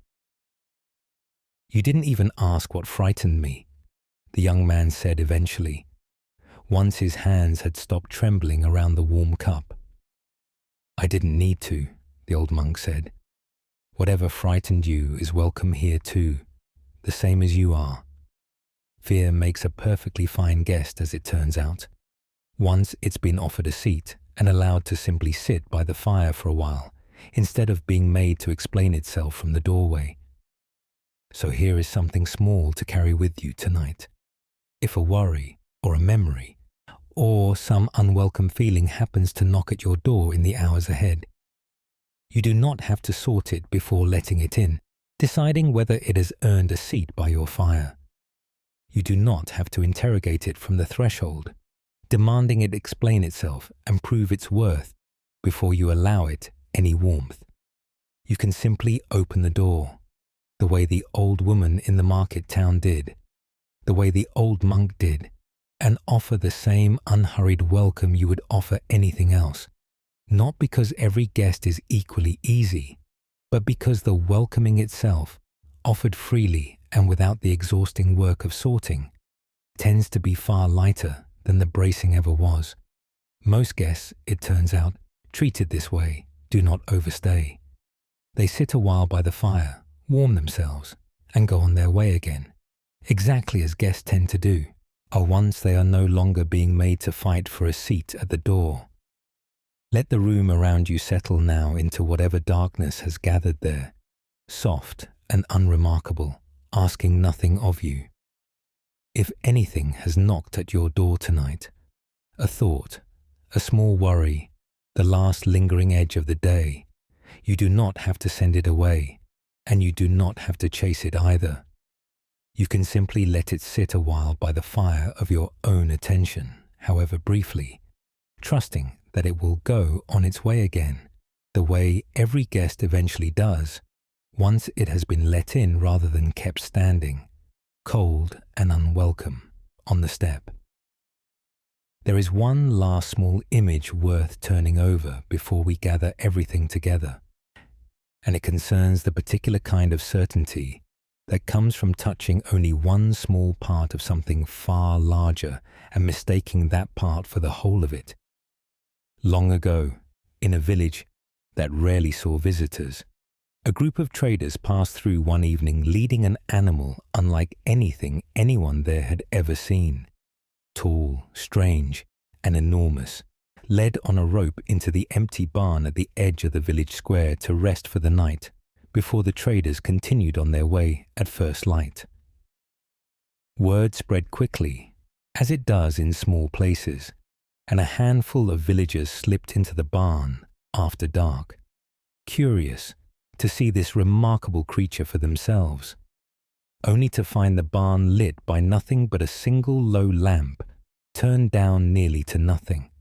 "You didn't even ask what frightened me," the young man said eventually, once his hands had stopped trembling around the warm cup. "I didn't need to," the old monk said. "Whatever frightened you is welcome here too, the same as you are. Fear makes a perfectly fine guest, as it turns out, once it's been offered a seat and allowed to simply sit by the fire for a while, instead of being made to explain itself from the doorway. So here is something small to carry with you tonight. If a worry or a memory or some unwelcome feeling happens to knock at your door in the hours ahead, you do not have to sort it before letting it in, deciding whether it has earned a seat by your fire. You do not have to interrogate it from the threshold, demanding it explain itself and prove its worth before you allow it any warmth. You can simply open the door, the way the old woman in the market town did, the way the old monk did, and offer the same unhurried welcome you would offer anything else, not because every guest is equally easy, but because the welcoming itself, offered freely and without the exhausting work of sorting, tends to be far lighter than the bracing ever was. Most guests, it turns out, treated this way, do not overstay. They sit a while by the fire, warm themselves, and go on their way again, exactly as guests tend to do, once they are no longer being made to fight for a seat at the door. Let the room around you settle now into whatever darkness has gathered there, soft and unremarkable, asking nothing of you. If anything has knocked at your door tonight, a thought, a small worry, the last lingering edge of the day, you do not have to send it away, and you do not have to chase it either. You can simply let it sit a while by the fire of your own attention, however briefly, trusting that it will go on its way again, the way every guest eventually does, once it has been let in rather than kept standing, cold and unwelcome, on the step. There is one last small image worth turning over before we gather everything together, and it concerns the particular kind of certainty that comes from touching only one small part of something far larger and mistaking that part for the whole of it. Long ago, in a village that rarely saw visitors, a group of traders passed through one evening leading an animal unlike anything anyone there had ever seen. Tall, strange, and enormous, led on a rope into the empty barn at the edge of the village square to rest for the night, before the traders continued on their way at first light. Word spread quickly, as it does in small places, and a handful of villagers slipped into the barn after dark, curious to see this remarkable creature for themselves, only to find the barn lit by nothing but a single low lamp turned down nearly to nothing,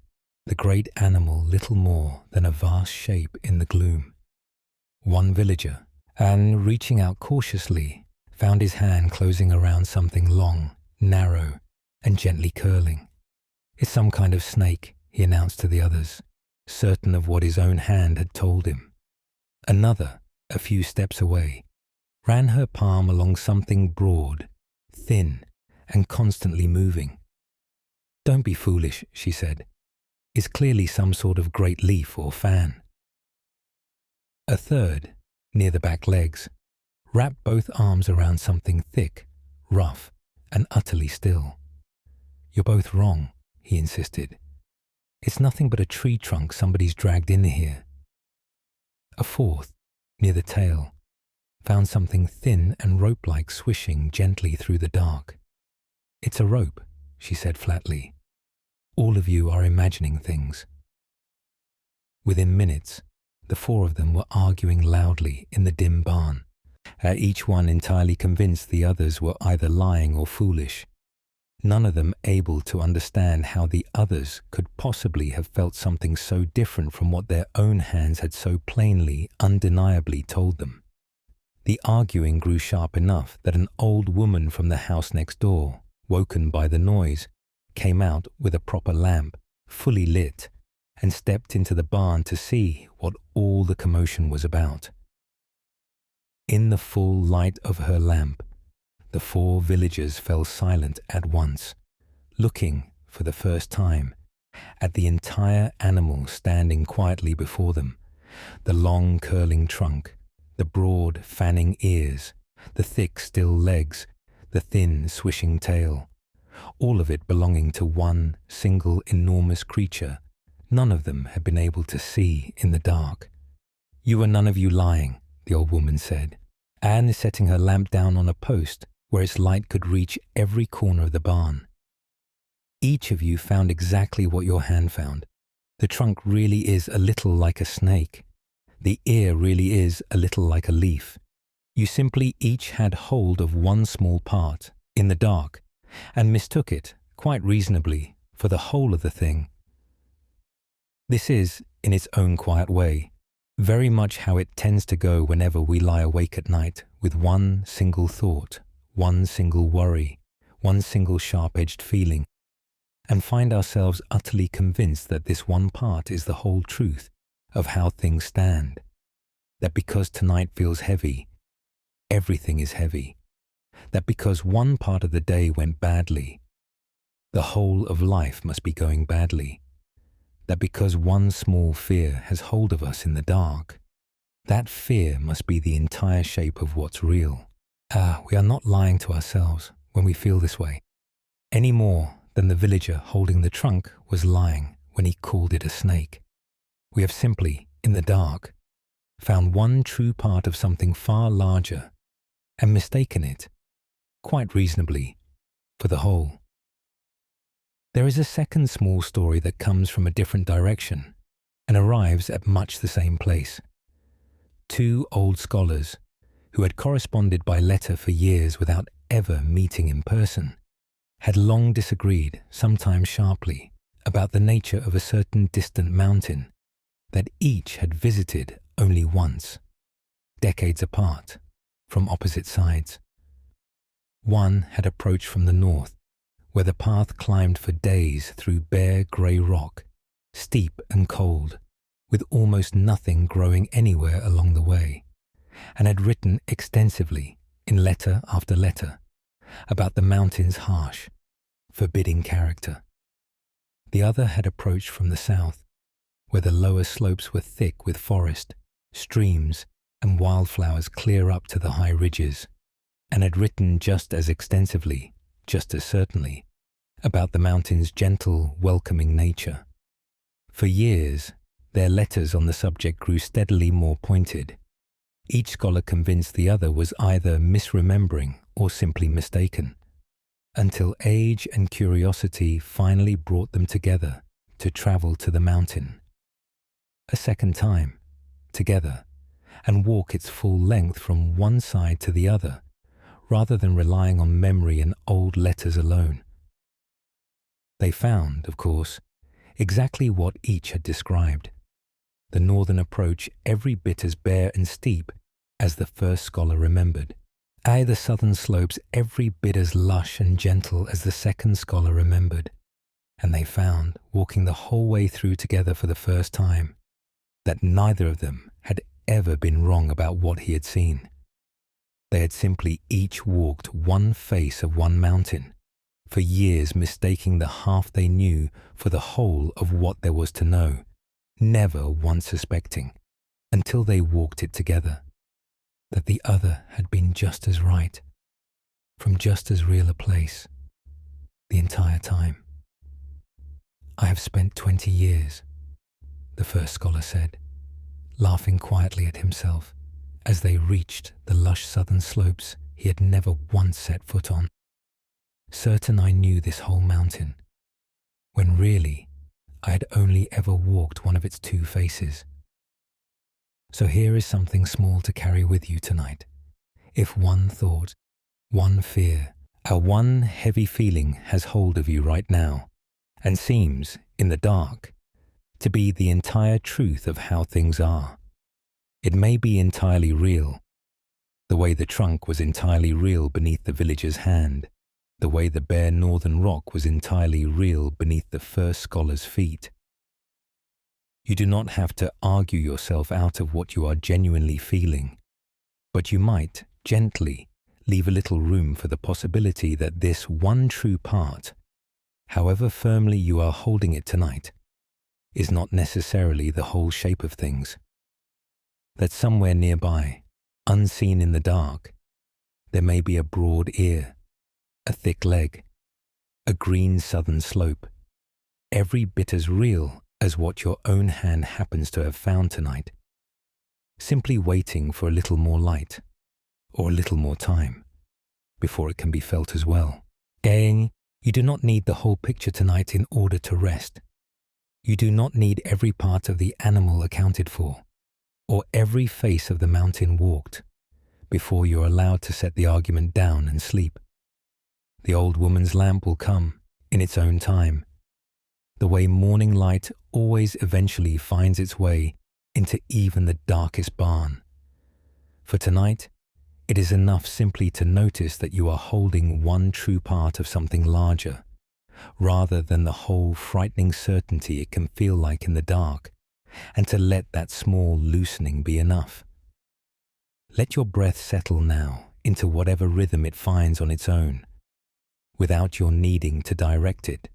the great animal little more than a vast shape in the gloom. One villager, and reaching out cautiously, found his hand closing around something long, narrow, and gently curling. "It's some kind of snake," he announced to the others, certain of what his own hand had told him. Another, a few steps away, ran her palm along something broad, thin, and constantly moving. "Don't be foolish," she said. "It's clearly some sort of great leaf or fan." A third, near the back legs, wrapped both arms around something thick, rough, and utterly still. "You're both wrong," he insisted. "It's nothing but a tree trunk somebody's dragged in here." A fourth, near the tail, found something thin and rope-like swishing gently through the dark. "It's a rope," she said flatly. "All of you are imagining things." Within minutes, the four of them were arguing loudly in the dim barn, each one entirely convinced the others were either lying or foolish, none of them able to understand how the others could possibly have felt something so different from what their own hands had so plainly, undeniably told them. The arguing grew sharp enough that an old woman from the house next door, woken by the noise, came out with a proper lamp, fully lit, and stepped into the barn to see what all the commotion was about. In the full light of her lamp, the 4 villagers fell silent at once, looking, for the first time, at the entire animal standing quietly before them, the long curling trunk, the broad fanning ears, the thick still legs, the thin swishing tail, all of it belonging to one single enormous creature none of them had been able to see in the dark. "You are none of you lying," the old woman said. Anne is setting her lamp down on a post where its light could reach every corner of the barn. Each of you found exactly what your hand found. The trunk really is a little like a snake. The ear really is a little like a leaf. You simply each had hold of one small part, in the dark, and mistook it, quite reasonably, for the whole of the thing. This is, in its own quiet way, very much how it tends to go whenever we lie awake at night with one single thought, one single worry, one single sharp-edged feeling, and find ourselves utterly convinced that this one part is the whole truth of how things stand, that because tonight feels heavy, everything is heavy, that because one part of the day went badly, the whole of life must be going badly, that because one small fear has hold of us in the dark, that fear must be the entire shape of what's real. We are not lying to ourselves when we feel this way, any more than the villager holding the trunk was lying when he called it a snake. We have simply, in the dark, found one true part of something far larger and mistaken it, quite reasonably, for the whole. There is a second small story that comes from a different direction and arrives at much the same place. 2 old scholars, who had corresponded by letter for years without ever meeting in person, had long disagreed, sometimes sharply, about the nature of a certain distant mountain that each had visited only once, decades apart, from opposite sides. One had approached from the north, where the path climbed for days through bare grey rock, steep and cold, with almost nothing growing anywhere along the way, and had written extensively, in letter after letter, about the mountain's harsh, forbidding character. The other had approached from the south, where the lower slopes were thick with forest, streams, and wildflowers clear up to the high ridges, and had written just as extensively, just as certainly, about the mountain's gentle, welcoming nature. For years, their letters on the subject grew steadily more pointed, each scholar convinced the other was either misremembering or simply mistaken, until age and curiosity finally brought them together to travel to the mountain. A second time, together, and walk its full length from one side to the other, rather than relying on memory and old letters alone. They found, of course, exactly what each had described, the northern approach every bit as bare and steep as the first scholar remembered, the southern slopes every bit as lush and gentle as the second scholar remembered, and they found, walking the whole way through together for the first time, that neither of them had ever been wrong about what he had seen. They had simply each walked one face of one mountain, for years mistaking the half they knew for the whole of what there was to know, never once suspecting, until they walked it together, that the other had been just as right, from just as real a place, the entire time. "I have spent 20 years, the first scholar said, laughing quietly at himself, as they reached the lush southern slopes he had never once set foot on. "Certain I knew this whole mountain, when really I had only ever walked one of its 2 faces. So here is something small to carry with you tonight. If one thought, one fear, one heavy feeling has hold of you right now, and seems, in the dark, to be the entire truth of how things are. It may be entirely real, the way the trunk was entirely real beneath the villager's hand, the way the bare northern rock was entirely real beneath the first scholar's feet. You do not have to argue yourself out of what you are genuinely feeling, but you might, gently, leave a little room for the possibility that this one true part, however firmly you are holding it tonight, is not necessarily the whole shape of things. That somewhere nearby, unseen in the dark, there may be a broad ear, a thick leg, a green southern slope, every bit as real as what your own hand happens to have found tonight, simply waiting for a little more light, or a little more time, before it can be felt as well. Gang, you do not need the whole picture tonight in order to rest. You do not need every part of the animal accounted for, or every face of the mountain walked, before you are allowed to set the argument down and sleep. The old woman's lamp will come, in its own time, the way morning light always eventually finds its way into even the darkest barn. For tonight, it is enough simply to notice that you are holding one true part of something larger, rather than the whole frightening certainty it can feel like in the dark, and to let that small loosening be enough. Let your breath settle now into whatever rhythm it finds on its own, without your needing to direct it,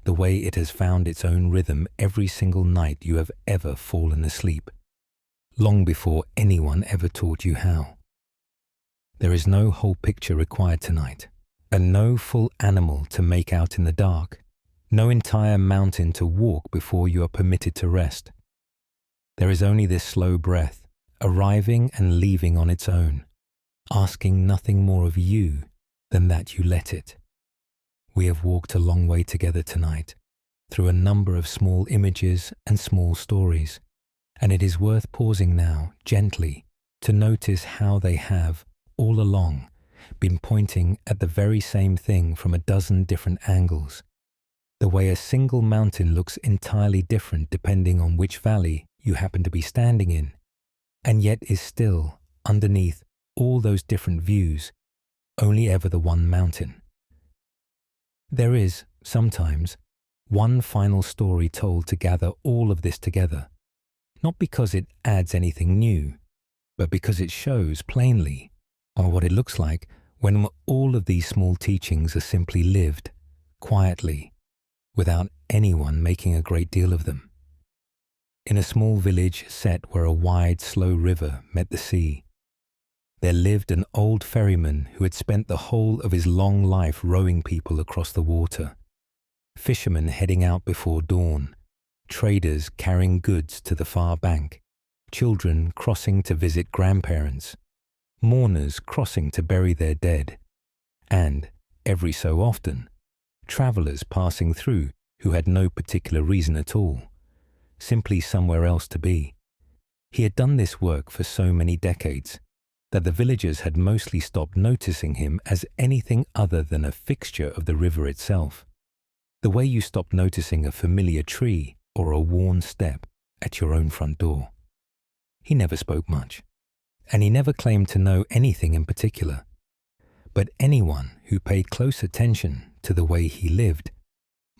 the way it has found its own rhythm every single night you have ever fallen asleep, long before anyone ever taught you how. There is no whole picture required tonight, and no full animal to make out in the dark, no entire mountain to walk before you are permitted to rest. There is only this slow breath, arriving and leaving on its own, asking nothing more of you than that you let it. We have walked a long way together tonight, through a number of small images and small stories, and it is worth pausing now, gently, to notice how they have, all along, been pointing at the very same thing from a dozen different angles, the way a single mountain looks entirely different depending on which valley you happen to be standing in, and yet is still, underneath all those different views, only ever the one mountain. There is, sometimes, one final story told to gather all of this together, not because it adds anything new, but because it shows plainly, or what it looks like when all of these small teachings are simply lived, quietly, without anyone making a great deal of them. In a small village set where a wide, slow river met the sea, there lived an old ferryman who had spent the whole of his long life rowing people across the water, fishermen heading out before dawn, traders carrying goods to the far bank, children crossing to visit grandparents, mourners crossing to bury their dead, and, every so often, travellers passing through who had no particular reason at all, simply somewhere else to be. He had done this work for so many decades that the villagers had mostly stopped noticing him as anything other than a fixture of the river itself, the way you stop noticing a familiar tree or a worn step at your own front door. He never spoke much, and he never claimed to know anything in particular, but anyone who paid close attention to the way he lived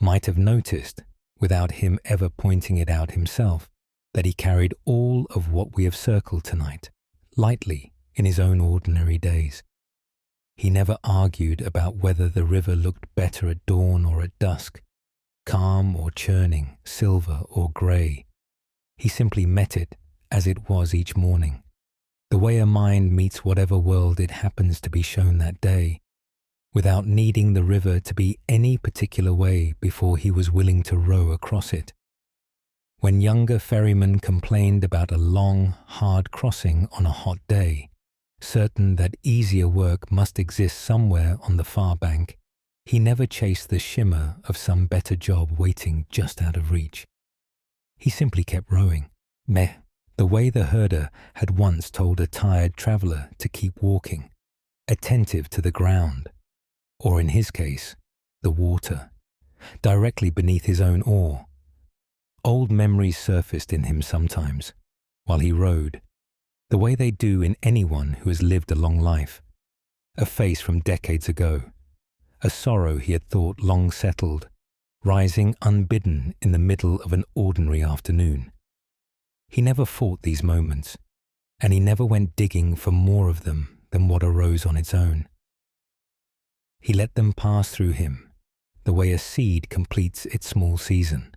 might have noticed, without him ever pointing it out himself, that he carried all of what we have circled tonight, lightly, in his own ordinary days. He never argued about whether the river looked better at dawn or at dusk, calm or churning, silver or grey. He simply met it as it was each morning, the way a mind meets whatever world it happens to be shown that day, without needing the river to be any particular way before he was willing to row across it. When younger ferrymen complained about a long, hard crossing on a hot day, certain that easier work must exist somewhere on the far bank, he never chased the shimmer of some better job waiting just out of reach. He simply kept rowing, the way the herder had once told a tired traveller to keep walking, attentive to the ground, or in his case, the water, directly beneath his own oar. Old memories surfaced in him sometimes, while he rowed, the way they do in anyone who has lived a long life. A face from decades ago, a sorrow he had thought long settled, rising unbidden in the middle of an ordinary afternoon. He never fought these moments, and he never went digging for more of them than what arose on its own. He let them pass through him, the way a seed completes its small season,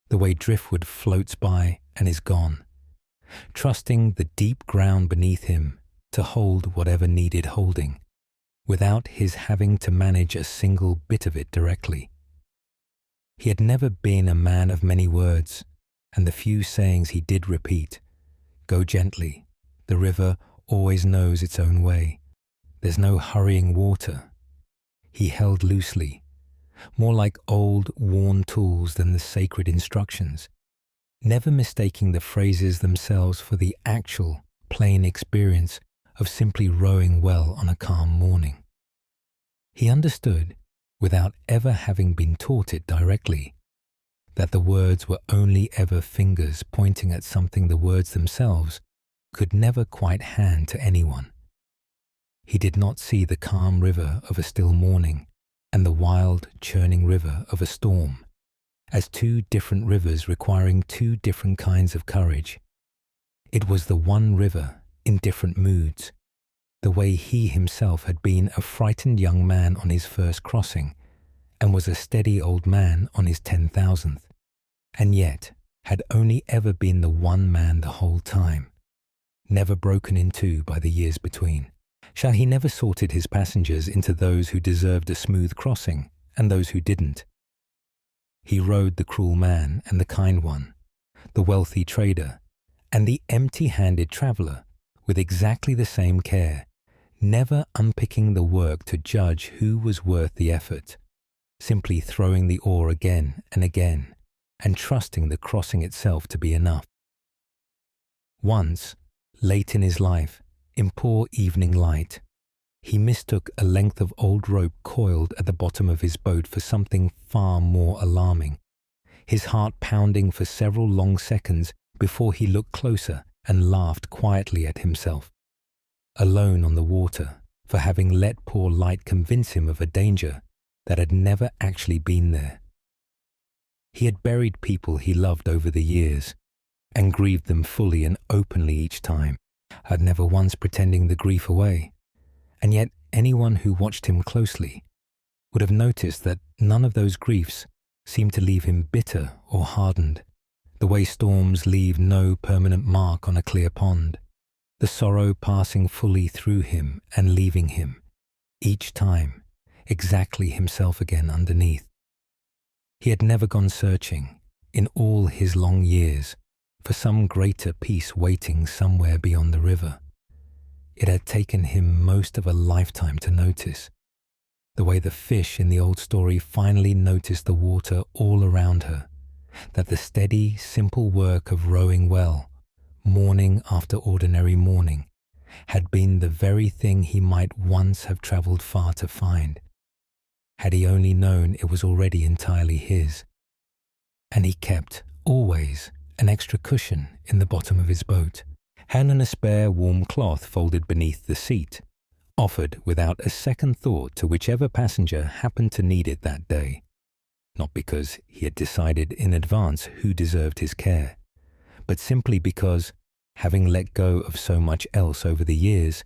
the way driftwood floats by and is gone, trusting the deep ground beneath him to hold whatever needed holding, without his having to manage a single bit of it directly. He had never been a man of many words, and the few sayings he did repeat, "Go gently, the river always knows its own way, there's no hurrying water," he held loosely, more like old, worn tools than the sacred instructions, never mistaking the phrases themselves for the actual, plain experience of simply rowing well on a calm morning. He understood, without ever having been taught it directly, that the words were only ever fingers pointing at something the words themselves could never quite hand to anyone. He did not see the calm river of a still morning and the wild, churning river of a storm as two different rivers requiring two different kinds of courage. It was the one river in different moods, the way he himself had been a frightened young man on his first crossing and was a steady old man on his 10,000th, and yet had only ever been the one man the whole time, never broken in two by the years between. Shall he never sorted his passengers into those who deserved a smooth crossing and those who didn't? He rode the cruel man and the kind one, the wealthy trader and the empty-handed traveller with exactly the same care, never unpicking the work to judge who was worth the effort, simply throwing the oar again and again and trusting the crossing itself to be enough. Once, late in his life, in poor evening light, he mistook a length of old rope coiled at the bottom of his boat for something far more alarming, his heart pounding for several long seconds before he looked closer and laughed quietly at himself, alone on the water, for having let poor light convince him of a danger that had never actually been there. He had buried people he loved over the years and grieved them fully and openly each time, had never once pretending the grief away, and yet anyone who watched him closely would have noticed that none of those griefs seemed to leave him bitter or hardened, the way storms leave no permanent mark on a clear pond, the sorrow passing fully through him and leaving him, each time, exactly himself again underneath. He had never gone searching, in all his long years, for some greater peace waiting somewhere beyond the river. It had taken him most of a lifetime to notice, the way the fish in the old story finally noticed the water all around her, that the steady, simple work of rowing well, morning after ordinary morning, had been the very thing he might once have travelled far to find, had he only known it was already entirely his. And he kept, always, an extra cushion in the bottom of his boat, and a spare warm cloth folded beneath the seat, offered without a second thought to whichever passenger happened to need it that day, not because he had decided in advance who deserved his care, but simply because, having let go of so much else over the years,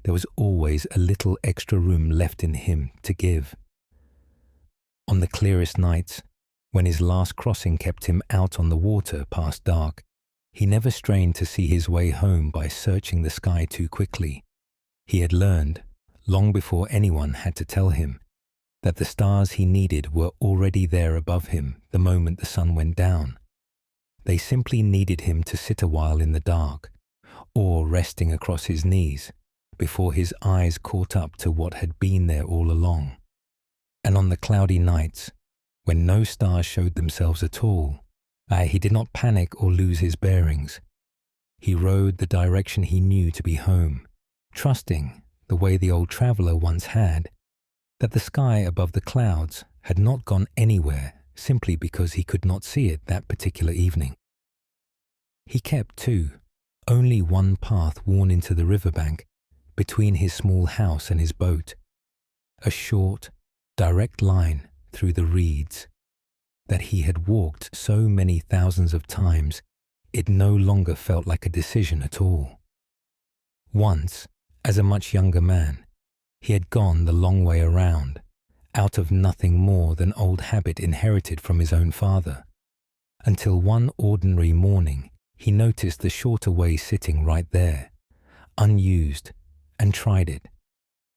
there was always a little extra room left in him to give. On the clearest nights, when his last crossing kept him out on the water past dark, he never strained to see his way home by searching the sky too quickly. He had learned, long before anyone had to tell him, that the stars he needed were already there above him the moment the sun went down. They simply needed him to sit a while in the dark, or resting across his knees, before his eyes caught up to what had been there all along. And on the cloudy nights, when no stars showed themselves at all, he did not panic or lose his bearings. He rode the direction he knew to be home, trusting, the way the old traveller once had, that the sky above the clouds had not gone anywhere simply because he could not see it that particular evening. He kept, too, only one path worn into the riverbank between his small house and his boat, a short, direct line through the reeds that he had walked so many thousands of times, it no longer felt like a decision at all. Once, as a much younger man, he had gone the long way around, out of nothing more than old habit inherited from his own father, until one ordinary morning he noticed the shorter way sitting right there, unused, and tried it,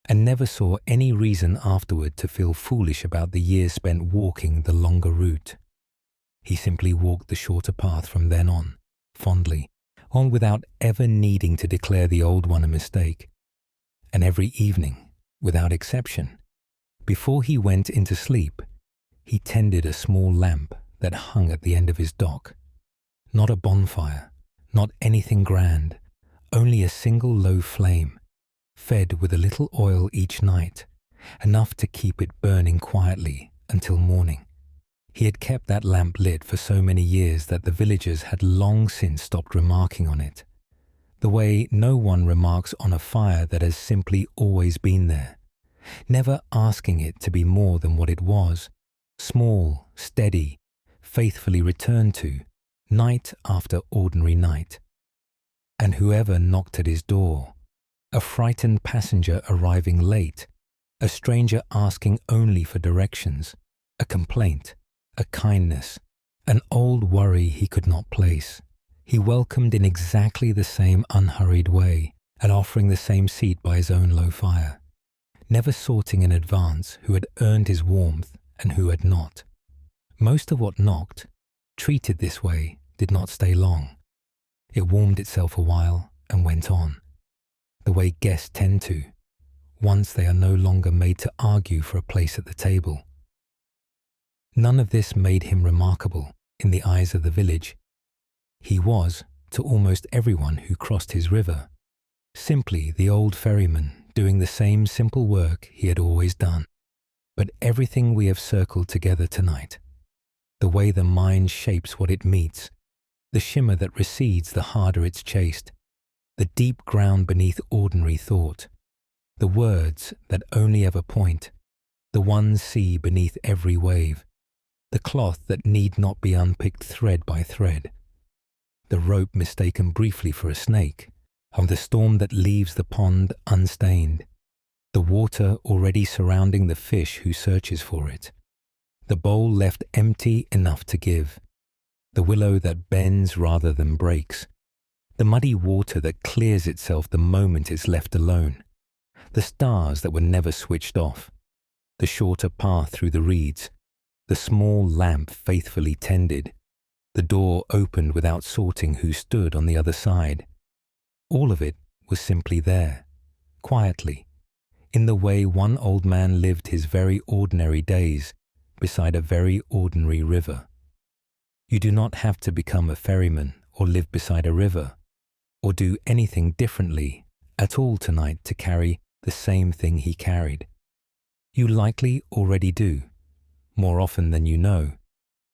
and never saw any reason afterward to feel foolish about the years spent walking the longer route. He simply walked the shorter path from then on, fondly, on without ever needing to declare the old one a mistake. And every evening, without exception, before he went into sleep, he tended a small lamp that hung at the end of his dock. Not a bonfire, not anything grand, only a single low flame, fed with a little oil each night, enough to keep it burning quietly until morning. He had kept that lamp lit for so many years that the villagers had long since stopped remarking on it, the way no one remarks on a fire that has simply always been there, never asking it to be more than what it was, small, steady, faithfully returned to, night after ordinary night. And whoever knocked at his door, a frightened passenger arriving late, a stranger asking only for directions, a complaint, a kindness, an old worry he could not place, he welcomed in exactly the same unhurried way and offering the same seat by his own low fire, never sorting in advance who had earned his warmth and who had not. Most of what knocked, treated this way, did not stay long. It warmed itself a while and went on, the way guests tend to, once they are no longer made to argue for a place at the table. None of this made him remarkable in the eyes of the village. He was, to almost everyone who crossed his river, simply the old ferryman doing the same simple work he had always done. But everything we have circled together tonight, the way the mind shapes what it meets, the shimmer that recedes the harder it's chased, the deep ground beneath ordinary thought, the words that only ever point, the one sea beneath every wave, the cloth that need not be unpicked thread by thread, the rope mistaken briefly for a snake, of the storm that leaves the pond unstained, the water already surrounding the fish who searches for it, the bowl left empty enough to give, the willow that bends rather than breaks, the muddy water that clears itself the moment it's left alone, the stars that were never switched off, the shorter path through the reeds, the small lamp faithfully tended, the door opened without sorting who stood on the other side. All of it was simply there, quietly, in the way one old man lived his very ordinary days beside a very ordinary river. You do not have to become a ferryman or live beside a river, or do anything differently at all tonight to carry the same thing he carried. You likely already do, more often than you know,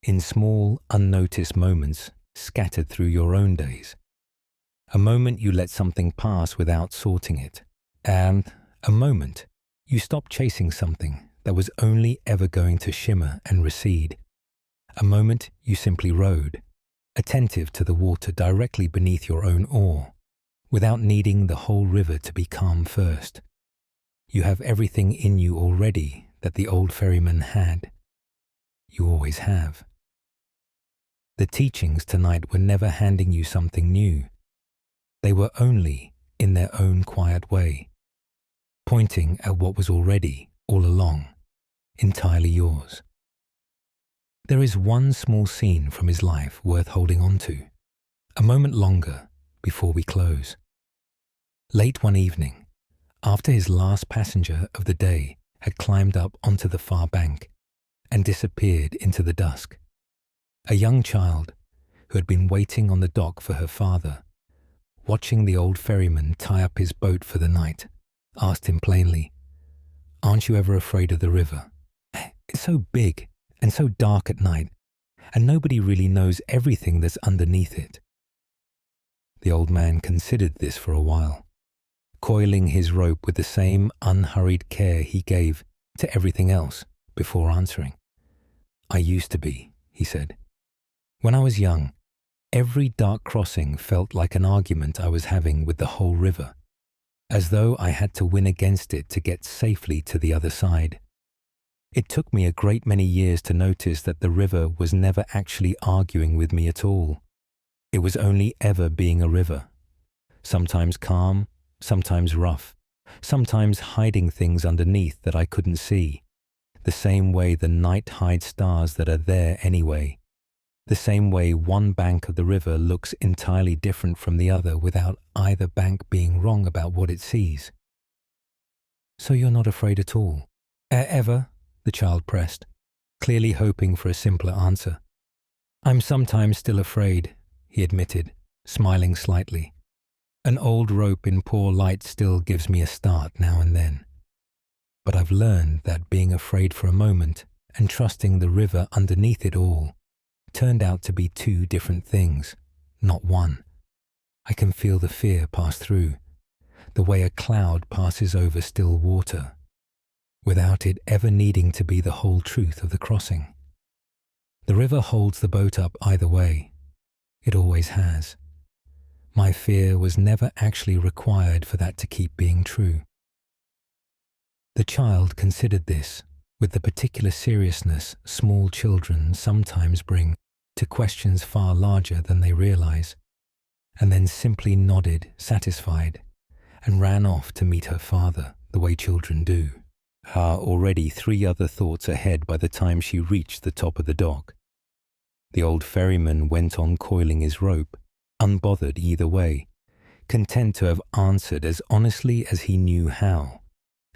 in small, unnoticed moments scattered through your own days. A moment you let something pass without sorting it, and a moment you stop chasing something that was only ever going to shimmer and recede. A moment you simply rode, attentive to the water directly beneath your own oar, without needing the whole river to be calm first. You have everything in you already that the old ferryman had. You always have. The teachings tonight were never handing you something new. They were only, in their own quiet way, pointing at what was already, all along, entirely yours. There is one small scene from his life worth holding on to, a moment longer before we close. Late one evening, after his last passenger of the day had climbed up onto the far bank and disappeared into the dusk, a young child who had been waiting on the dock for her father, watching the old ferryman tie up his boat for the night, asked him plainly, "Aren't you ever afraid of the river? It's so big and so dark at night, and nobody really knows everything that's underneath it." The old man considered this for a while, coiling his rope with the same unhurried care he gave to everything else, before answering. I used to be, he said. When I was young, every dark crossing felt like an argument I was having with the whole river, as though I had to win against it to get safely to the other side. It took me a great many years to notice that the river was never actually arguing with me at all. It was only ever being a river, sometimes calm, sometimes rough, sometimes hiding things underneath that I couldn't see, the same way the night hides stars that are there anyway, the same way one bank of the river looks entirely different from the other without either bank being wrong about what it sees. So you're not afraid at all? Ever? The child pressed, clearly hoping for a simpler answer. I'm sometimes still afraid, he admitted, smiling slightly. An old rope in poor light still gives me a start now and then. But I've learned that being afraid for a moment and trusting the river underneath it all turned out to be two different things, not one. I can feel the fear pass through, the way a cloud passes over still water, without it ever needing to be the whole truth of the crossing. The river holds the boat up either way. It always has. My fear was never actually required for that to keep being true. The child considered this with the particular seriousness small children sometimes bring to questions far larger than they realize, and then simply nodded, satisfied, and ran off to meet her father, the way children do. Already 3 other thoughts ahead by the time she reached the top of the dock. The old ferryman went on coiling his rope, unbothered either way, content to have answered as honestly as he knew how,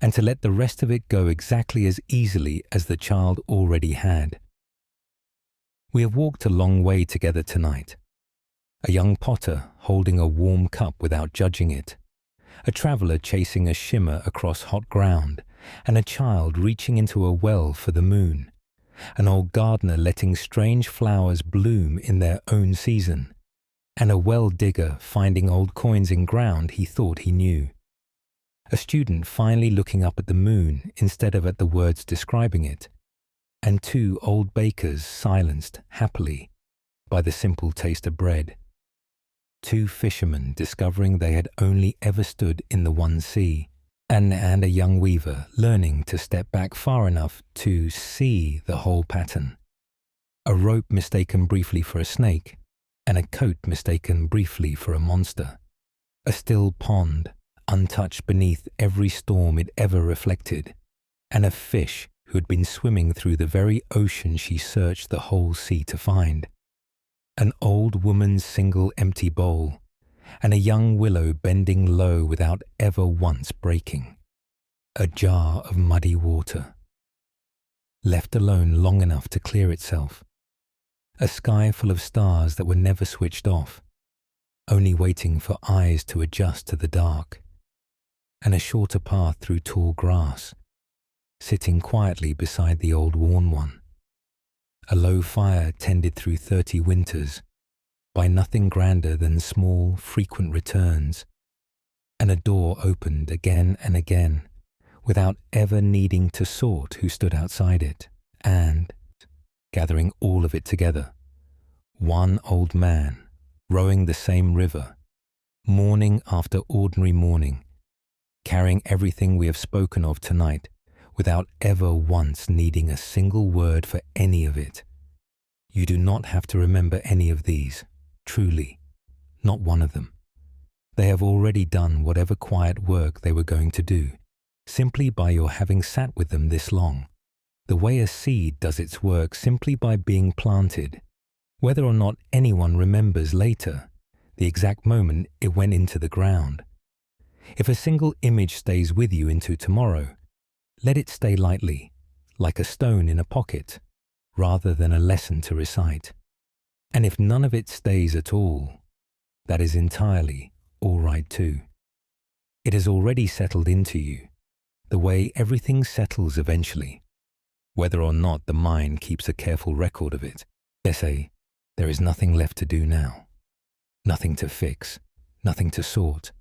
and to let the rest of it go exactly as easily as the child already had. We have walked a long way together tonight. A young potter holding a warm cup without judging it, a traveller chasing a shimmer across hot ground, and a child reaching into a well for the moon, an old gardener letting strange flowers bloom in their own season, and a well digger finding old coins in ground he thought he knew. A student finally looking up at the moon instead of at the words describing it, and 2 old bakers silenced happily by the simple taste of bread. 2 fishermen discovering they had only ever stood in the one sea, and a young weaver learning to step back far enough to see the whole pattern. A rope mistaken briefly for a snake, and a coat mistaken briefly for a monster. A still pond, untouched beneath every storm it ever reflected, and a fish who had been swimming through the very ocean she searched the whole sea to find. An old woman's single empty bowl, and a young willow bending low without ever once breaking. A jar of muddy water, left alone long enough to clear itself. A sky full of stars that were never switched off, only waiting for eyes to adjust to the dark. And a shorter path through tall grass, sitting quietly beside the old worn one. A low fire tended through 30 winters, by nothing grander than small, frequent returns, and a door opened again and again, without ever needing to sort who stood outside it, and, gathering all of it together, one old man, rowing the same river, morning after ordinary morning, carrying everything we have spoken of tonight, without ever once needing a single word for any of it. You do not have to remember any of these, truly, not one of them. They have already done whatever quiet work they were going to do, simply by your having sat with them this long, the way a seed does its work simply by being planted, whether or not anyone remembers later the exact moment it went into the ground. If a single image stays with you into tomorrow, let it stay lightly, like a stone in a pocket, rather than a lesson to recite. And if none of it stays at all, that is entirely all right too. It has already settled into you, the way everything settles eventually, whether or not the mind keeps a careful record of it. They say, there is nothing left to do now, nothing to fix, nothing to sort,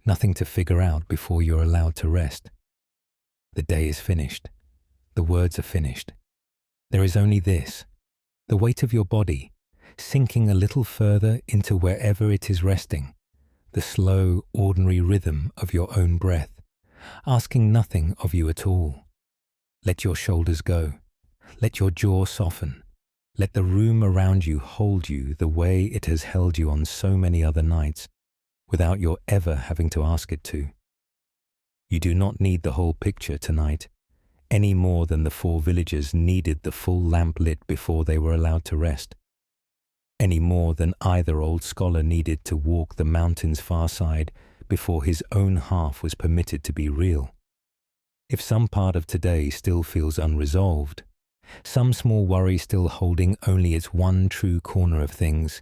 nothing to figure out before you're allowed to rest. The day is finished. the words are finished. There is only this, the weight of your body, sinking a little further into wherever it is resting, the slow, ordinary rhythm of your own breath, asking nothing of you at all. Let your shoulders go. Let your jaw soften. Let the room around you hold you the way it has held you on so many other nights, without your ever having to ask it to. You do not need the whole picture tonight, any more than the 4 villagers needed the full lamp lit before they were allowed to rest, any more than either old scholar needed to walk the mountain's far side before his own half was permitted to be real. If some part of today still feels unresolved, some small worry still holding only its one true corner of things,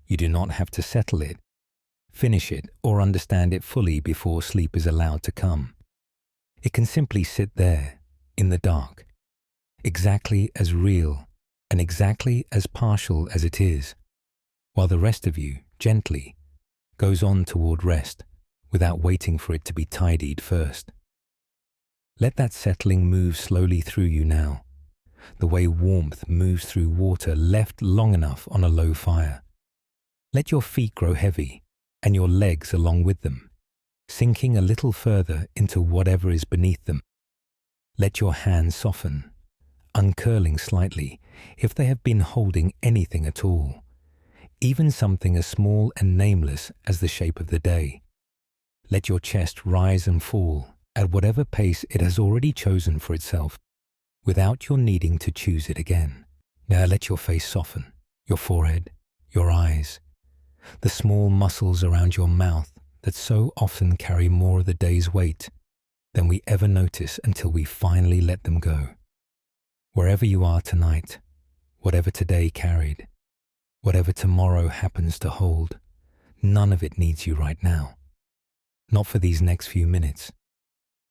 you do not have to settle it, finish it, or understand it fully before sleep is allowed to come. It can simply sit there, in the dark, exactly as real and exactly as partial as it is, while the rest of you, gently, goes on toward rest without waiting for it to be tidied first. Let that settling move slowly through you now, the way warmth moves through water left long enough on a low fire. Let your feet grow heavy, and your legs along with them, sinking a little further into whatever is beneath them. Let your hands soften, uncurling slightly if they have been holding anything at all, even something as small and nameless as the shape of the day. Let your chest rise and fall at whatever pace it has already chosen for itself, without your needing to choose it again. Now let your face soften, your forehead, your eyes, the small muscles around your mouth that so often carry more of the day's weight than we ever notice until we finally let them go. Wherever you are tonight, whatever today carried, whatever tomorrow happens to hold, none of it needs you right now. Not for these next few minutes.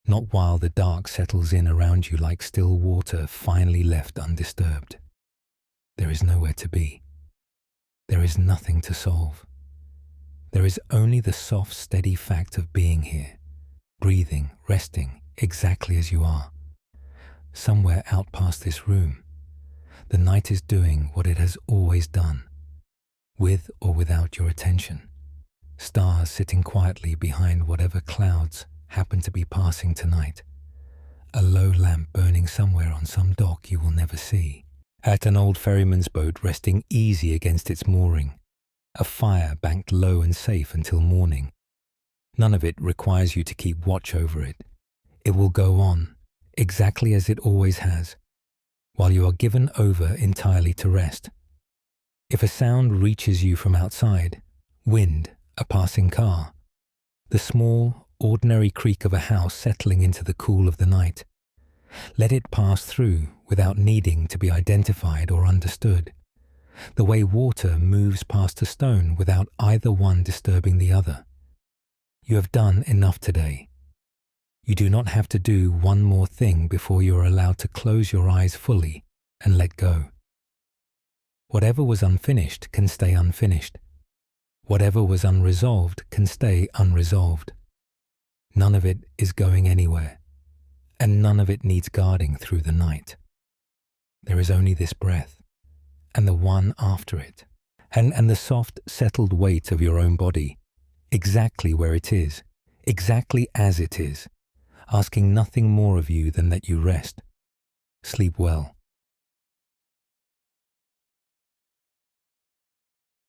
Not while the dark settles in around you like still water finally left undisturbed. There is nowhere to be. There is nothing to solve. There is only the soft, steady fact of being here, breathing, resting, exactly as you are. Somewhere out past this room, the night is doing what it has always done, with or without your attention. Stars sitting quietly behind whatever clouds happen to be passing tonight. A low lamp burning somewhere on some dock you will never see. At an old ferryman's boat resting easy against its mooring. A fire banked low and safe until morning. None of it requires you to keep watch over it. It will go on, exactly as it always has, while you are given over entirely to rest. If a sound reaches you from outside, wind, a passing car, the small, ordinary creak of a house settling into the cool of the night, let it pass through without needing to be identified or understood, the way water moves past a stone without either one disturbing the other. You have done enough today. You do not have to do one more thing before you are allowed to close your eyes fully and let go. Whatever was unfinished can stay unfinished. Whatever was unresolved can stay unresolved. None of it is going anywhere, and none of it needs guarding through the night. There is only this breath, and the one after it, and the soft, settled weight of your own body, exactly where it is, exactly as it is, asking nothing more of you than that you rest. Sleep well.